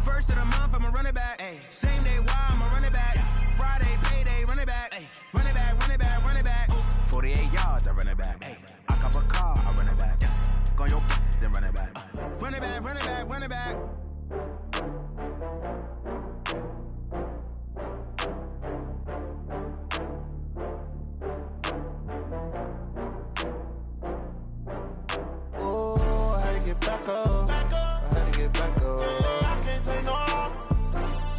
First of the month, I'ma run it back. Ay. Same day, why I'ma run it back. Friday, payday, run it back. Ay. Run it back, run it back, run it back. 48 yards, I run it back. Ay. I cop a car, I run it back. Go your then run it back. Run it back, run it back, run it back. Oh, I had to get back up. I had to get back up. I can't take no loss.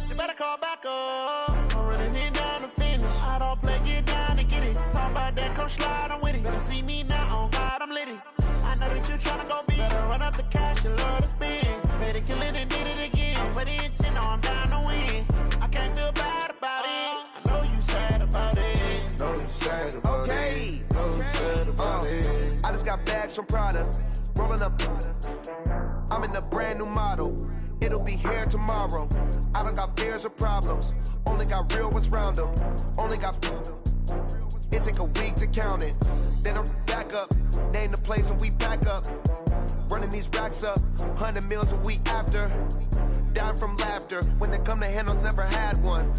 You better call back up. I'm running it down to finish. I don't play, get down to get it. Talk about that, come slide, I'm with it. Better see me now, on God, I'm lit it. I know that you tryna go big. Better run up the cash, you love to spend. Better kill it and did it again. I'm with the intent, no, I'm down to win. I can't feel bad about it. I know you sad about it. Know you sad about it. Know you sad about it. I just got bags from Prada. Rolling up. I'm in a brand new model. It'll be here tomorrow. I don't got fears or problems. Only got real ones round them. Only got. It take a week to count it. Then I'm back up. Name the place and we pack up. Running these racks up. 100 meals a week after. Down from laughter. When they come to handles, never had one.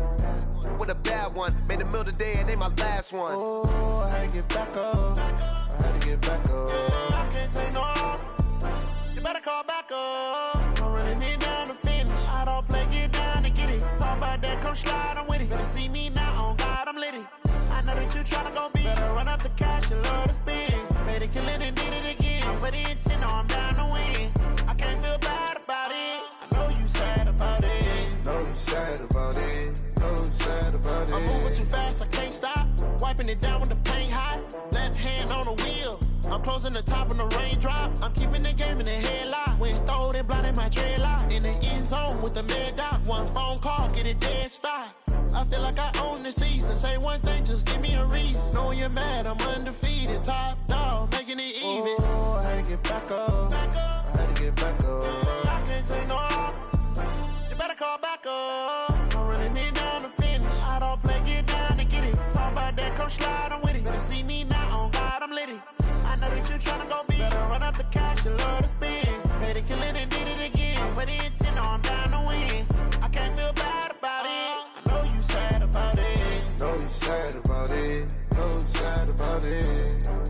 With a bad one. Made a meal today and they my last one. Oh, I had to get back up. I had to get back up. I can't take no loss. You better call back up. I'm running it down to finish. I don't don't play, get down and get it. Talk about that, come slide, I'm with it. Better see me now, on God, I'm litty. I know that you tryna go big. Better run up the cash, you love to spend. Better kill it and did it again. I'm with the intent, no, I'm down to win. I can't feel bad about it. I know you sad about it. Know you sad about it. Know you sad about it. I'm moving too fast, I can't stop. Wiping it down when the paint hot. Left hand on the wheel. I'm closing the top when the raindrop. I'm keeping the game in the headlock. When throwed and blinded my dreadlock. In the end zone with the mad dot. One phone call, get it dead stop. I feel like I own the season. Say one thing, just give me a reason. Knowing you're mad, I'm undefeated. Top dog, making it even. Oh, I had to get back up. I had to get back up. I can't take no off. You better call back up. I'm running it down to finish. I don't play, get down and get it. Talk about that, come slide, I'm with it. Better see me now, on God, I'm litty. I know that you tryna go big. Better run up the cash, you love to spend. Better kill it and did it again. I'm with the intent, no, I'm down to win. I can't feel bad about it. I know you sad about it. Know you sad about it. Know you sad about it.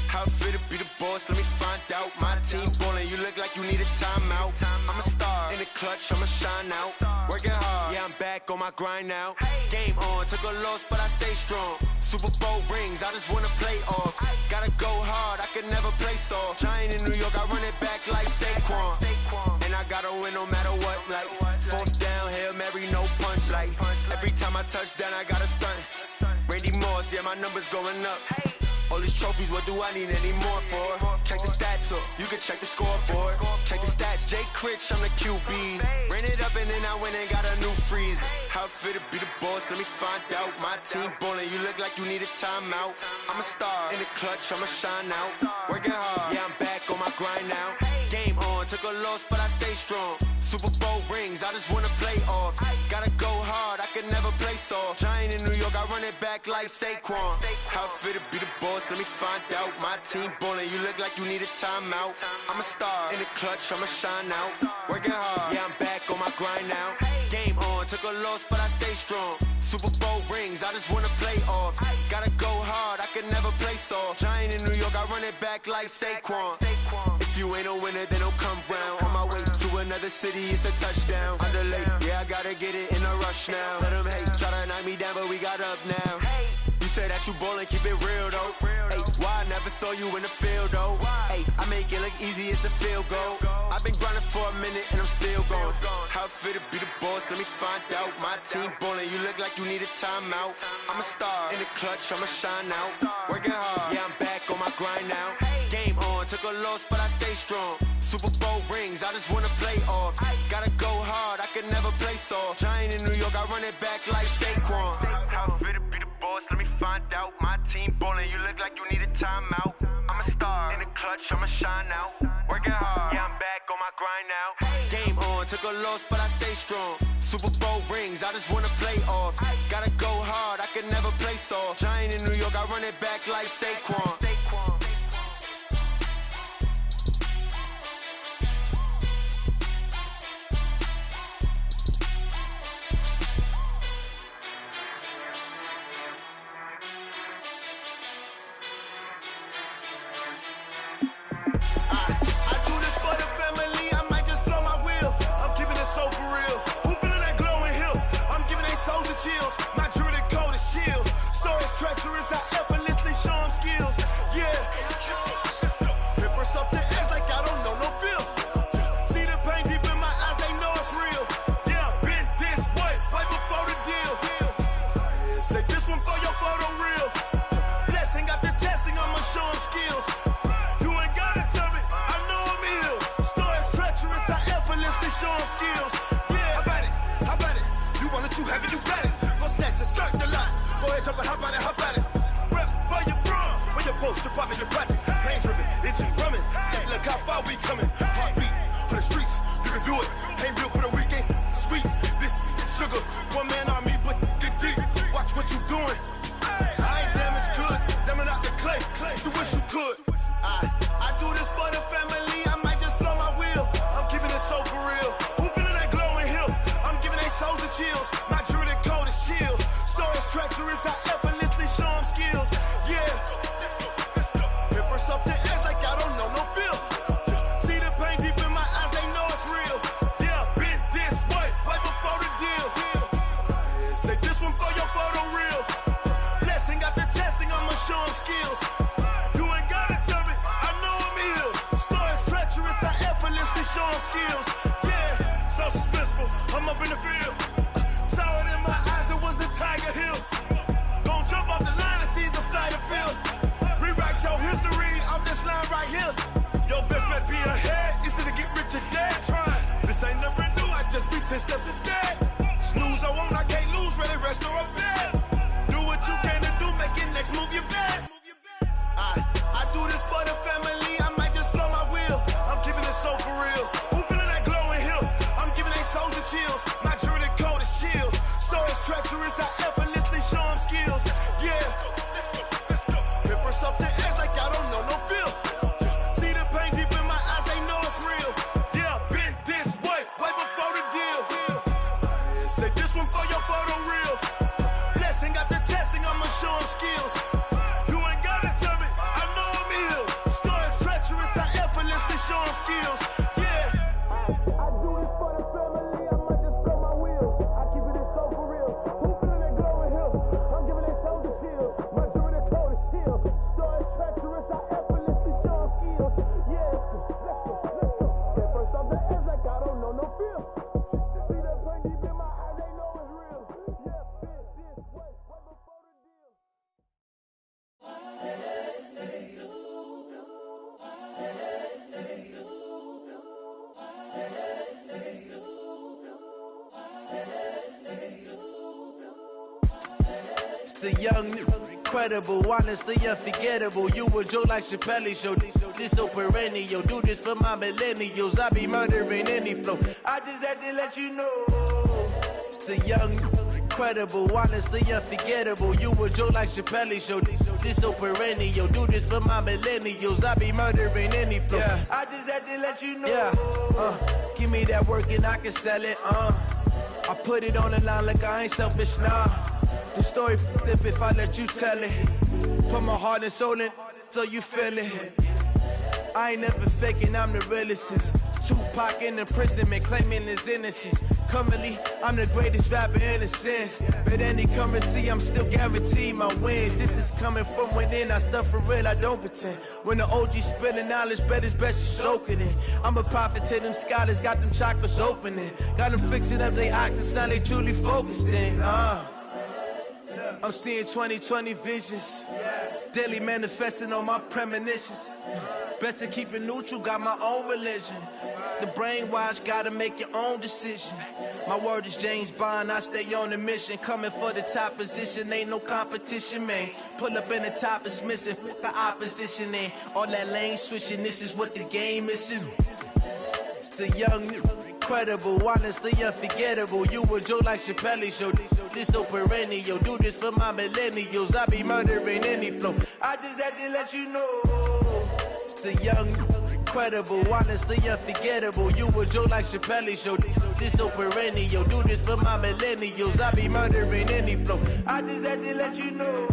How fit to be the boss? Let me find out. My team ballin', you look like you need a timeout. I'm a star in the clutch, I'ma shine out. Working hard, yeah, I'm back on my grind now. Game on, took a loss, but I stay strong. Super Bowl rings, I just wanna play off. Gotta go hard, I can never play soft. Giant in New York, I run it back like Saquon. And I gotta win no matter what, like fourth down, Hail Mary, no punch. Like every time I touch down, I gotta stunt. Randy Moss, yeah, my numbers going up. All these trophies, what do I need any more for? Check the stats up, you can check the scoreboard. Check the stats, Jay Critch, I'm the QB. Ran it up and then I went and got a new freezer. How fit to be the boss, let me find out. My team ballin', you look like you need a timeout. I'm a star in the clutch, I'ma shine out. Working hard, yeah, I'm back on my grind now. Game on, took a loss, but I stay strong. Super Bowl rings, I just wanna play off. Gotta go hard, I can never play soft. Giant in New York, I run it back like Saquon. How fit to be the boss, let me find out. My team ballin', you look like you need a timeout. I'm a star in the clutch, I'ma shine out. Working hard, yeah, I'm back on my grind now. Game on, took a loss, but I stay strong. Super Bowl rings, I just wanna play off. Gotta go hard, I can never play soft. Giant in New York, I run it back like Saquon. If you ain't a winner, then don't come round. On my way to another city, it's a touchdown. Underlay, yeah, I gotta get it in a rush now. Let them hate, try to knock me down, but we got up now. You said that you ballin', keep it real though. Hey, why I never saw you in the field though? Hey, I make it look easy, it's a field goal. I've been grinding for a minute and I'm still going. How fit to be the boss, let me find out. My team ballin', you look like you need a timeout. I'm a star in the clutch, I'ma shine out. Working hard, yeah, I'm back on my grind now. Game on, took a loss, but I stay strong. Super Bowl rings, I just wanna play off. Gotta go hard, I can never play soft. Giant in New York, I run it back like Saquon. How fit to be the boss, let me find out. My team ballin', you look like you need a timeout. I'm a star in the clutch, I'ma shine out. Working hard, yeah, I'm back on my grind now. Game on, took a loss, but I stay strong. Super Bowl rings, I just wanna play off. Gotta go hard, I can never play soft. Giant in New York, I run it back like Saquon. Chills. My jewelry coat is chill. Storage treacherous, I effortlessly show them skills. Yeah. Pepper stuff the edge like I don't know no bill. See the pain deep in my eyes, they know it's real. Yeah, been this way, right before the deal. Say this one for your photo real. Blessing after testing, I'ma show them skills. You ain't gotta tell me, I know I'm ill. Storage treacherous, I effortlessly show them skills. Yeah, how about it? You want it, you have it, you got it. Snatch a skirt the lot. Go ahead, jump and hop on it, hop on it. Rep for your bra. When your post department, your projects. Pain driven, itching, drumming. Hey, look how far we coming. Heartbeat on the streets. You can do it. Ain't built for the weekend. Sweet, this sugar. One man army, but get deep. Watch what you doing. I ain't damaged goods. Damn it out the clay. You wish you could. I do this for skills. You ain't gotta tell me, I know I'm ill. Stories treacherous, I effortlessly show them skills. Yeah, so suspenseful, I'm up in the field. Saw it in my eyes, it was the Tiger Hill. Gon' jump off the line and see the flight of field. Rewrite your history, I'm this line right here. Your best bet be ahead, easy to get rich or dead. Trying, this ain't never new, I just be 10 steps instead. Snooze I won't, I can't lose, ready, rest or a bed. Do what you can to do, make it next move your best. I do this for the family, I might just flow my wheel. I'm keeping it so for real. Who feeling that glowing hill? I'm giving they soldier chills. My jewelry code is chill. Stories treacherous, I effortlessly show them skills. Yeah. Hit first off the edge like I don't know no feel. See the pain deep in my eyes, they know it's real. Yeah, been this way before the deal. Say this one for your photo real. Blessing after testing, I'ma show them skills. You ain't gotta tell me, I know I'm ill. Stories treacherous, I effortlessly show them skills. Yeah. I do this for the family, I might just blow my wheel. I keep it so for real. Who feeling that glowing hill? I'm giving they soldier chills. My jewelry code is chill. Stories treacherous, I effortlessly show them skills. Yeah, let's go. At first off the edge like I don't know no feel. See that pain deep in my eyes, they know it's real. Yeah, been this way before the deal. It's the young, incredible, honestly unforgettable. You a joke like Chappelle show. This so perennial. Do this for my millennials. I be murdering any flow. I just had to let you know. It's the young, incredible, honestly unforgettable. You a joke like Chappelle show. This so perennial. Do this for my millennials. I be murdering any flow. Yeah. I just had to let you know. Yeah. Give me that work and I can sell it. I put it on the line like I ain't selfish, nah. The story flip if I let you tell it. Put my heart and soul in so you feel it. I ain't never faking, I'm the realest since Tupac in imprisonment, claiming his innocence. Currently, I'm the greatest rapper in a sense. But any currency, I'm still guaranteed my wins. This is coming from within, I stuff for real, I don't pretend. When the OG spilling knowledge, bet it's best you soak it in. I'm a prophet to them scholars, got them chakras opening. Got them fixing up they octaves, now they truly focused in. I'm seeing 2020 visions. Daily manifesting on my premonitions. Best to keep it neutral, got my own religion. The brainwash, gotta make your own decision. My word is James Bond, I stay on the mission. Coming for the top position, ain't no competition, man. Pull up in the top is missing, fuck the opposition, man. All that lane switching, this is what the game is. It's the young, incredible, honestly unforgettable. You a joke like Chappelle show. This so perennial. Do this for my millennials. I be murdering any flow. I just had to let you know. It's the young, incredible, honestly unforgettable. You a joke like Chappelle show. This so perennial. Do this for my millennials. I be murdering any flow. I just had to let you know.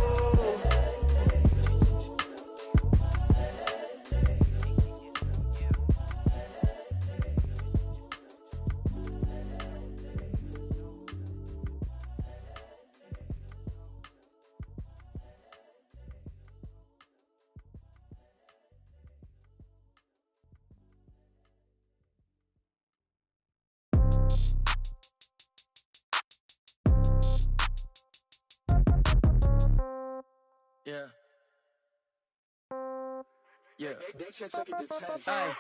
Yeah. Yeah.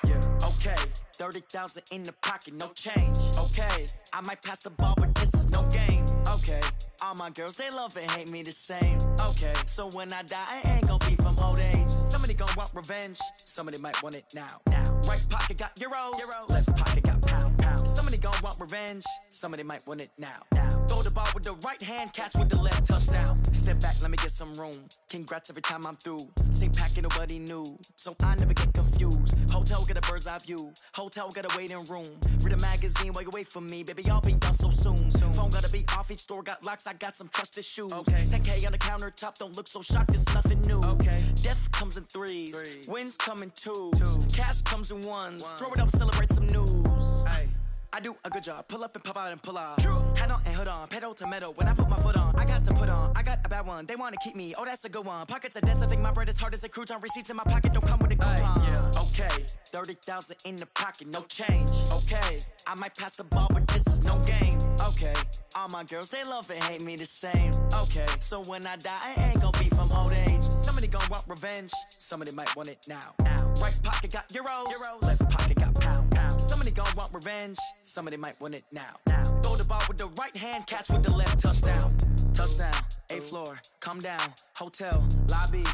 Yeah. Okay. 30,000 in the pocket, no change. Okay. I might pass the ball, but this is no game. Okay. All my girls, they love and hate me the same. Okay. So when I die, I ain't gonna be from old age. Somebody gonna want revenge. Somebody might want it now. Right pocket got euros. Left pocket got pounds. Somebody gonna want revenge. Somebody might want it now. Throw the ball with the right hand, catch with the left, touchdown. Step back, let me get some room. Congrats every time I'm through. Same packet, nobody knew, so I never get confused. Hotel get a bird's eye view. Hotel got a waiting room. Read a magazine while you wait for me, baby. I'll be done so soon. Phone gotta be off. Each store got locks. I got some trusted shoes. Okay. 10K on the countertop. Don't look so shocked. It's nothing new. Okay. Death comes in threes. Wins come in twos. Cash comes in ones. Throw it up, celebrate some news. Ay. I do a good job. Pull up and pop out and pull out. Head on and hood on, pedal to metal. When I put my foot on, I got to put on. I got a bad one, they wanna keep me. Oh, that's a good one. Pockets are dense, I think my bread is hard as a crouton. Receipts in my pocket don't come with a coupon. Yeah. Okay, 30,000 in the pocket, no change. Okay, I might pass the ball, but this is no game. Okay, all my girls, they love and hate me the same. Okay, so when I die, I ain't gon' be from old age. Somebody gon' want revenge, somebody might want it now. Right pocket got euros, left pocket got pound. Somebody gon' want revenge, somebody might want it now. Throw the ball with the right hand, catch with the left, touchdown. Touchdown, 8th floor, come down, hotel, lobby.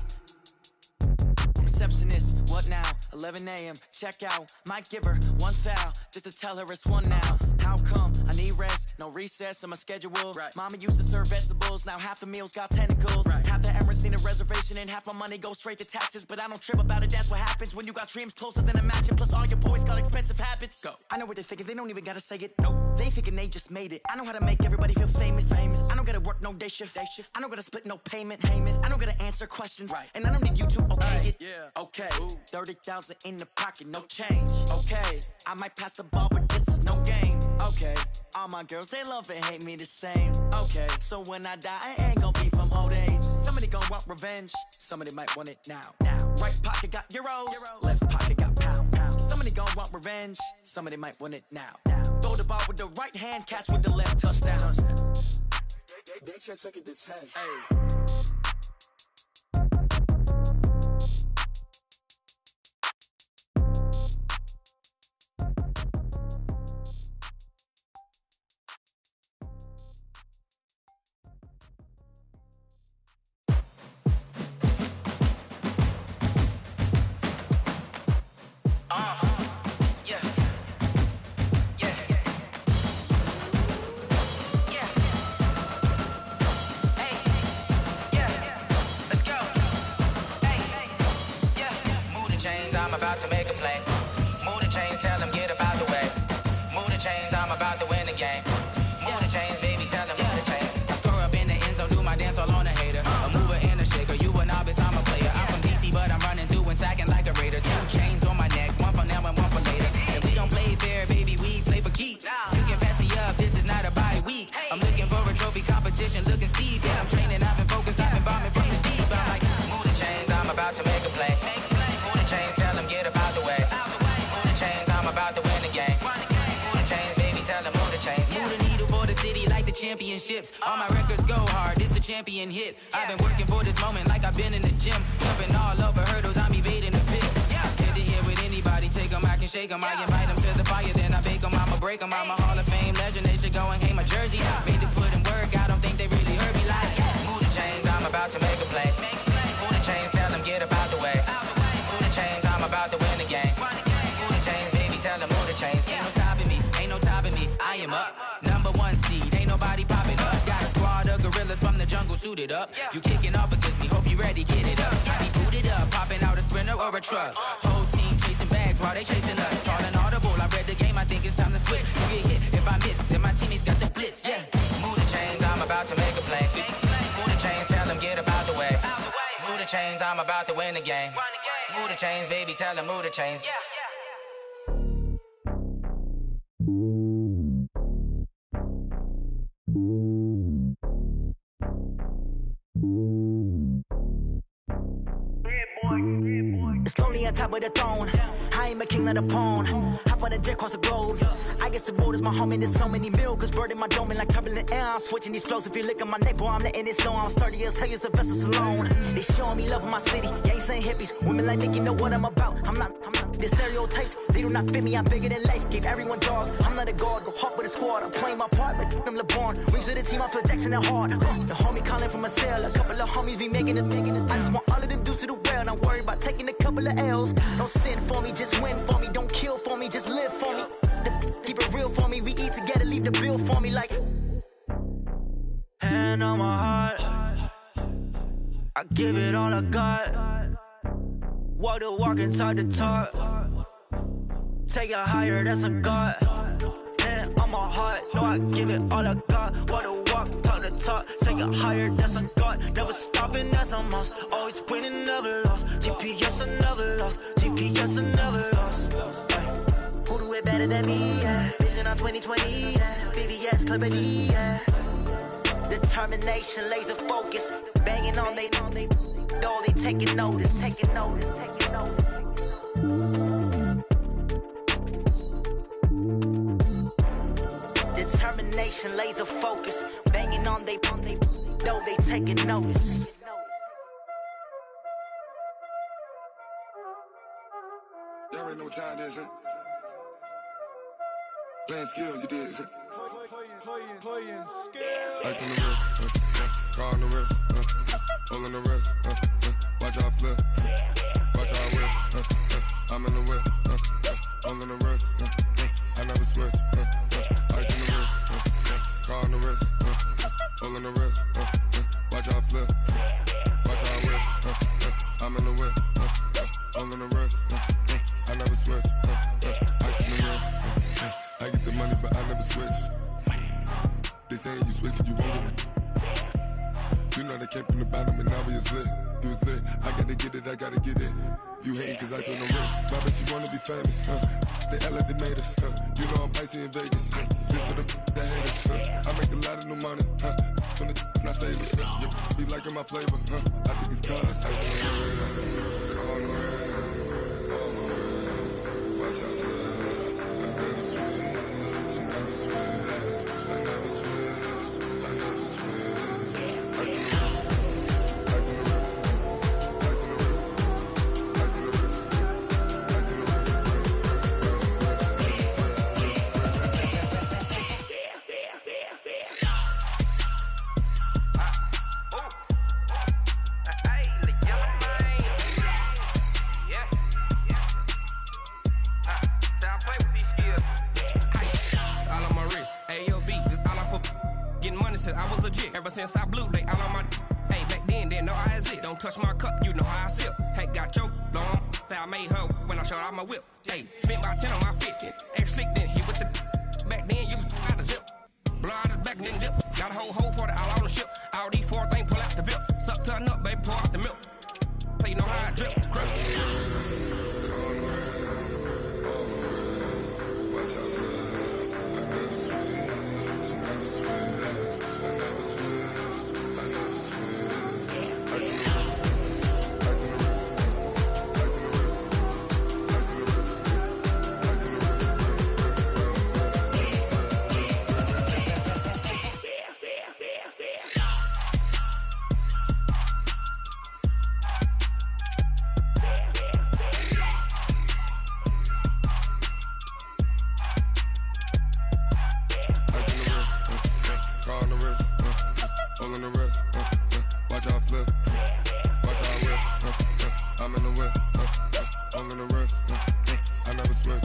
Receptionist, what now? 11 a.m. Check out. Might give her one foul just to tell her it's one now. How come? I need rest, no recess in my schedule. Right. Mama used to serve vegetables, now half the meals got tentacles. Right. Half the Emirates need a reservation and half my money goes straight to taxes. But I don't trip about it, that's what happens when you got dreams closer than a mansion. Plus all your boys got expensive habits. Go. I know what they're thinking, they don't even gotta say it. Nope. They ain't thinking they just made it. I know how to make everybody feel famous. I don't gotta work no day shift. I don't gotta split no payment. I don't gotta answer questions. Right. And I don't need you to okay it. Yeah. Okay, 30,000 in the pocket, no change. Okay, I might pass the ball, but this is no game. Okay, all my girls, they love and hate me the same. Okay, so when I die, I ain't gon' be from old age. Somebody gon' want revenge, somebody might want it now. Right pocket got euros, left pocket got pound. Somebody gon' want revenge, somebody might want it now. Throw the ball with the right hand, catch with the left, touchdown. They check it to 10. Hey. I'm about to make a play. Move the chains, tell them get about the way. Move the chains, I'm about to win the game. Move the chains, baby, tell them move the chains. I score up in the end zone, do my dance all on a hater. A mover and a shaker, you a novice, I'm a player. I'm from DC, but I'm running through and sacking like a raider. 2 chains on my neck, one for now and one for later. And we don't play fair, baby, we play for keeps. You can pass me up, this is not a bye week. I'm looking for a trophy competition, looking steep. Yeah, I'm training, I've been focused, I've been bombing from the deep. I'm like, move the chains, I'm about to make a play. Move the chains, tell them get about the way. Move the chains, I'm about to win the game. Move the chains, baby, tell them move the chains. Move the needle for the city like the championships. All my records go hard, this a champion hit. I've been working for this moment like I've been in the gym. Jumping all over hurdles, I'm evading the pit. Head to head with anybody, take them, I can shake them. I invite them to the fire, then I bake them, I'ma break them. I'm a Hall of Fame legend, they should go and hang my jersey. Made to put in work, I don't think they really heard me like. Move the chains, I'm about to make a play. Move the chains, tell them get about the way. Move the chains, I'm about to win the game. Move the chains, baby, tell them move the chains. Ain't no stopping me, ain't no topping me. I am up, #1 seed, ain't nobody popping up. Got a squad of gorillas from the jungle suited up. You kicking off against me, hope you ready, get it up. I be booted up, popping out a sprinter or a truck. Whole team chasing bags while they chasing us. Calling audible, I read the game, I think it's time to switch. You get hit, if I miss, then my teammates got the blitz, yeah. Move the chains, I'm about to make a play. Move the chains, tell them get about the way. Move the chains, I'm about to win the game. Move the chains, baby, tell them move the chains. It's lonely on top of the throne. I ain't a king of the pawn. Hop on a jet across the globe. I guess the world is my home and there's so many milkers bird in my dome and like turbulent air. I'm switching these flows. If you look at my neck, boy, I'm letting it slow. I'm sturdy as hell as a vessel alone. They showing me love in my city. Gangs ain't hippies. Women like Nicky know what I'm about. I'm not. The stereotypes, they do not fit me. I'm bigger than life. Gave everyone dogs. I'm not a guard. Go hard with a squad. I'm playing my part, but them LeBron. Rings to the team. I feel Jackson and hard. The homie calling from a cell. A couple of homies be making it. I just want all of them dudes to do well. Not worried about taking a couple of L's. Don't sin for me, just win for me. Don't kill for me, just live for me. Keep it real for me. We eat together, leave the bill for me like. Hand on my heart, I give it all I got. Walk the walk and talk the talk. Take it higher, that's a God. Hand on my heart, no, I give it all I got. Walk the walk, talk the talk. Take it higher, that's a God. Never stopping, that's a must. Always winning, never lost. GPS, I never lost. GPS, I never lost. Who Who do it better than me? Yeah. Vision on 2020, yeah. VVS, Clippity, yeah. Determination, laser focus, banging on they, though they taking notice. Determination, laser focus, banging on they, though they taking notice. Y'all already know what time it is, huh? Playing skills, you did. Playing skills. Ice on the wrist, car on the wrist, hole in the wrist, watch out flip, watch out whip, I'm in the whip, hole in the wrist, I never switch, ice on the wrist, car on the wrist, hole in the wrist, watch out flip, watch out whip, I'm in the whip, hole in the wrist, I never switch, ice on the wrist, I get the money but I never switch. They saying you switch, you won't get it. You know they came from the bottom and now we is lit. You was lit, I gotta get it, I gotta get it. You hating cause I told no risk. My bitch, you wanna be famous, They act like they made us, You know I'm icy in Vegas, This for the that hate us, I make a lot of new money, When the not savers, You be liking my flavor, I think it's cause I on the wrist, on the wrist, on the wrist. Watch out, cuz I never switch, you never switch. I never switch, I never switch. Ice in the wrist, ice in the wrist, ice in the wrist, ice in the wrist, ice in the wrist. I was legit ever since I blew they all on my. Hey, back then didn't know I exist. Don't touch my cup, you know how I sip. Hey, got your long. Say I made her when I showed out my whip. Hey, spent about 10 on my 50. Ex slick then hit with the. Back then used to out the zip. Blow out his back then dip. Got a whole party all on the ship. All these 4 things pull out the VIP. Suck to a nut, baby, pour out the milk. So you know how I drip. Crush. Watch out, cuz I never switch, you never switch. I never switch, I never switch. Ice in the wrist, ice in the wrist, ice in the wrist, ice in the wrist, ice in the wrist. Hole in the wrist, watch out flip, watch out whip, I'm in the whip, hole in the wrist, I never switch.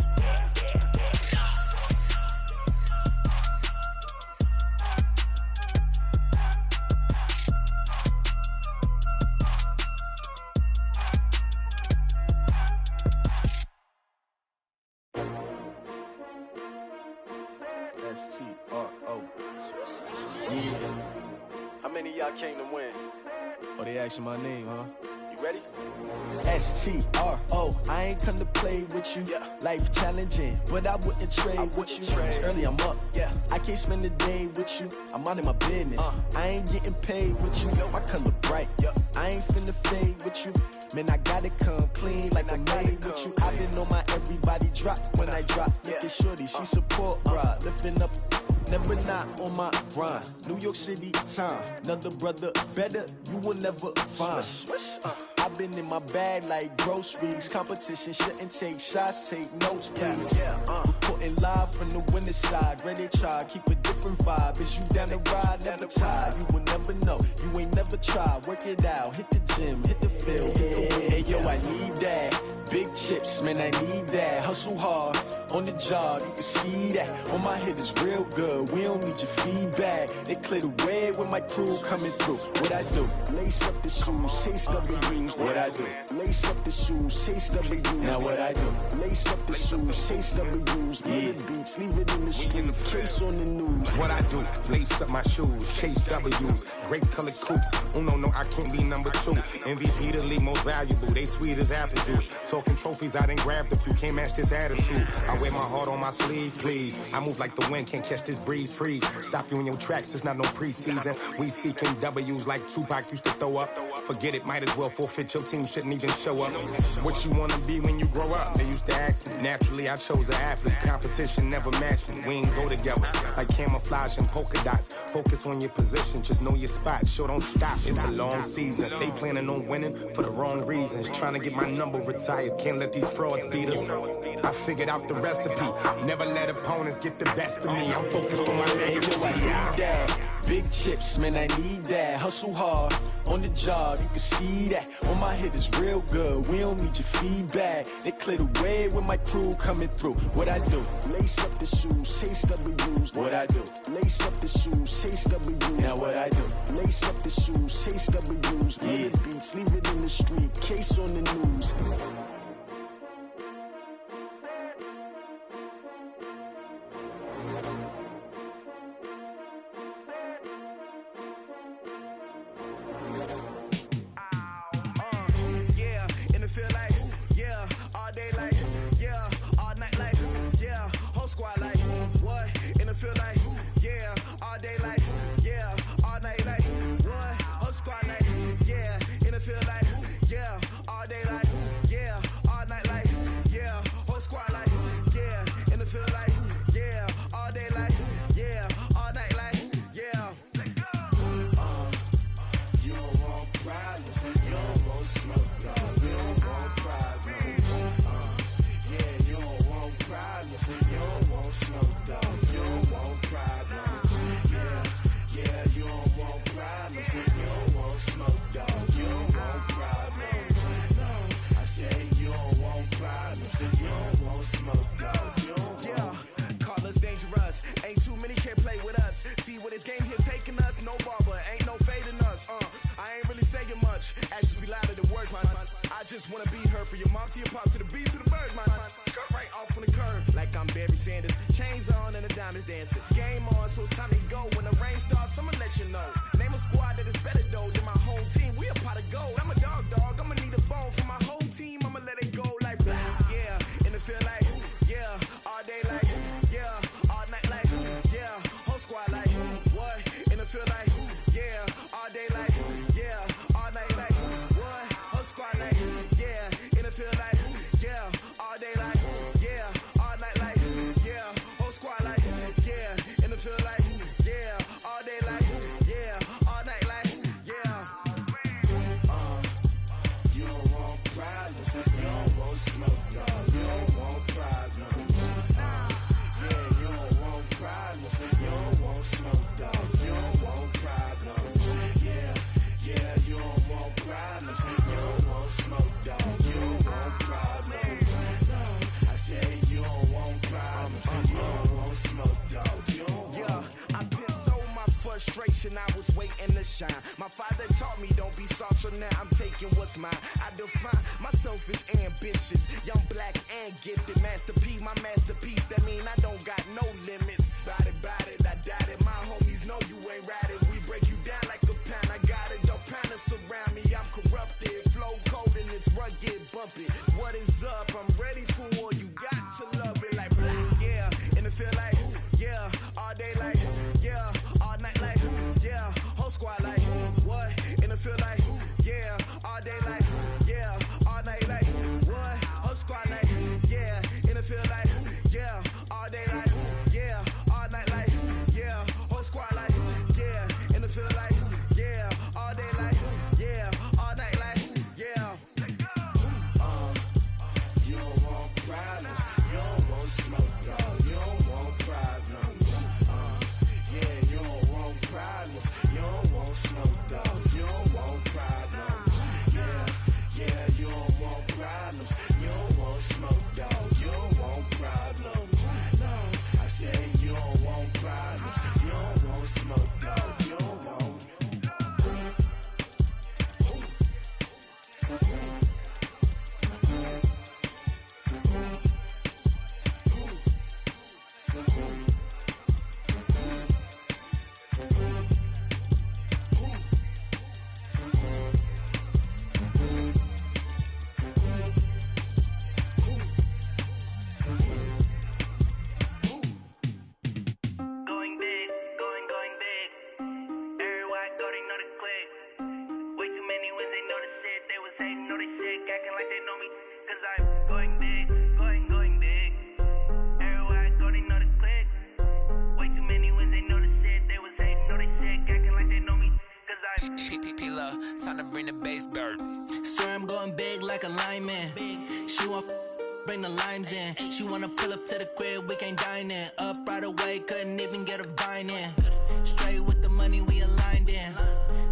STRO. How many of y'all came to win? Oh, they asking my name, huh? You ready? STRO. I ain't come to play with you. Life challenging, but I wouldn't trade with you. It's early, I'm up. I can't spend the day with you. I'm out of my business. I ain't getting paid with you. My color bright. I ain't finna fade with you. Man, I gotta come clean like I made with you. I been on my everybody drop when I drop. Look at shorty, she support ride. Lifting up. Never not on my grind. New York City time. Another brother better, you will never find. I've been in my bag like groceries. Competition shouldn't take shots, take notes, please. Reporting live from the winter side. Ready to try, keep a different vibe. Is you down the ride, never tired. You will never know, you ain't never tried. Work it out, hit the gym, hit the field, hit the wheel. Hey yo, I need that. Big chips, man, I need that. Hustle hard, on the job, you can see that. On my head is real good, we don't need your feedback. They clear the way when my crew coming through. What I do? Lace up the shoes, chase W's. What I do? Lace up the shoes, chase W's. Now what I do? Lace up the shoes, chase W's. Yeah, beats, leave it in the street, case on the news. What I do? Lace up my shoes, chase W's. Grape colored coops. No, I can't be number 2. MVP the league most valuable. They sweet as apple juice. Talking trophies, I done grabbed a few. Can't match this attitude. I wear my heart on my sleeve, please. I move like the wind, can't catch this breeze, freeze. Stop you in your tracks, it's not no preseason. We seeking W's like Tupac used to throw up. Forget it, might as well forfeit, your team shouldn't even show up. What you wanna be when you grow up? They used to ask me. Naturally, I chose an athlete. Competition never matched me. We ain't go together like camouflage and polka dots. Focus on your position, just know your spot. Sure, don't stop, it's a long season. They planning on winning for the wrong reasons. Trying to get my number retired, can't let these frauds beat us. I figured out the recipe. Never let opponents get the best of me. I'm focused on my legacy. I need that. Big chips, man, I need that. Hustle hard on the job, you can see that. On my head is real good, we don't need your feedback. They clear the way with my crew coming through. What I do? Lace up the shoes, chase W's. What I do? Lace up the shoes, chase W's. Now what I do? Lace up the shoes, chase W's. Yeah. Beats, leave it in the street, case on the news. I was waiting to shine. My father taught me don't be soft, so now I'm taking what's mine. I define myself as ambitious, young, black, and gifted. Master P, my masterpiece. That mean I don't got no limits. Bout it, I doubt it. My homies know you ain't ratted. We break you down like a pound. I got it, don't panic surround me. I'm corrupted, flow cold and it's rugged, bumpy. What is up? I'm ready for war. You got to love it like black, yeah. And it feel like, yeah, all day like, yeah, all night like, yeah, whole squad like, what? And it feel like, yeah, all day like, yeah, all night like, what? Whole squad like, yeah, and it feel like, yeah, all day like, yeah, all night like, yeah, whole squad like, yeah, and it feel like, yeah, all day like, yeah, all night like, yeah. You don't want problems, you don't want smoke, no, you don't want problems. Yeah, you don't want problems, you don't want smoke, dog, you don't want problems. Yeah, you don't want problems, you don't want smoke, dog, you don't want problems. No, I said you don't want problems, you don't want smoke, dog, you don't want. know they sick, acting like they know me. Cause I'm going big, going big. Everywhere I go, they know the click. Way too many wins, they know the shit. They was hating, know they sick, acting like they know me. Cause I'm P-P-P-Love, time to bring the bass bird. Swear I'm going big like a lineman. She want bring the limes in. She wanna pull up to the crib, we can't dine in. Up right away, couldn't even get a vine in. Straight with the money, we aligned in.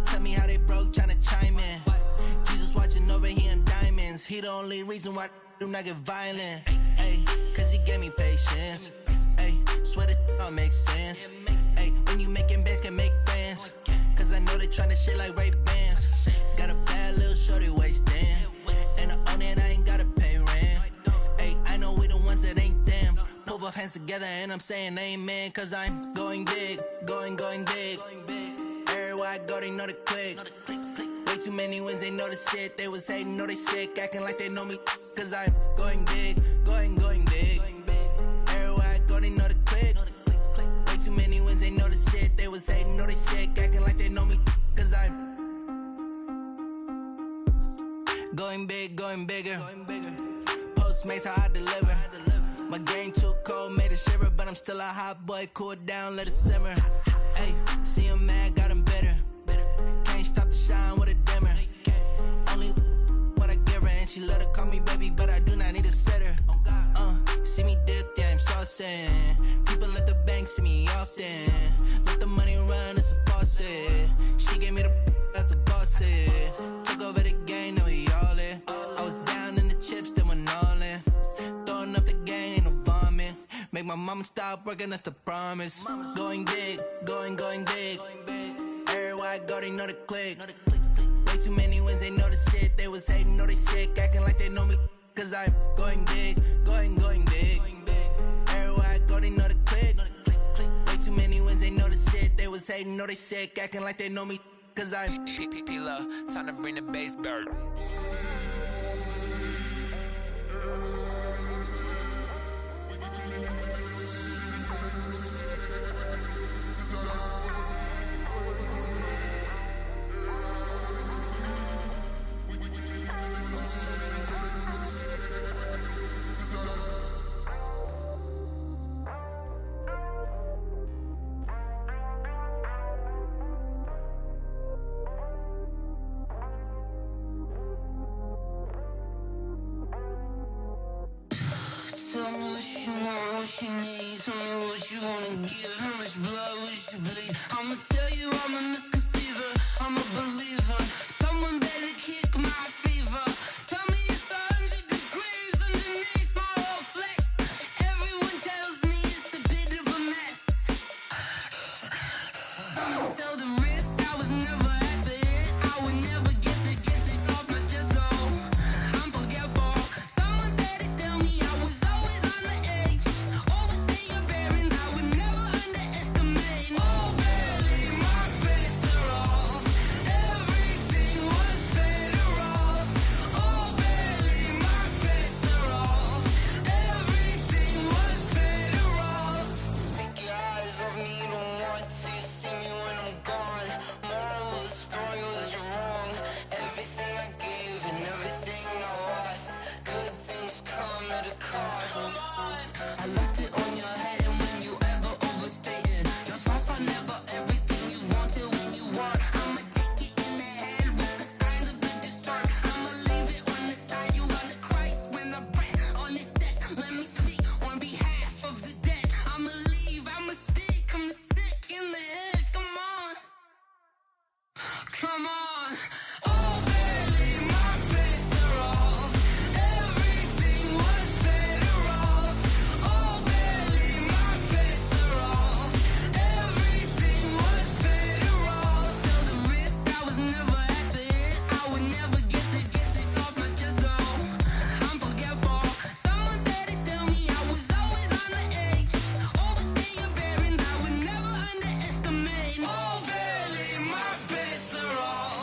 Tell me how they broke, tryna chime in. Jesus watching over, he in diamonds. He the only reason why I do not get violent. Ay, cause he gave me patience. Ay, swear that don't make sense. Ay, when you making bands, can make friends. Cause I know they tryna shit like Ray-Bans. Got a bad little shorty wasting. And I own it, I ain't gotta pay rent. Ay, I know we the ones that ain't them. Put both hands together and I'm saying amen. Cause I'm going big, going big. Everywhere I go, they know the click. Way too many wins, they know the shit. They was hating, know they sick, acting like they know me. Cause I'm going big, going big. Everywhere I go, they know the click. Way too many wins, they know the shit. They was hating, know they sick, acting like they know me. Cause I'm going big, going bigger. Postmates how I deliver. My game too cold, made it shiver, but I'm still a hot boy. Cool it down, let it simmer. Hey, see him mad, got him bitter. Can't stop the shine with a dimmer. Only what I give her, and she let her call me baby, but I do not need a sitter. See me dip, yeah, I'm saucing. People at the bank see me often. Let the money run, it's a faucet. She gave me the that's a boss it. Took over the game, now we all in. I was down in the chips, then went all in. Throwing up the game, ain't no vomit. Make my mama stop working, that's the promise. Going big, going big. Everywhere I go, they know the click. Way too many wins, they know the shit. They was hating, know they sick, acting like they know me. Cause I'm going big, going big. Everywhere I go, they know the click. Way too many wins, they know the shit. They was hating, know they sick, acting like they know me. Cause I'm P-P-P-Love, time to bring the bass bird. Tell me what you want, what you need. Tell me what you wanna give. How much blood would you bleed? I'ma tell you I'm a misconceiver. I'm a believer. Someone better kick my fever. Tell me it's 100 degrees underneath my whole flesh. Everyone tells me it's a bit of a mess. I'ma tell the risk I was never at the end. I would never get this off my chest though. I'm forgetful. Someone better tell me I was always on the edge. Overstay your bearings, I would never underestimate. Oh, barely my bets are off. Everything was better off. Oh, barely my bets are off. Everything was better off. Take your eyes off me, don't want to see me when I'm gone. Moral of the story was you're wrong. Everything I gave and everything I lost. Good things come at a cost. I left it on your head, and when you ever overstay it, your thoughts are never everything you wanted when you want. I'ma take it in the head with the signs of the distort. I'ma leave it on the side. You run the Christ when the breath on this set. Let me speak on behalf of the dead. I'ma leave, I'ma speak. I'm sick in the head. Come on, come on. Oh, barely my bets are off. Everything was better off. Oh, barely my bets are off. Everything was better off. Tell the risk I was never at the end. I would never get this off my chest though. I'm forgetful. Someone better tell me I was always on the edge. Overstay your bearings, I would never underestimate. Oh, barely my bets are off.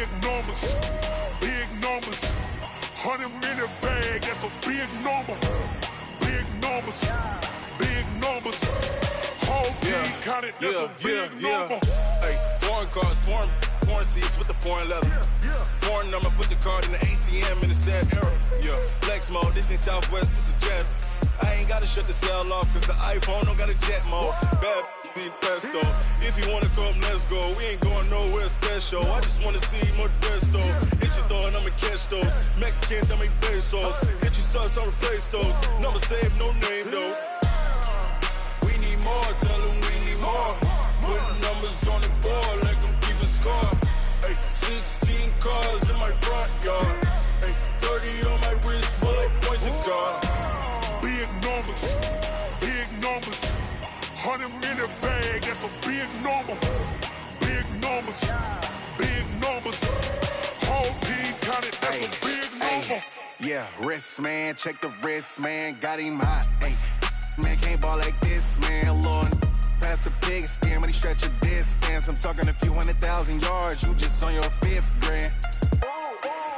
big numbers, big numbers. 100 minute bag, that's a big number. Big numbers, big numbers. Whole team counted, that's a big number. Hey, foreign cars, foreign seats with the foreign leather. Foreign number, put the card in the ATM in the sad era. Yeah, flex mode, this ain't Southwest, this a jet. I ain't gotta shut the cell off, cause the iPhone don't got a jet mode. Bad be pesto. If you wanna come, let's go. We ain't going nowhere special. I just wanna see Modesto. Hit your thought, I'ma catch those. Mexican, I make pesos. Hit your sus, I'll replace those. Number saved, no name though. We need more, tell them we need more. Putting numbers on the board, like them keep a score. Hey, 16 cars in my front yard. Hey, 30 on my wrist, bullet point to God. Big numbers, big numbers. 100 minute bag, that's a big number. Big numbers, big numbers. Whole team counted, that's a big number. Yeah, wrist man, check the wrist man, got him hot. Ay, man can't ball like this, man. Lord, past the pig skin when he stretch a distance. I'm talking a few 100,000 yards, you just on your 5th grand.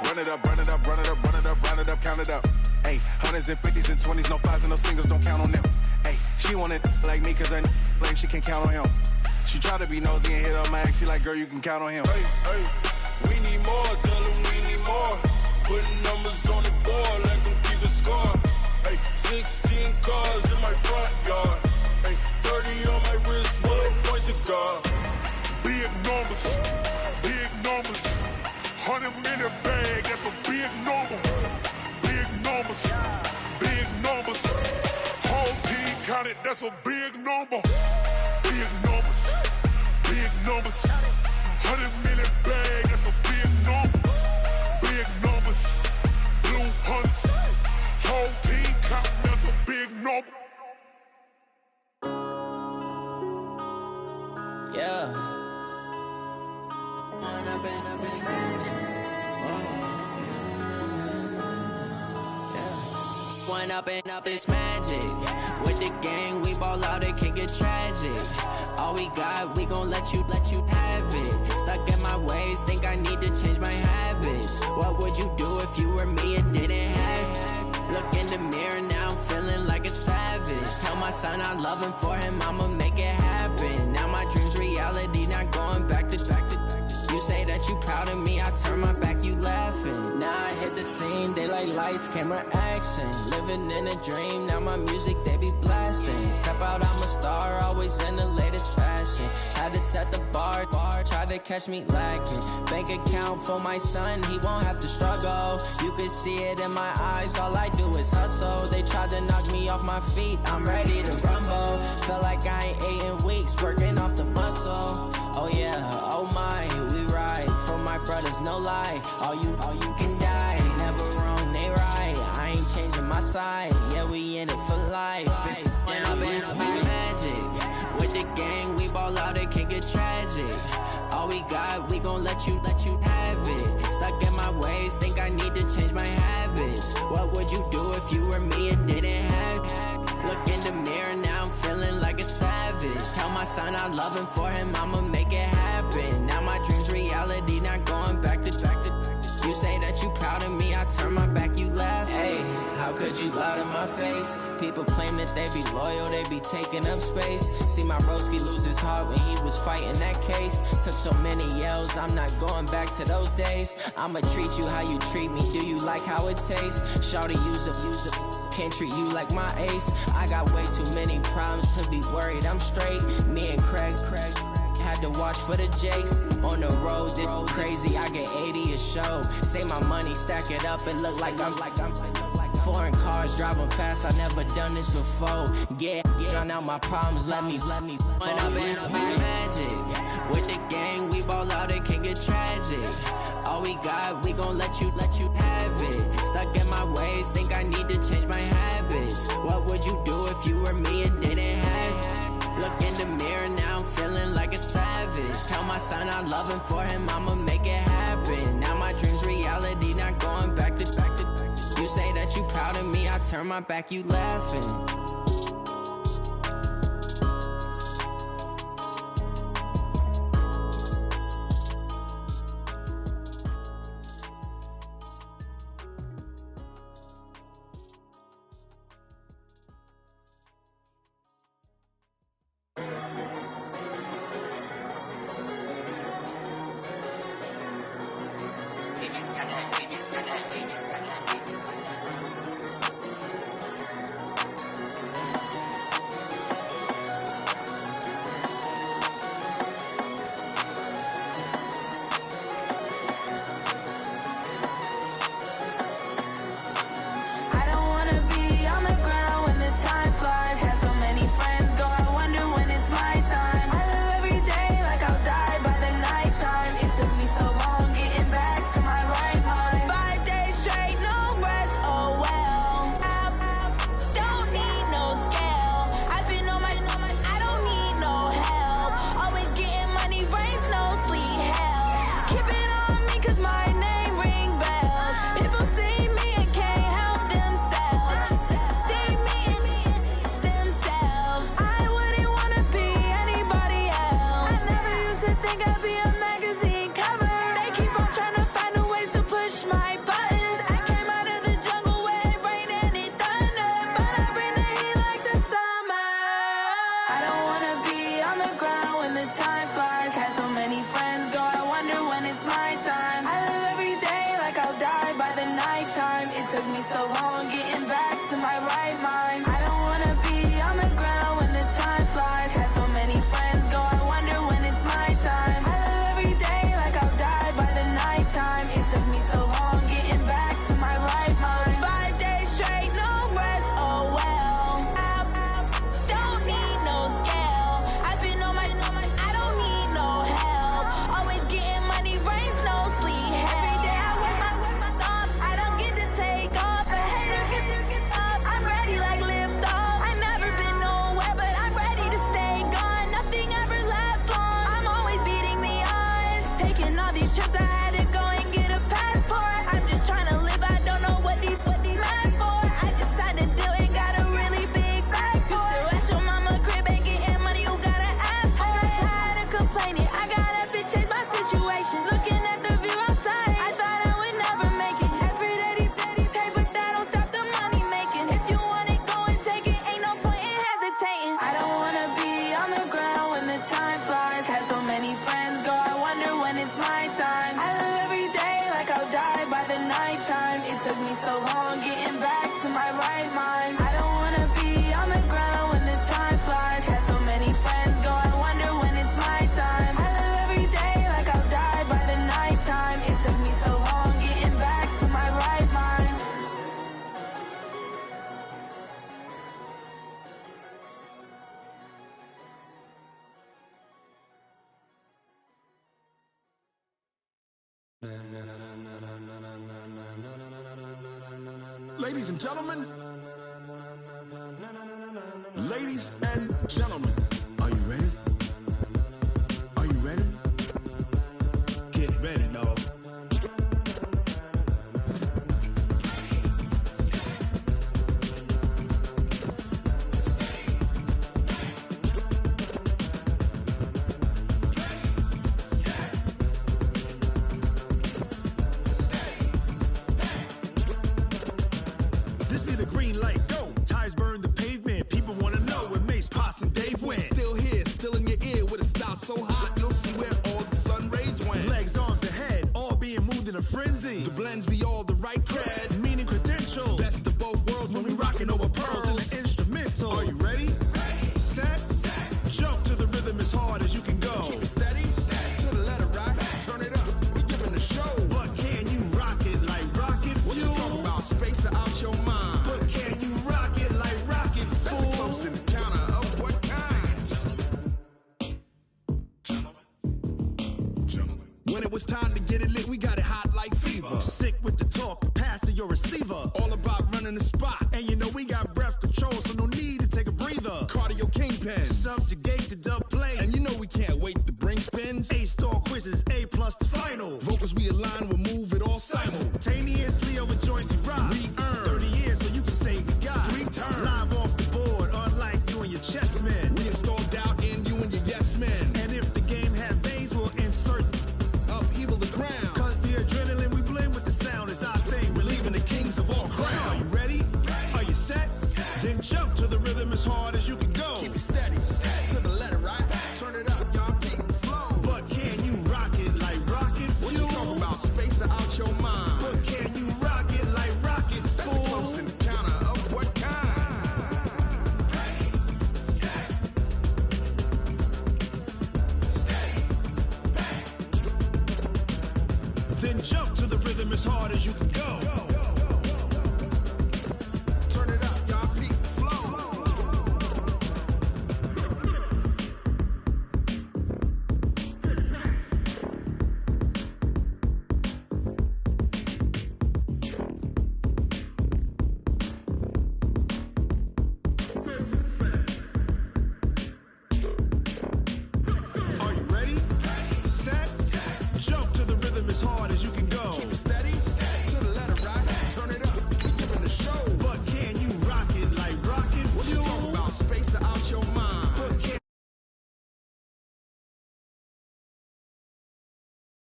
Run it up, run it up, run it up, run it up, run it up, count it up. Ay, hundreds and 50s and 20s, no 5s and no singles, don't count on them. Ay, she want it like me, cause her lame, she can't count on him. She try to be nosy and hit up my ex, she like, girl, you can count on him. Hey, hey, we need more, tell them we need more. Putting numbers on the board, like them keep a score. Hey, 16 cars in my front yard. Hey, 30 on my wrist, bullet point to God. Big numbers, big numbers. 100 minute bag, that's a big number. Big numbers, big numbers. Whole team counted, that's a big number. Big numbers, big numbers. 100 minute bag, that's a big number. Big numbers, blue hunts. Whole team counting, that's a big number. Yeah. One up and up is magic. With the gang, we ball out, it can get tragic. All we got, we gon' let you have it. Stuck in my ways, think I need to change my habits. What would you do if you were me and didn't have it? Look in the mirror now, I'm feeling like a savage. Tell my son I love him, for him I'ma make it happen. Now my dream's reality, not going back to. You say that you proud of me, I turn my back, you laughing. Now I hit the scene, they like lights, camera, action. Living in a dream, now my music, they be blasting. Step out, I'm a star, always in the latest fashion. Had to set the bar, try to catch me lacking. Bank account for my son, he won't have to struggle. You can see it in my eyes, all I do is hustle. They tried to knock me off my feet, I'm ready to rumble. Feel like I ain't ate in weeks, working off the muscle. Oh yeah, oh my, we ride for my brothers, no lie. All you can die, never wrong, they right. I ain't changing my side, yeah, we in it for life. When up and up is magic. With the gang, we ball out, it can get tragic. All we got, we gon' let you have it. Stuck in my ways, think I need to change my habits. What would you do if you were me and didn't have it? Look in the mirror now, I'm feeling like a savage. Tell my son I love him, for him I'ma make it happen. Now my dream's reality, not going back to. You say that you proud of me, I turn my back, you laugh. Hey, how could you lie to my face? People claim that they be loyal, they be taking up space. See my broski lose his heart when he was fighting that case. Took so many yells, I'm not going back to those days. I'ma treat you how you treat me, do you like how it tastes? Shawty, use a can't treat you like my ace. I got way too many problems to be worried, I'm straight. Me and Craig had to watch for the Jakes. On the road, did crazy, I get 80 a show. Say my money, stack it up, it look like I'm foreign cars, driving fast, I never done this before. Get on out my problems, let me When up and up is magic. With the gang, we ball out, it can get tragic. All we got, we gon' let you have it. Stuck in my ways, think I need to change my habits. What would you do if you were me and didn't have it? Look in the mirror now, I'm feeling like a savage. Tell my son I love him, for him I'ma make it happen. Now my dream's reality, not going back to. You say that you proud of me, I turn my back, you laughing. my time. I live every day like I'll die by the nighttime. It took me so long getting back to my right mind. I don't wanna be on the ground when the time flies. Had so many friends go, I wonder when it's my time. I live every day like I'll die by the nighttime. It took me so long getting back to my right mind. 5 days straight, no rest, oh well. I don't need no scale. I've been on my, I don't need no help. Always getting money, rains, no sleep. Every day I work my thumb. I don't get to take off. A hater get up. I'm ready like lift off. I never been nowhere, but I'm ready to stay gone. Nothing ever lasts long. I'm always beating the odds. Taking all these trips, I had to go and get a passport. I'm just trying to live. I don't know what these mad for. I just signed a deal and got a really big bag for it. Still at your mama crib ain't getting money, you gotta ask for it. Tired of complaining, I gotta change my situation. Looking at the view outside, I thought I would never make it. Every day take, but that don't stop the money making. If you want it, go and take it. Ain't no point in hesitating. I don't wanna be on the ground when the time flies. Had so many friends go, I wonder when it's my time. I live every day like I'll die by the nighttime. It took me so long getting back to my right mind. I don't wanna be on the ground when the time flies. Had so many friends go, I wonder when it's my time. I live every day like I'll die by the nighttime. It took me so long getting back to my right mind. Ladies and gentlemen, ladies and gentlemen, are you ready? Are you ready? Get ready, dog. This be the green light, go. Tires burn the pavement. People wanna know where Mace, Pops, and Dave went. Still here, still in your ear with a style so hot, you'll see where all the sun rays went. Legs, arms, and head, all being moved in a frenzy. The blends be all the right cred, meaning credentials. Best of both worlds when we rockin' over pearls in the instrumental. Are you ready? Set, jump to the rhythm as hard as you can go. Keep it steady, to the letter right, turn it up, we giving the show. But can you rock it like rocket fuel? What you talking about, space or out your mind? But can you rock it like rockets, fool? That's a close encounter of what kind? Gentlemen. When it was time to get it lit, we got it hot like fever. Sick with the talk, passing your receiver. All about running the spot. And you know we got breath control, so no need to take a breather. Cardio kingpin, subjugate the dub play. And you know we can't wait to bring spins. A-star quizzes, A+ the final. Vocals we align, we'll move it all simultaneously over joints we rock. We earn 30 years, so you can say we got 3 turns. Live off the board, unlike you and your chess men. We install doubt in you and your yes men. And if the game had veins, we'll insert upheaval the ground. Cause the adrenaline we blend with the sound is our thing. Relieving the kings of all crowns. So are you ready? Are you set? Then jump to the rhythm as hard as you can go. Keep it steady, to the letter right. Turn it up, y'all keep the flow. But can you rock it like rocket fuel? What you talking about, space or out your mind? But can you rock it like rockets, fool? That's a close encounter of what kind? Then jump to the rhythm as hard as you can go.